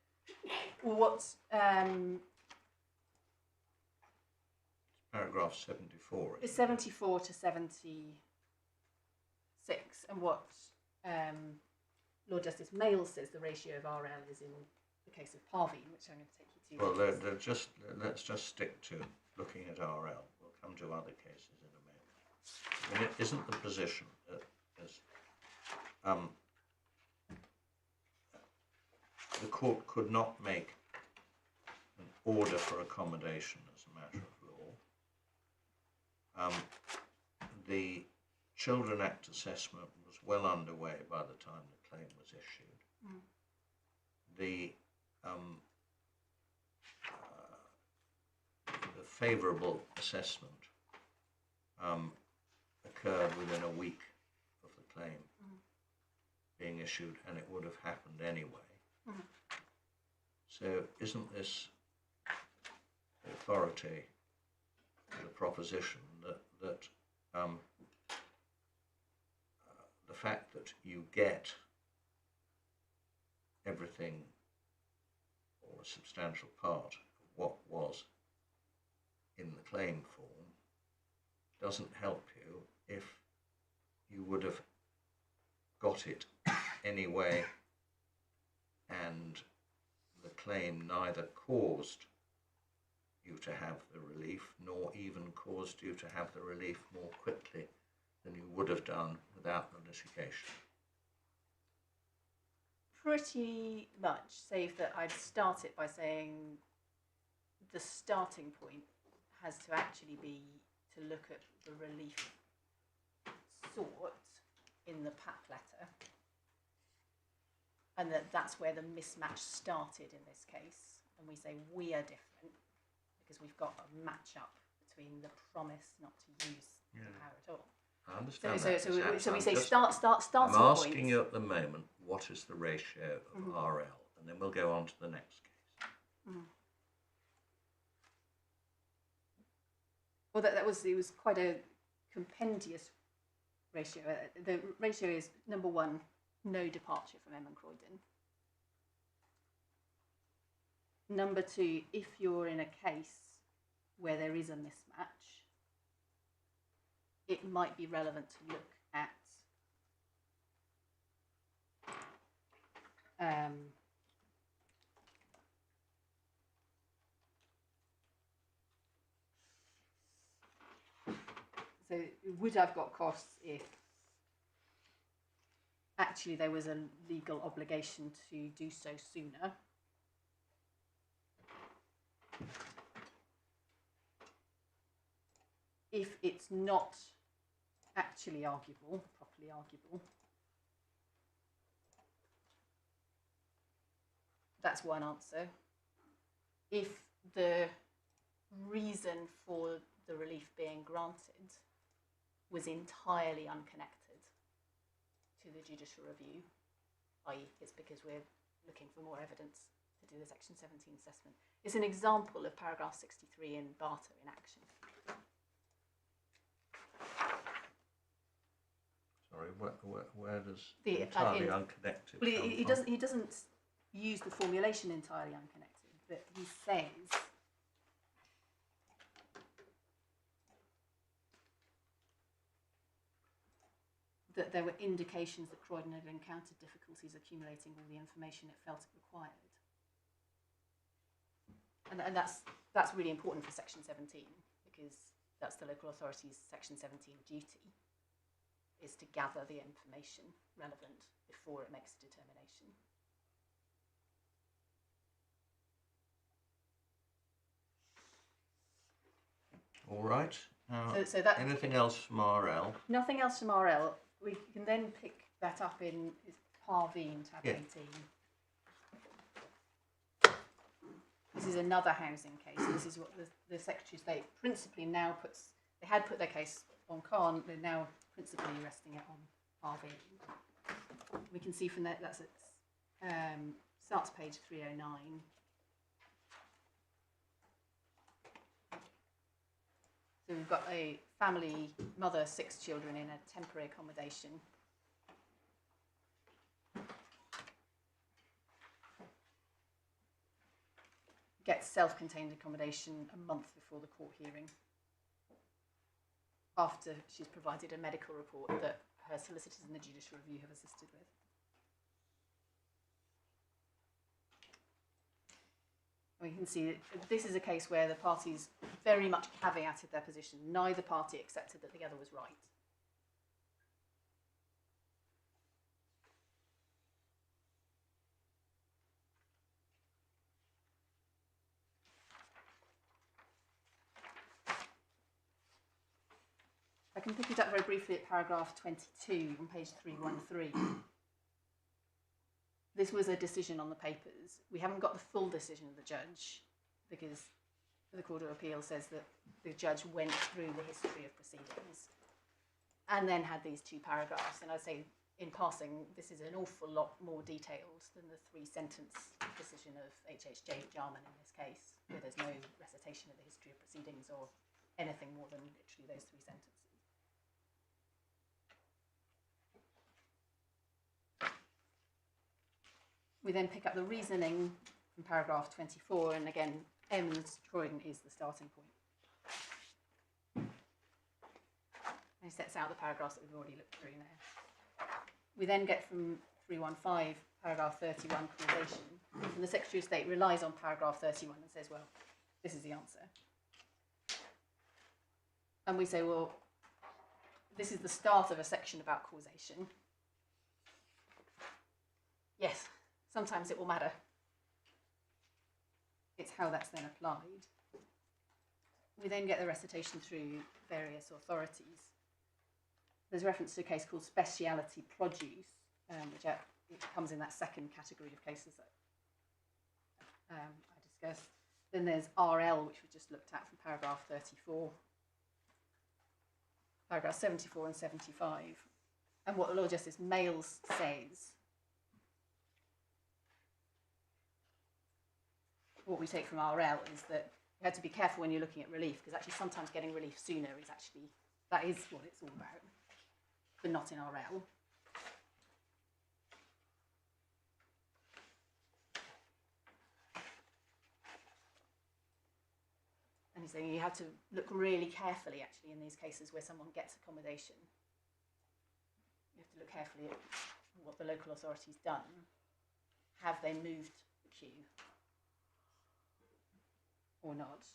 Well, what's Paragraph 74. it's 74 to 76, and what Lord Justice Mail says the ratio of RL is in the case of Parveen, which I'm going to take you to. Well, let's just stick to looking at RL. We'll come to other cases in a moment. I mean, it isn't the position that the court could not make an order for accommodation as a matter of law. The Children Act assessment was well underway by the time the claim was issued. The favourable assessment occurred within a week of the claim being issued, and it would have happened anyway. So isn't this authority the proposition that the fact that you get everything or a substantial part of what was in the claim form doesn't help you if you would have got it anyway and the claim neither caused you to have the relief nor even caused you to have the relief more quickly than you would have done without the litigation. Pretty much, save that I'd start it by saying the starting point has to actually be to look at the relief sought in the PAP letter, and that's where the mismatch started in this case. And we say we are different because we've got a match up between the promise not to use the power at all. I understand So we say just, starting I'm asking point. you at the moment, what is the ratio of RL? And then we'll go on to the next case. Well, it was quite a compendious ratio. The ratio is, number one, no departure from M and Croydon. Number two, if you're in a case where there is a mismatch, it might be relevant to look at so would have got costs if actually there was a legal obligation to do so sooner. If it's not actually arguable, properly arguable, that's one answer. If the reason for the relief being granted was entirely unconnected to the judicial review, i.e. it's because we're looking for more evidence to do the Section 17 assessment. It's an example of paragraph 63 in Barter in action. Sorry, where does The, entirely unconnected well, come he from? doesn't use the formulation entirely unconnected, but he says that there were indications that Croydon had encountered difficulties accumulating all the information it felt it required. And that's really important for Section 17, because that's the local authority's Section 17 duty, is to gather the information relevant before it makes a determination. All right. So that, Anything else from RL? nothing else from RL. We can then pick that up in Parveen, tab 18. This is another housing case. This is what the Secretary of State principally now puts. They had put their case on Khan. They're now principally resting it on Parveen. We can see from that that's it. Starts page 309. So we've got a family, mother, 6 children in a temporary accommodation. Gets self-contained accommodation a month before the court hearing, after she's provided a medical report that her solicitors in the judicial review have assisted with. We can see that this is a case where the parties very much caveated their position. Neither party accepted that the other was right. I can pick it up very briefly at paragraph 22 on page 313. This was a decision on the papers. We haven't got the full decision of the judge, because the Court of Appeal says that the judge went through the history of proceedings and then had these 2 paragraphs. And I'd say, in passing, this is an awful lot more detailed than the 3-sentence decision of HHJ Jarman in this case, where there's no recitation of the history of proceedings or anything more than literally those 3 sentences. We then pick up the reasoning from paragraph 24, and again, M and Croydon is the starting point. And it sets out the paragraphs that we've already looked through now. We then get from 315, paragraph 31, causation. And the Secretary of State relies on paragraph 31 and says, well, this is the answer. And we say, well, this is the start of a section about causation. Yes, sometimes it will matter. It's how that's then applied. We then get the recitation through various authorities. There's reference to a case called Speciality Produce, which it comes in that second category of cases that I discussed. Then there's RL, which we just looked at from paragraph 34, paragraph 74 and 75. And what the Lord Justice Males says, what we take from RL is that you have to be careful when you're looking at relief, because actually sometimes getting relief sooner is actually, that is what it's all about, but not in RL. And he's saying you have to look really carefully, actually, in these cases where someone gets accommodation. You have to look carefully at what the local authority's done. Have they moved the queue or not?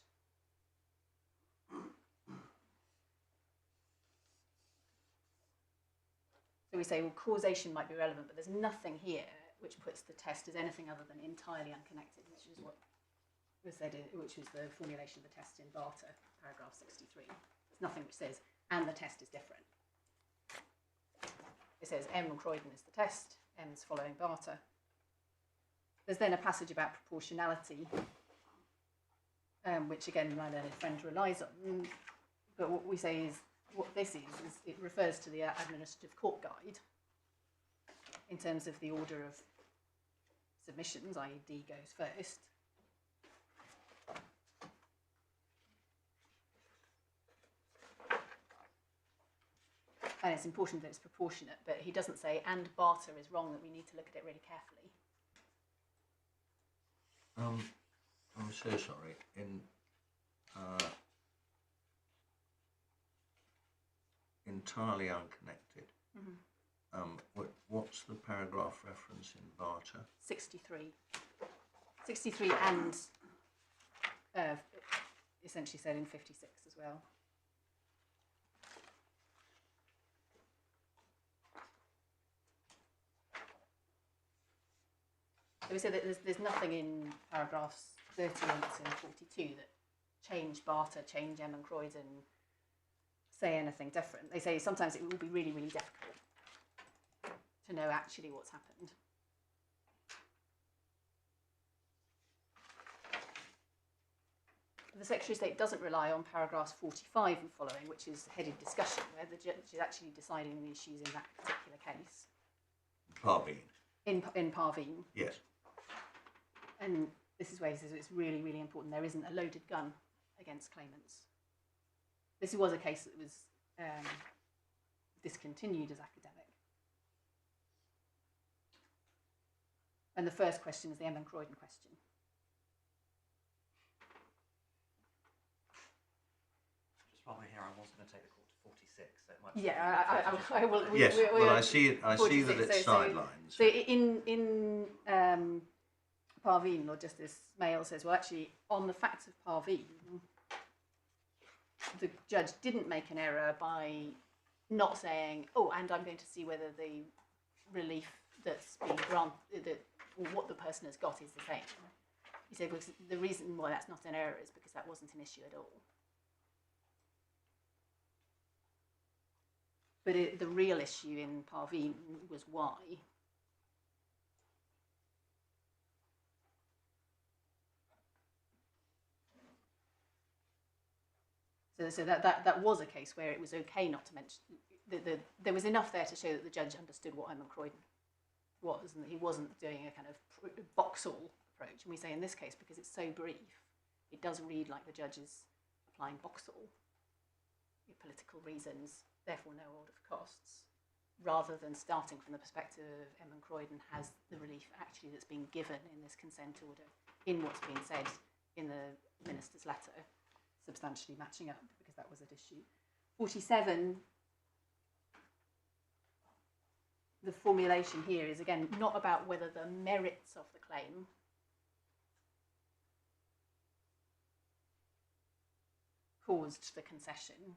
So we say, well, causation might be relevant, but there's nothing here which puts the test as anything other than entirely unconnected, which is what was said, which was the formulation of the test in Barter, paragraph 63. There's nothing which says, and the test is different. It says M. Croydon is the test, M's following Barter. There's then a passage about proportionality, which again my learned friend relies on. But what we say is, what this is it refers to the administrative court guide in terms of the order of submissions, i.e. D goes first. And it's important that it's proportionate, but he doesn't say, and Barter is wrong, that we need to look at it really carefully. I'm so sorry. In entirely unconnected. What's the paragraph reference in Barter? 63. 63 and essentially said in 56 as well. So we said that there's nothing in paragraphs 38 and 42 that change Barter, change M and Croydon, say anything different. They say sometimes it will be really, really difficult to know actually what's happened. The Secretary of State doesn't rely on paragraphs 45 and following, which is headed discussion, where the judge is actually deciding the issues in that particular case. Parveen. In Parveen. Yes. And this is where he says it's really, really important there isn't a loaded gun against claimants. This was a case that was discontinued as academic. And the first question is the M and Croydon question. Just while we're here, I was going to take the call to 46, so it might be... Yeah, I will. Yes, well, I see that it's sidelines. So in Parveen, Lord Justice Mail says, well, actually, on the facts of Parveen, the judge didn't make an error by not saying, oh, and I'm going to see whether the relief that's being granted, that what the person has got is the same. He said, because the reason why that's not an error is because that wasn't an issue at all. But the real issue in Parveen was why. So that was a case where it was okay not to mention, there was enough there to show that the judge understood what M and Croydon was, and that he wasn't doing a kind of box-all approach. And we say in this case, because it's so brief, it does read like the judge is applying box-all, political reasons, therefore no order of costs, rather than starting from the perspective of M and Croydon has the relief actually that's been given in this consent order, in what's been said in the minister's letter, substantially matching up, because that was at issue. 47, the formulation here is again not about whether the merits of the claim caused the concession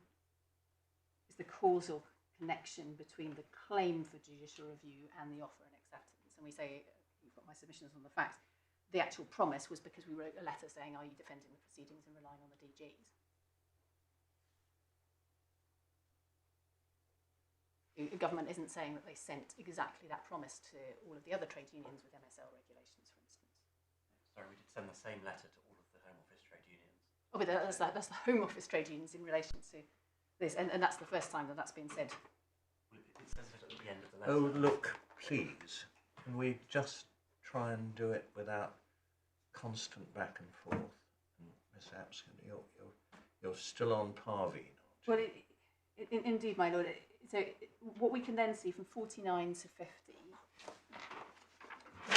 is the causal connection between the claim for judicial review and the offer and acceptance. And we say, you've got my submissions on the facts, the actual promise was because we wrote a letter saying, are you defending the proceedings and relying on the DGs? The government isn't saying that they sent exactly that promise to all of the other trade unions with MSL regulations, for instance. Sorry, we did send the same letter to all of the Home Office trade unions. Oh, but that's the Home Office trade unions in relation to this, and that's the first time that that's been said. Well, it says it at the end of the letter. Oh, look, please, can we just try and do it without constant back and forth? And Miss Apskin, you're still on Parveen, aren't you? Well, indeed, my lord. So what we can then see from 49 to 50,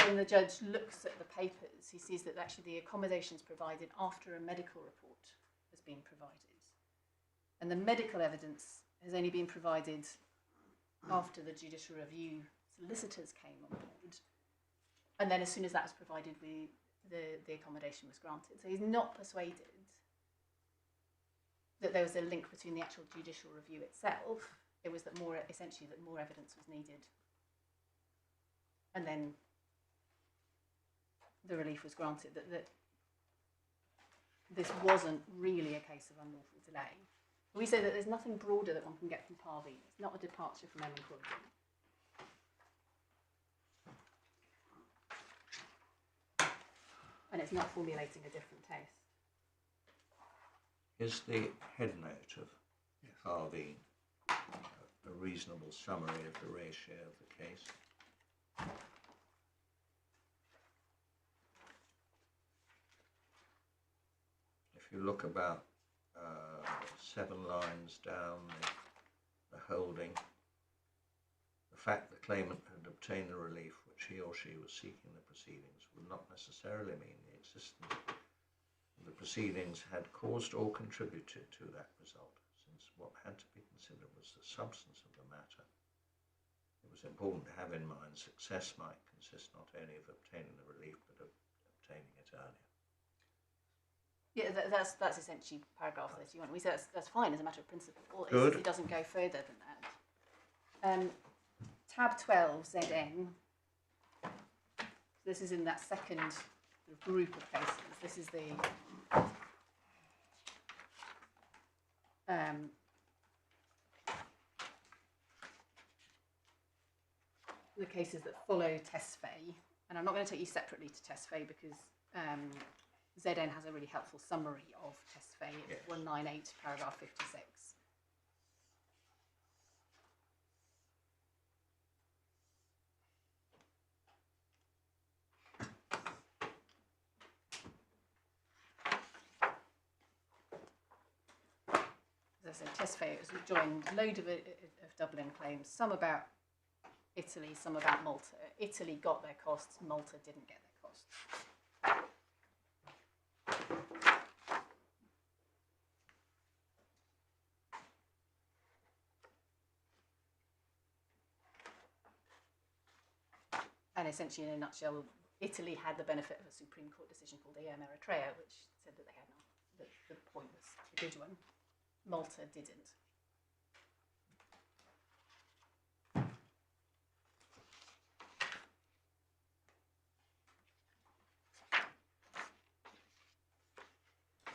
when the judge looks at the papers, he sees that actually the accommodations provided after a medical report has been provided. And the medical evidence has only been provided after the judicial review solicitors came on board. And then as soon as that was provided, the accommodation was granted. So he's not persuaded that there was a link between the actual judicial review itself. It was that more evidence was needed. And then the relief was granted, that this wasn't really a case of unlawful delay. We say that there's nothing broader that one can get from Parveen. It's not a departure from Ellen Quality. And it's not formulating a different test. Is the head note of Parveen a reasonable summary of the ratio of the case? If you look about 7 lines down the holding, the fact the claimant had obtained the relief which he or she was seeking in the proceedings would not necessarily mean the existence of the proceedings had caused or contributed to that result, since what had to be considered was the substance of the matter. It was important to have in mind success might consist not only of obtaining the relief but of obtaining it earlier. Yeah, that's essentially paragraph 31. We say that's fine as a matter of principle. Good. It doesn't go further than that. Tab 12, ZN. This is in that second group of cases. This is the cases that follow Tesfaye. And I'm not going to take you separately to Tesfaye because ZN has a really helpful summary of Tesfaye. It's 198, paragraph 56. As I said, Tesfaye was joined a load of Dublin claims, some about Italy, some about Malta. Italy got their costs, Malta didn't get their costs. And essentially, in a nutshell, Italy had the benefit of a Supreme Court decision called AM Eritrea, which said that they had not. The point was a good one. Malta didn't.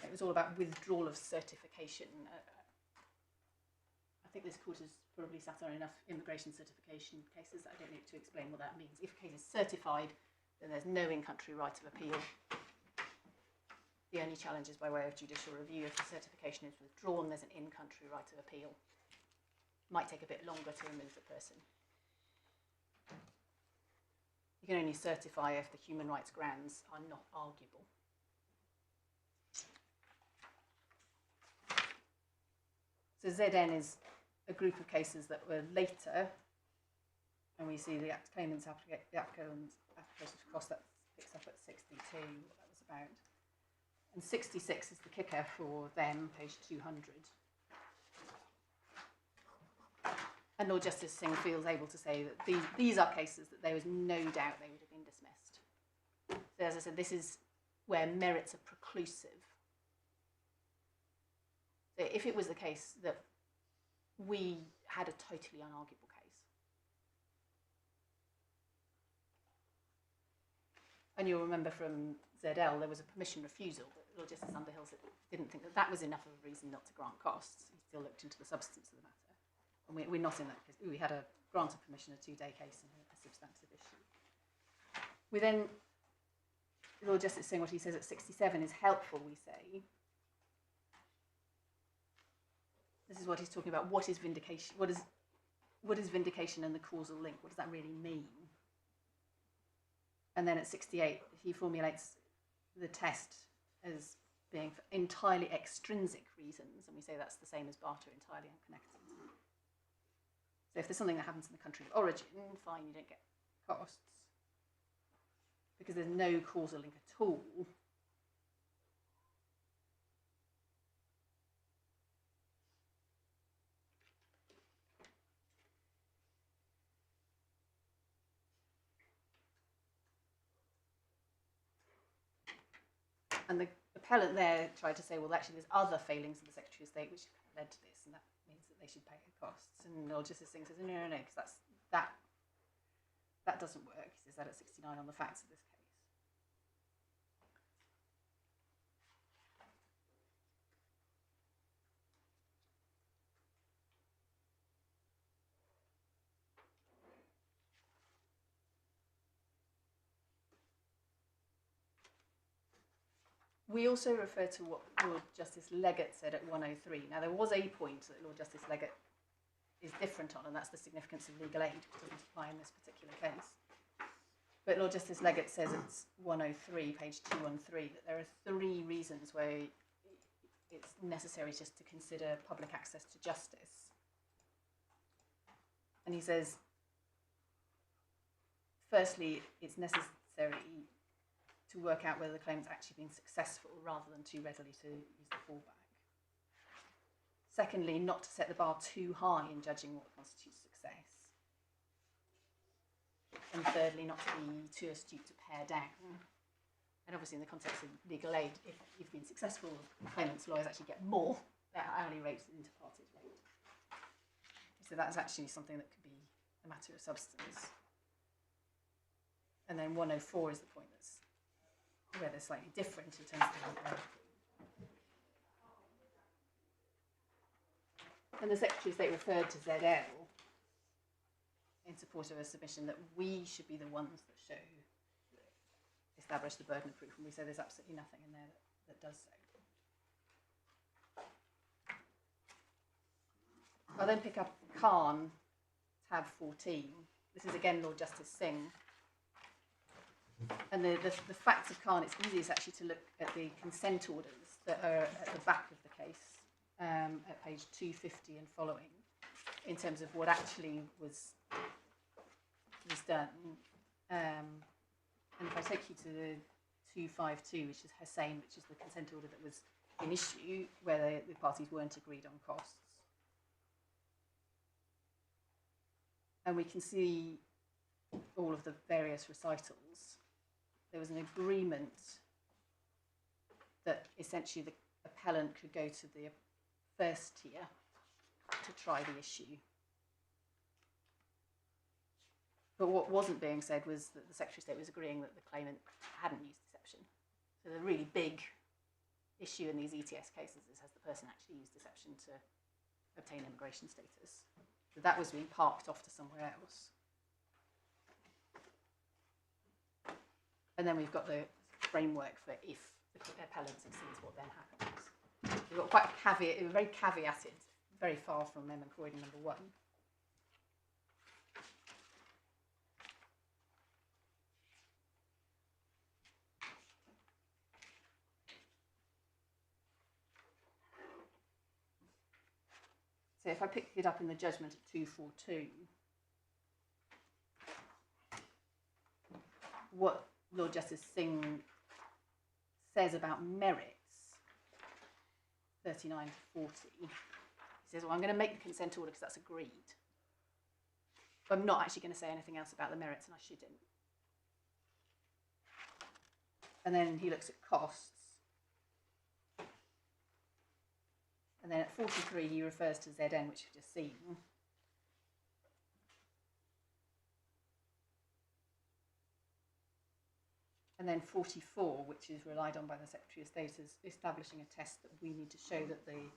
It was all about withdrawal of certification. I think this court has probably sat on enough immigration certification cases that I don't need to explain what that means. If a case is certified, then there's no in-country right of appeal. The only challenge is by way of judicial review. If the certification is withdrawn, there's an in-country right of appeal. Might take a bit longer to remove the person. You can only certify if the human rights grounds are not arguable. So ZN is a group of cases that were later, and we see the claimant's applications across that picks up at 62, what that was about. And 66 is the kicker for them, page 200. And Lord Justice Singh feels able to say that these are cases that there was no doubt they would have been dismissed. So as I said, this is where merits are preclusive. if it was the case that we had a totally unarguable case, and you'll remember from ZL there was a permission refusal, but Lord Justice Underhill didn't think that that was enough of a reason not to grant costs. He still looked into the substance of the matter. And we're not in that case. We had a grant of permission, a 2-day case, and a substantive issue. We then, Lord Justice saying what he says at 67 is helpful, we say. This is what he's talking about. What is vindication? What is vindication and the causal link? What does that really mean? And then at 68, he formulates the test as being for entirely extrinsic reasons, and we say that's the same as barter, entirely unconnected. So if there's something that happens in the country of origin, fine, you don't get costs, because there's no causal link at all. And the appellant there tried to say, well, actually, there's other failings of the Secretary of State which have led to this, and that means that they should pay the costs. And Lord Justice Singh says, no, because that doesn't work. He says that at 69 on the facts of this case. We also refer to what Lord Justice Leggett said at 103. Now, there was a point that Lord Justice Leggett is different on, and that's the significance of legal aid, which doesn't apply in this particular case. But Lord Justice Leggett says at 103, page 213, that there are 3 reasons why it's necessary just to consider public access to justice. And he says, firstly, it's necessary to work out whether the claimant's actually been successful rather than too readily to use the fallback. Secondly, not to set the bar too high in judging what constitutes success. And thirdly, not to be too astute to pare down. And obviously in the context of legal aid, if you've been successful, claimants' lawyers actually get more their hourly rates than inter partes rate. So that's actually something that could be a matter of substance. And then 104 is the point that's where they're slightly different in terms of the and the Secretary of State referred to ZL in support of a submission that we should be the ones that show, establish the burden of proof, and we say there's absolutely nothing in there that does so. I'll then pick up Khan, tab 14. This is again Lord Justice Singh. And the facts of Khan, it's easiest actually to look at the consent orders that are at the back of the case, at page 250 and following, in terms of what actually was done. And if I take you to the 252, which is Hussain, which is the consent order that was in issue, where the parties weren't agreed on costs. And we can see all of the various recitals. There was an agreement that essentially the appellant could go to the first tier to try the issue. But what wasn't being said was that the Secretary of State was agreeing that the claimant hadn't used deception. So the really big issue in these ETS cases is, has the person actually used deception to obtain immigration status? So that was being parked off to somewhere else. And then we've got the framework for if the appellant succeeds, what then happens. We've got quite a caveat, very caveated, very far from Mem and Croydon number 1. So if I pick it up in the judgment at 242, what Lord Justice Singh says about merits, 39 to 40, he says, well, I'm going to make the consent order because that's agreed. But I'm not actually going to say anything else about the merits, and I shouldn't. And then he looks at costs. And then at 43, he refers to Zn, which we've just seen. And then 44, which is relied on by the Secretary of State as establishing a test that we need to show that the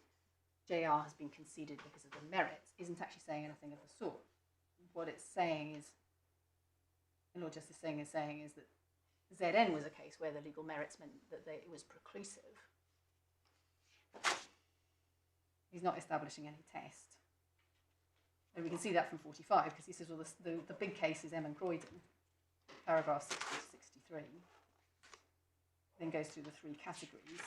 JR has been conceded because of the merits, isn't actually saying anything of the sort. What it's saying is, and Lord Justice Laing is saying, is that Zn was a case where the legal merits meant that it was preclusive. He's not establishing any test. And we can see that from 45, because he says, well, the big case is M and Croydon, paragraph 60 to 63. Then goes through the three categories.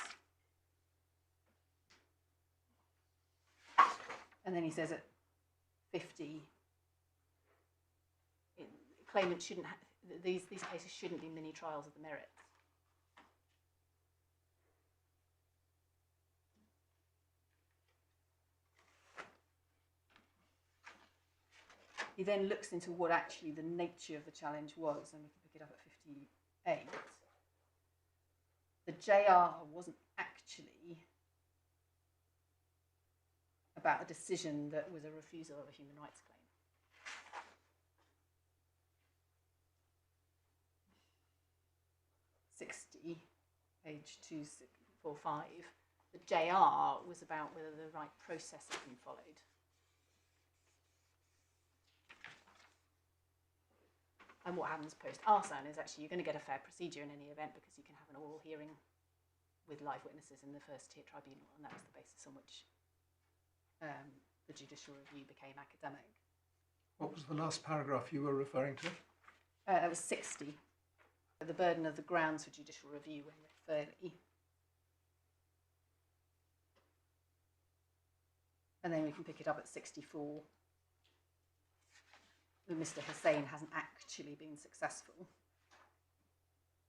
And then he says at 50, claimant shouldn't these cases shouldn't be mini trials of the merits. He then looks into what actually the nature of the challenge was, and we can pick it up at 58. The JR wasn't actually about a decision that was a refusal of a human rights claim. Page 245, the JR was about whether the right process had been followed. And what happens post-Arsan is actually you're going to get a fair procedure in any event, because you can have an oral hearing with live witnesses in the first-tier tribunal, and that was the basis on which the judicial review became academic. What was the last paragraph you were referring to? That was 60. The burden of the grounds for judicial review when read fairly. And then we can pick it up at 64. Mr. Hussain hasn't actually been successful.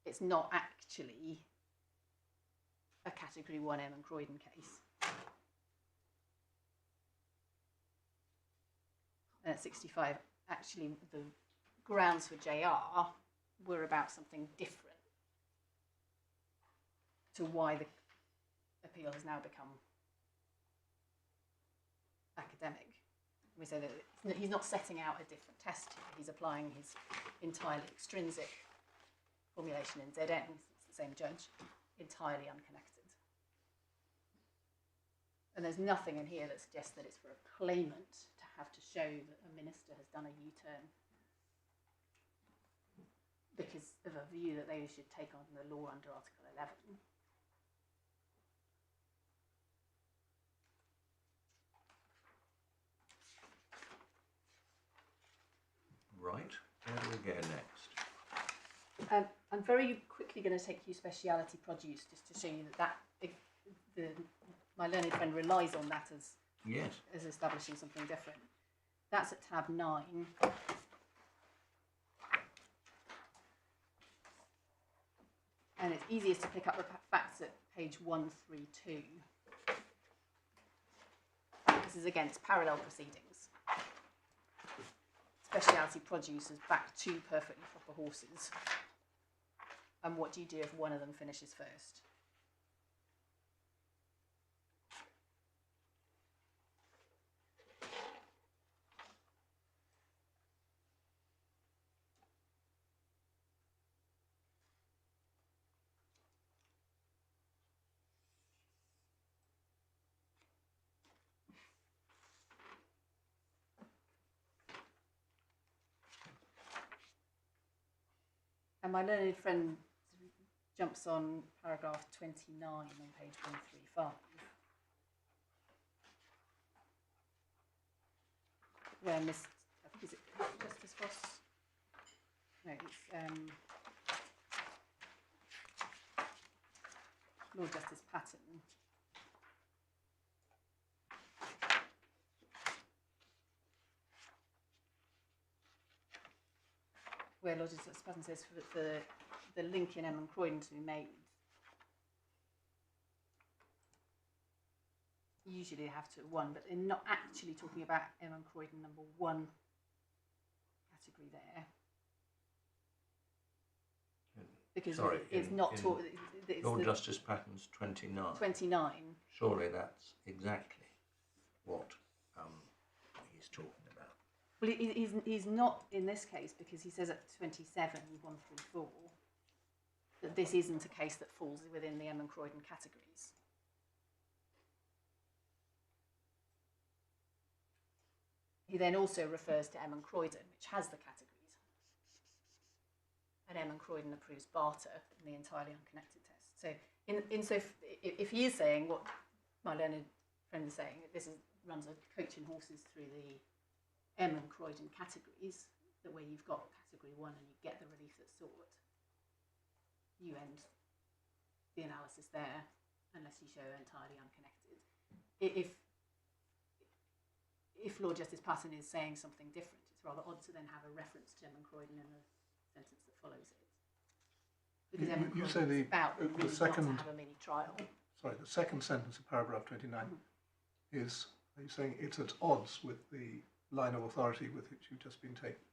It's not actually a Category 1 M and Croydon case. And at 65, actually the grounds for JR were about something different to why the appeal has now become academic. We say that he's not setting out a different test here. He's applying his entirely extrinsic formulation in Zn. It's the same judge, entirely unconnected. And there's nothing in here that suggests that it's for a claimant to have to show that a minister has done a U-turn because of a view that they should take on the law under Article 11. Right, where do we go next? I'm very quickly going to take you speciality produce just to show you that my learned friend relies on that as establishing something different. That's at tab 9. And it's easiest to pick up the facts at page 132. This is against parallel proceedings. Speciality produce has backed two perfectly proper horses. And what do you do if one of them finishes first? And my learned friend jumps on paragraph 29 on page 135, where is it Justice Ross? No, it's Lord Justice Patton. Where Lord Justice Patton says for the link in M and Croydon to be made, usually they have to at 1, but they're not actually talking about M and Croydon number 1 category there. Because sorry, it's not Lord Justice Patton's 29. 29. Surely that's exactly Well, he's not in this case because he says at 27,134 that this isn't a case that falls within the Emin Croydon categories. He then also refers to Emin Croydon, which has the categories. And Emin Croydon approves barter in the entirely unconnected test. So, if he is saying what my learned friend is saying, this runs a coach and horses through the Emin Croydon categories, that where you've got category 1 and you get the relief that's sought, you end the analysis there unless you show entirely unconnected. If Lord Justice Patton is saying something different, it's rather odd to then have a reference to Emin Croydon in the sentence that follows it. Because Emin Croydon is about really second, not to have a mini trial. Sorry, the second sentence of paragraph 29 is, are you saying it's at odds with the line of authority with which you've just been taking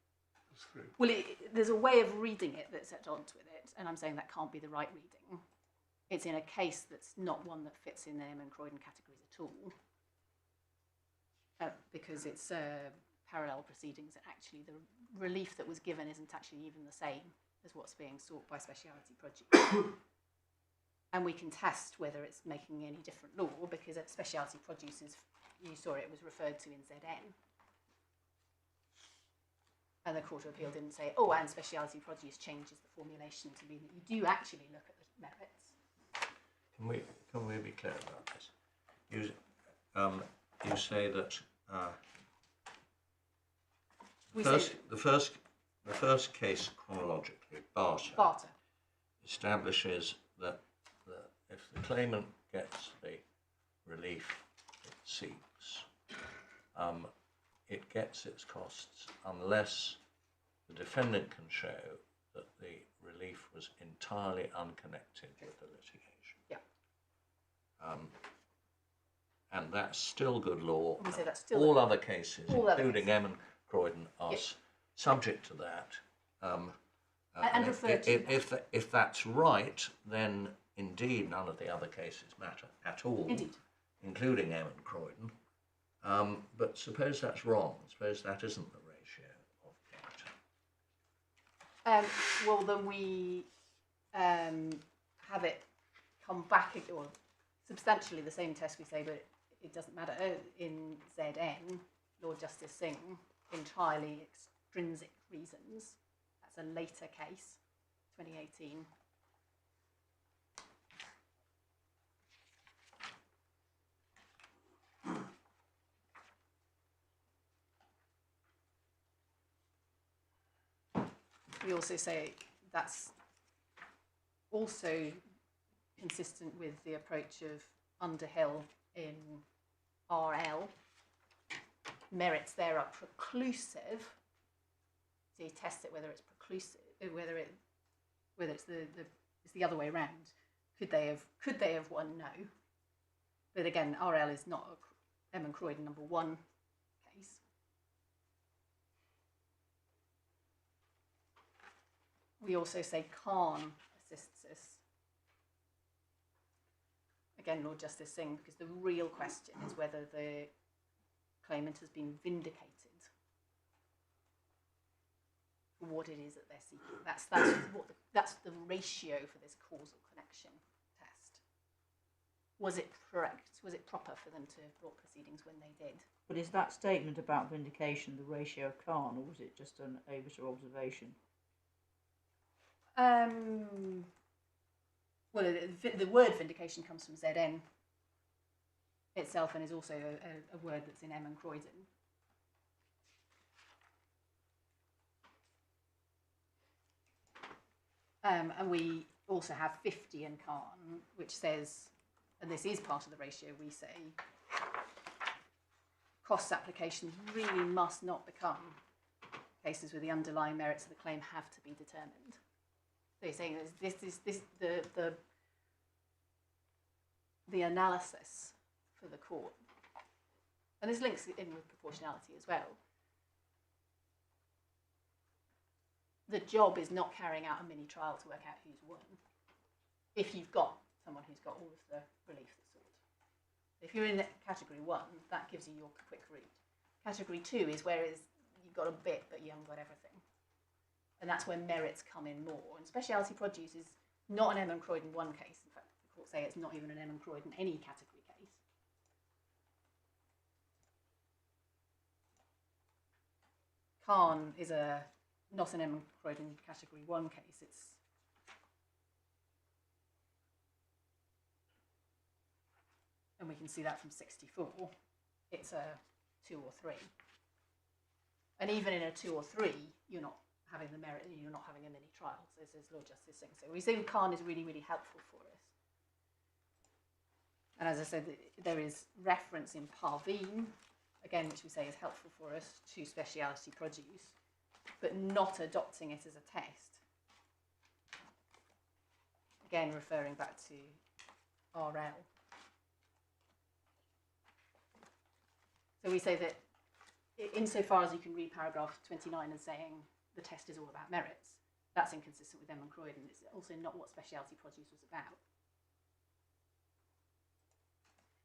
us through? Well, there's a way of reading it that's at odds with it, and I'm saying that can't be the right reading. It's in a case that's not one that fits in the Emin Croydon categories at all. Because it's parallel proceedings, and actually the relief that was given isn't actually even the same as what's being sought by speciality produce. And we can test whether it's making any different law, because at speciality produce, you saw it was referred to in ZN. And the Court of Appeal didn't say, oh, and speciality produce changes the formulation to mean that you do actually look at the merits. Can we be clear about this? You say that the first case chronologically, barter, establishes that if the claimant gets the relief it seeks, it gets its costs unless the defendant can show that the relief was entirely unconnected with the litigation. Yeah. And that's still good law. We say that's still all other cases, including Emin Croydon, are subject to that. And referred to if that's right, then indeed none of the other cases matter at all, indeed, including Emin Croydon. But suppose that's wrong. Suppose that isn't the ratio of barter. Well, then we have it come back, or substantially the same test we say, but it doesn't matter. In ZN, Lord Justice Singh, entirely extrinsic reasons. That's a later case, 2018. We also say that's also consistent with the approach of Underhill in RL. Merits there are preclusive. So you test it whether it's preclusive, whether it's the other way around. Could they have won? No. But again, RL is not a Emin Croydon number 1 case. We also say Khan assists us. Again, Lord Justice Singh, because the real question is whether the claimant has been vindicated for what it is that they're seeking. That's the ratio for this causal connection test. Was it correct? Was it proper for them to have brought proceedings when they did? But is that statement about vindication the ratio of Khan, or was it just an obiter observation? Well, the word vindication comes from ZN itself and is also a word that's in Emin Croydon. And we also have 50 in Khan, which says, and this is part of the ratio, we say, costs applications really must not become cases where the underlying merits of the claim have to be determined. So you're saying the analysis for the court, and this links in with proportionality as well. The job is not carrying out a mini trial to work out who's won. If you've got someone who's got all of the relief that's sought. If you're in category 1, that gives you your quick route. Category 2 is where you you've got a bit, but you haven't got everything. And that's where merits come in more. And speciality produce is not an M. Croydon 1 case. In fact, the court say it's not even an M. Croydon any category case. Khan is not an M. Croydon category 1 case. And we can see that from 64. It's a 2 or 3. And even in a 2 or 3, you're not having the merit, you're not having a mini trial. So this is Lord Justice Singh. So we think Khan is really, really helpful for us. And as I said, there is reference in Parveen, again, which we say is helpful for us, to speciality produce, but not adopting it as a test. Again, referring back to RL. So we say that insofar as you can read paragraph 29 as saying the test is all about merits, that's inconsistent with M. Croydon. It's also not what speciality produce was about.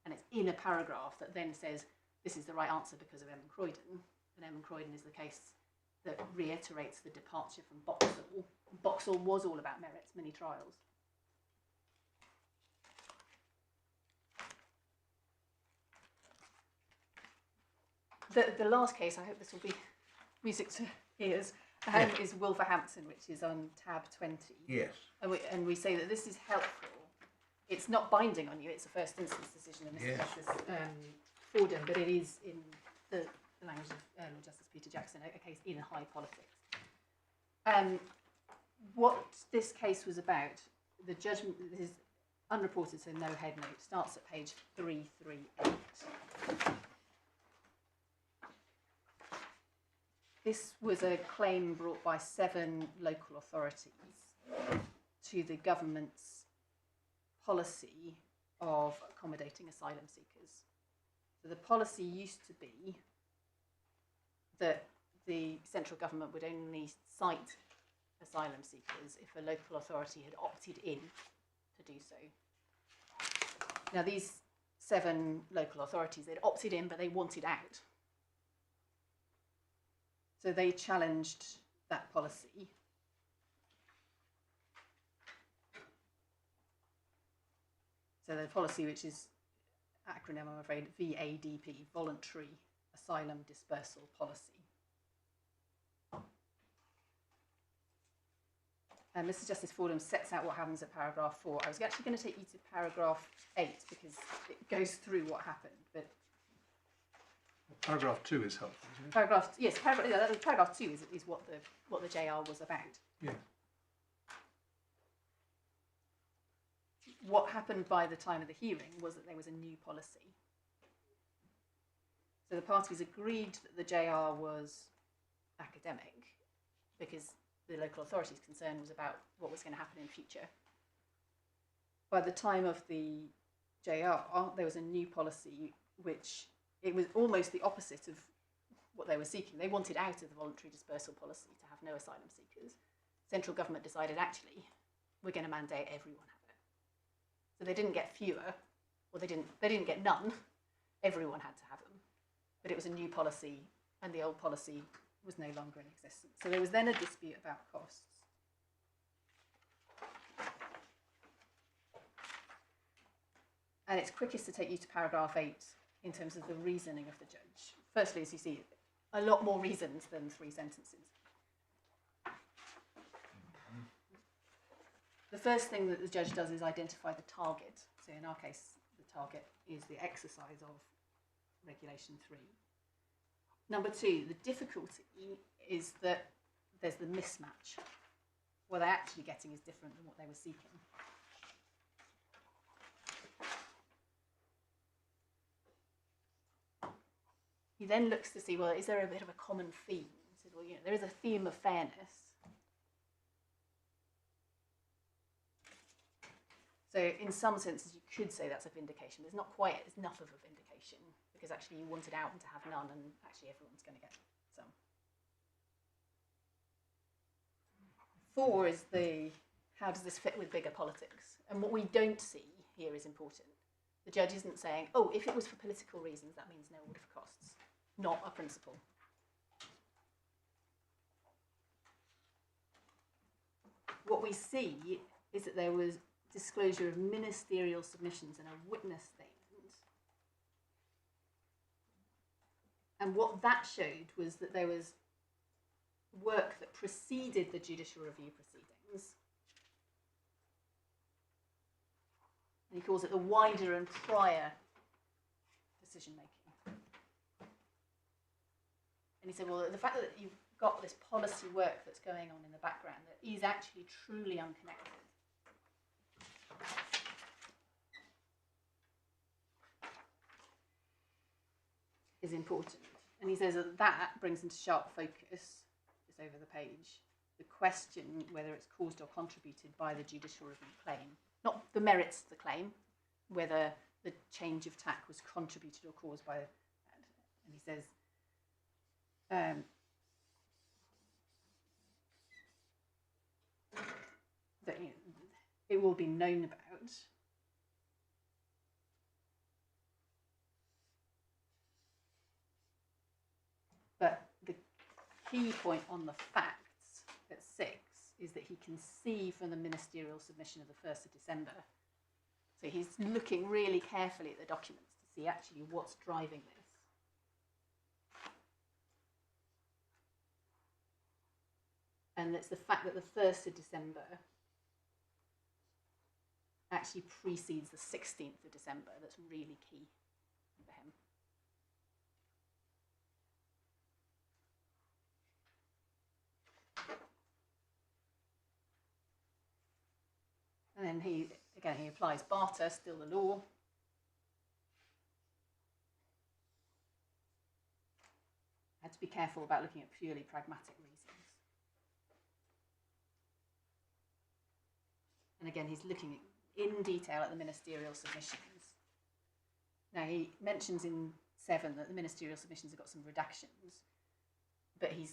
And it's in a paragraph that then says this is the right answer because of M. Croydon. And M. Croydon is the case that reiterates the departure from Boxall. Boxall was all about merits, many trials. The last case, I hope this will be music to ears, is Wolverhampton, which is on tab 20. Yes. And we say that this is helpful. It's not binding on you, it's a first instance decision of Mr. Justice Fordham, but it is in the language of Lord Justice Peter Jackson, a case in high politics. What this case was about, the judgment is unreported, so no head note, starts at page 338. This was a claim brought by 7 local authorities to the government's policy of accommodating asylum seekers. So the policy used to be that the central government would only cite asylum seekers if a local authority had opted in to do so. Now these 7 local authorities, they'd opted in, but they wanted out. So they challenged that policy. So the policy, which is acronym, I'm afraid, VADP, Voluntary Asylum Dispersal Policy. And Mr. Justice Fordham sets out what happens at paragraph 4. I was actually going to take you to paragraph 8 because it goes through what happened, but Paragraph 2 is helpful, isn't it? paragraph 2 is what the JR was about. Yeah. What happened by the time of the hearing was that there was a new policy. So the parties agreed that the JR was academic because the local authority's concern was about what was going to happen in future. By the time of the JR, there was a new policy which it was almost the opposite of what they were seeking. They wanted out of the voluntary dispersal policy to have no asylum seekers. Central government decided, actually, we're going to mandate everyone have it. So they didn't get fewer, or they didn't get none. Everyone had to have them. But it was a new policy, and the old policy was no longer in existence. So there was then a dispute about costs. And it's quickest to take you to paragraph 8 in terms of the reasoning of the judge. Firstly, as you see, a lot more reasons than 3 sentences. The first thing that the judge does is identify the target. So in our case, the target is the exercise of Regulation 3. Number 2, the difficulty is that there's the mismatch. What they're actually getting is different than what they were seeking. He then looks to see, well, is there a bit of a common theme? He says, well, there is a theme of fairness. So in some senses, you could say that's a vindication. There's not quite enough of a vindication because actually you wanted out and to have none, and actually everyone's going to get some. 4 is how does this fit with bigger politics? And what we don't see here is important. The judge isn't saying, oh, if it was for political reasons, that means no order for costs. Not a principle. what we see is that there was disclosure of ministerial submissions and a witness statement. And what that showed was that there was work that preceded the judicial review proceedings. And he calls it the wider and prior decision making. And he said, well, the fact that you've got this policy work that's going on in the background that is actually truly unconnected is important. And he says that brings into sharp focus, just over the page, the question whether it's caused or contributed by the judicial review claim. Not the merits of the claim, whether the change of tack was contributed or caused by that. And he says, that it will be known about. But the key point on the facts at 6 is that he can see from the ministerial submission of the 1st of December. So he's looking really carefully at the documents to see actually what's driving this. And it's the fact that the 1st of December actually precedes the 16th of December that's really key for him. And then he applies barter, still the law. Had to be careful about looking at purely pragmatic reasons. And again, he's looking in detail at the ministerial submissions. Now, he mentions in 7 that the ministerial submissions have got some redactions, but he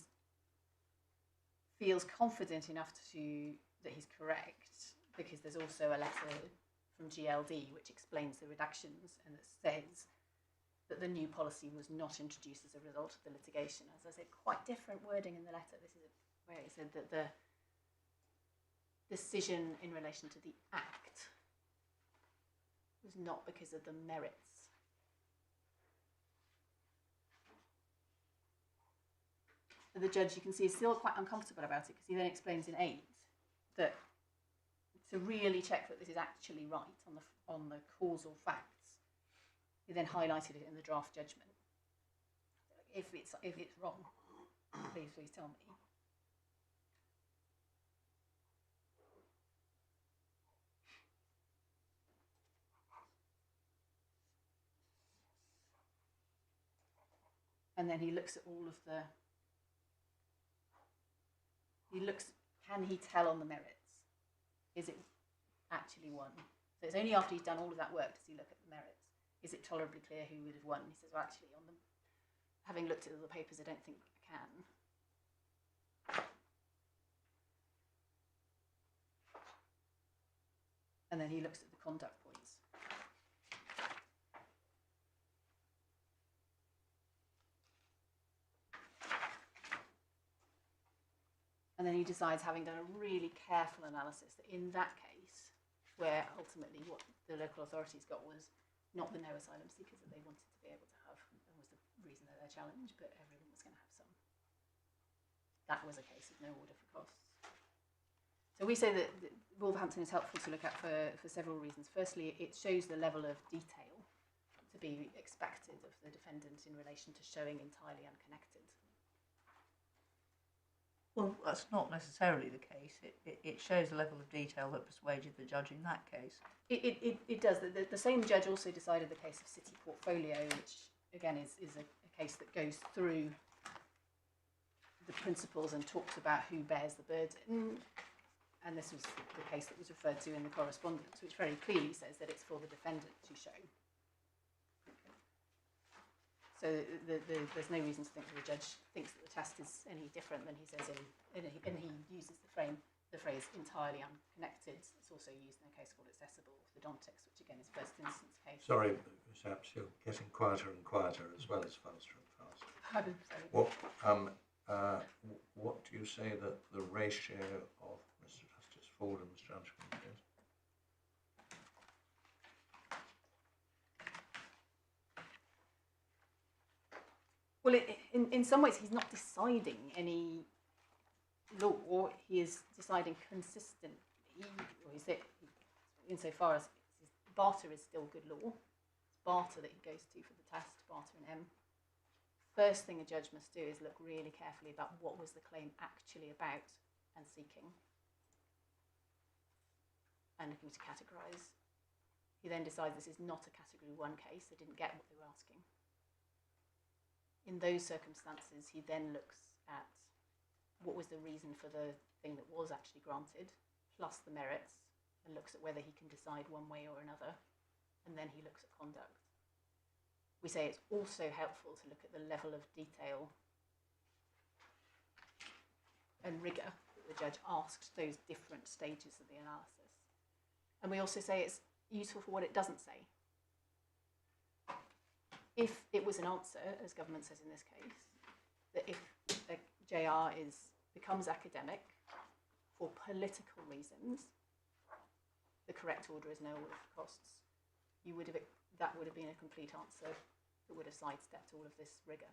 feels confident enough that he's correct, because there's also a letter from GLD which explains the redactions and that says that the new policy was not introduced as a result of the litigation. As I said, quite different wording in the letter. This is where he said that the decision in relation to the Act was not because of the merits. And the judge, you can see, is still quite uncomfortable about it, because he then explains in 8 that to really check that this is actually right on the causal facts, he then highlighted it in the draft judgment. If it's wrong, please tell me. And then he looks at all of can he tell on the merits? Is it actually won? So it's only after he's done all of that work does he look at the merits. Is it tolerably clear who would have won? He says, well, actually, having looked at all the papers, I don't think I can. And then he looks at the conduct points. And then he decides, having done a really careful analysis, that in that case, where ultimately what the local authorities got was not the no asylum seekers that they wanted to be able to have, and was the reason that they're challenged, but everyone was going to have some. That was a case of no order for costs. So we say that Wolverhampton is helpful to look at for several reasons. Firstly, it shows the level of detail to be expected of the defendant in relation to showing entirely unconnected. Well, that's not necessarily the case. It shows the level of detail that persuaded the judge in that case. It does. The same judge also decided the case of City Portfolio, which again is a case that goes through the principles and talks about who bears the burden. And this was the case that was referred to in the correspondence, which very clearly says that it's for the defendant to show. So there's no reason to think that the judge thinks that the test is any different than he says and he uses the phrase entirely unconnected. It's also used in a case called accessible orthodontics, which again is first instance case. Sorry, perhaps you're getting quieter and quieter as well as faster and faster. Pardon, sorry. What do you say that the ratio of Mr. Justice Fordham's judgment is. Well, in some ways, he's not deciding any law. He is deciding consistently, or is it, insofar as barter is still good law. It's barter that he goes to for the test, barter and M. First thing a judge must do is look really carefully about what was the claim actually about and seeking, and looking to categorise. He then decides this is not a category 1 case, they didn't get what they were asking. In those circumstances, he then looks at what was the reason for the thing that was actually granted, plus the merits, and looks at whether he can decide one way or another, and then he looks at conduct. We say it's also helpful to look at the level of detail and rigour that the judge asked those different stages of the analysis. And we also say it's useful for what it doesn't say. If it was an answer, as government says in this case, that if a JR becomes academic for political reasons, the correct order is no order for costs. That would have been a complete answer that would have sidestepped all of this rigour.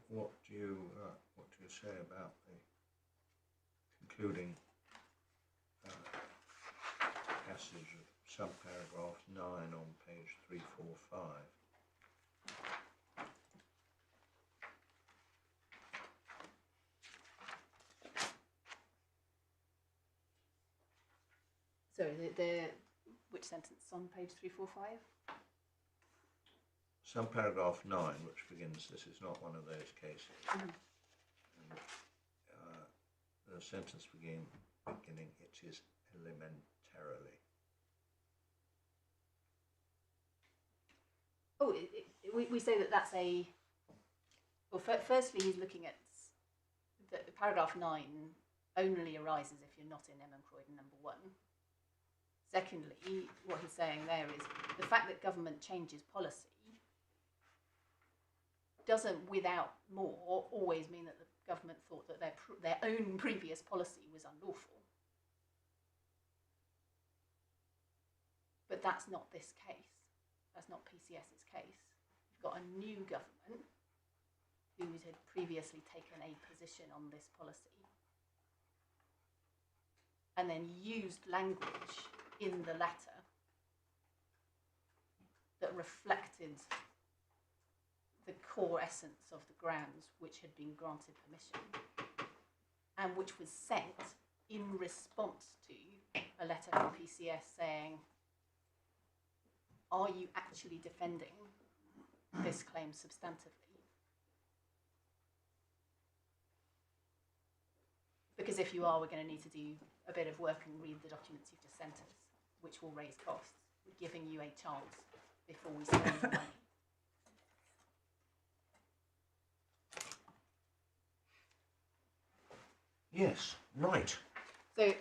What do you say about the concluding passage of subparagraph 9 on page 345? So which sentence on page 345? Subparagraph 9, which begins, "This is not one of those cases." Mm-hmm. And, the sentence beginning, "It is elementarily." Oh, we say that that's a... Well, firstly, he's looking at the paragraph 9 only arises if you're not in M. Croydon number 1. Secondly, what he's saying there is the fact that government changes policy doesn't, without more, always mean that the government thought that their own previous policy was unlawful. But that's not this case. That's not PCS's case. You've got a new government who had previously taken a position on this policy and then used language in the letter that reflected the core essence of the grounds which had been granted permission and which was sent in response to a letter from PCS saying, are you actually defending this claim substantively? Because if you are, we're going to need to do a bit of work and read the documents you've just sent us, which will raise costs. We're giving you a chance before we spend the money. Yes, right. So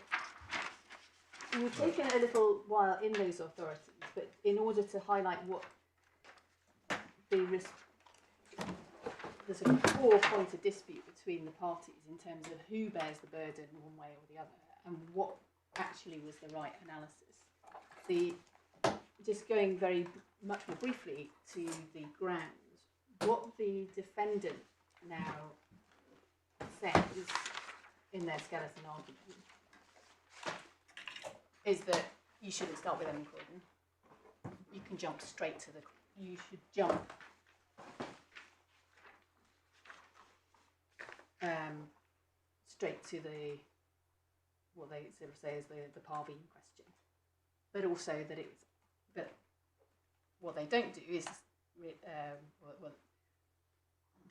we've taken a little while in those authorities, but in order to highlight what the sort of core point of dispute between the parties in terms of who bears the burden one way or the other and what actually was the right analysis. Just going very much more briefly to the grounds, what the defendant now says in their skeleton argument is that you shouldn't start with M. Croydon. You can jump straight to you should jump straight to what they sort of say is the Parveen question. But also but what they don't do is,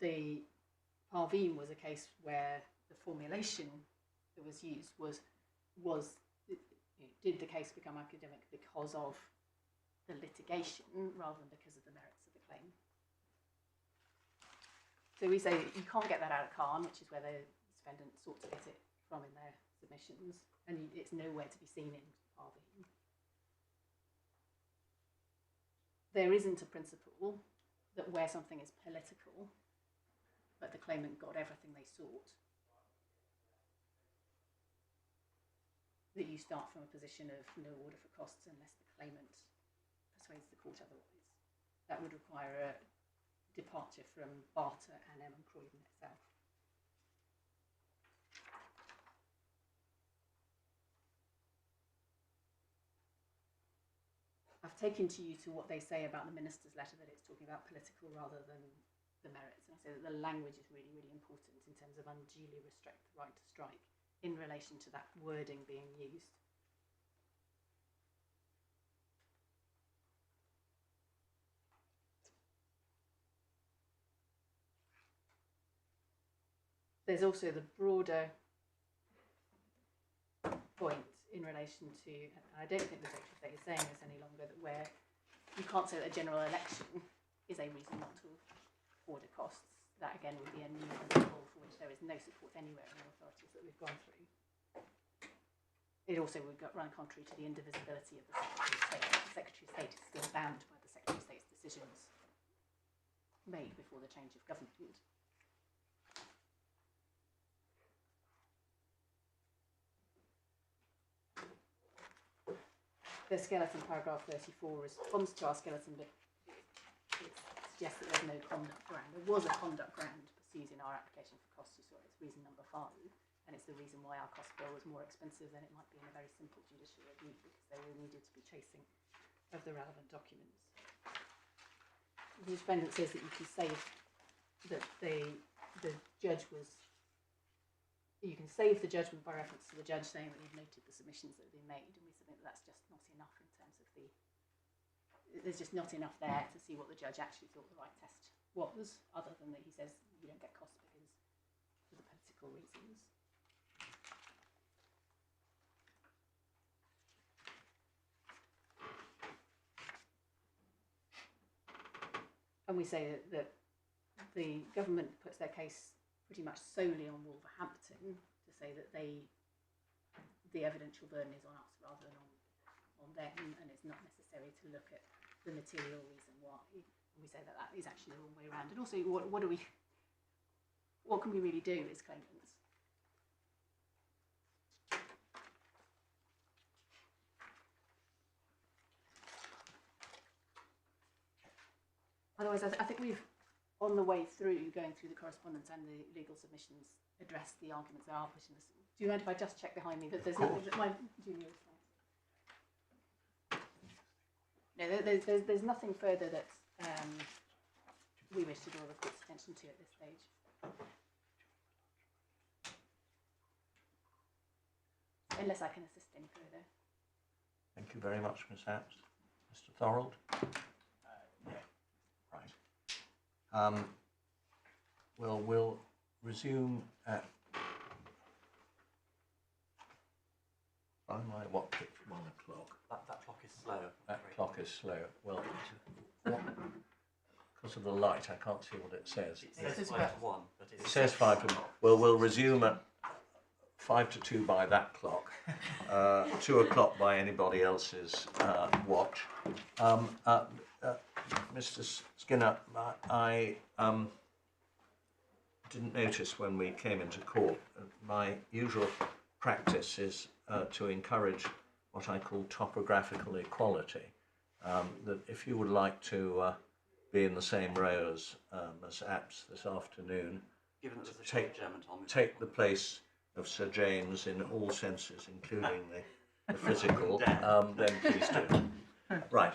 the Parveen was a case where the formulation that was used was did the case become academic because of the litigation rather than because of the merits of the claim. So we say you can't get that out of Khan, which is where the defendant sought to get it from in their submissions, and it's nowhere to be seen in Parveen. There isn't a principle that where something is political, but the claimant got everything they sought, that you start from a position of no order for costs unless the claimant persuades the court otherwise. That would require a departure from Barter and M. Croydon itself. I've taken to you to what they say about the minister's letter, that it's talking about political rather than the merits. And I say that the language is really, really important in terms of unduly restrict the right to strike in relation to that wording being used. There's also the broader point in relation to, and I don't think the Secretary of State is saying this any longer, that where you can't say that a general election is a reason not to order costs. That again would be a new principle for which there is no support anywhere in the authorities that we've gone through. It also would run contrary to the indivisibility of the Secretary of State. The Secretary of State is still bound by the Secretary of State's decisions made before the change of government. The skeleton, paragraph 34, responds to our skeleton, but it suggests that there's no conduct ground. There was a conduct ground pursued in our application for costs. You saw it's reason number 5, and it's the reason why our cost bill was more expensive than it might be in a very simple judicial review, because there needed to be chasing of the relevant documents. The defendant says that you can say that the judge was. You can save the judgment by reference to the judge saying that you've noted the submissions that have been made, and we submit that that's just not enough in terms of the. There's just not enough there to see what the judge actually thought the right test was, other than that he says you don't get costs because for the political reasons. And we say that the government puts their case pretty much solely on Wolverhampton to say that the evidential burden is on us rather than on them, and it's not necessary to look at the material reason why. And we say that that is actually the wrong way around. And also, what can we really do as claimants? Otherwise, I think we've, on the way through, going through the correspondence and the legal submissions, address the arguments that are pushing us. Do you mind if I just check behind me that there's nothing that my junior is no, there's nothing further that we wish to draw the court's attention to at this stage. Unless I can assist any further. Thank you very much, Ms. Apps. Mr. Thorold? Right. We'll resume at what? 1 o'clock. That clock is slow. That clock is slow. Well, because of the light, I can't see what it says. It says 5 to 1, but It says 5 to 1. Well, we'll resume at 5 to 2 by that clock. 2 o'clock by anybody else's watch. Mr. Skinner, I didn't notice when we came into court. My usual practice is to encourage what I call topographical equality. That if you would like to be in the same row as Apps this afternoon, given that there's a German Tom, take the place of Sir James in all senses, including the physical, then please do. Right.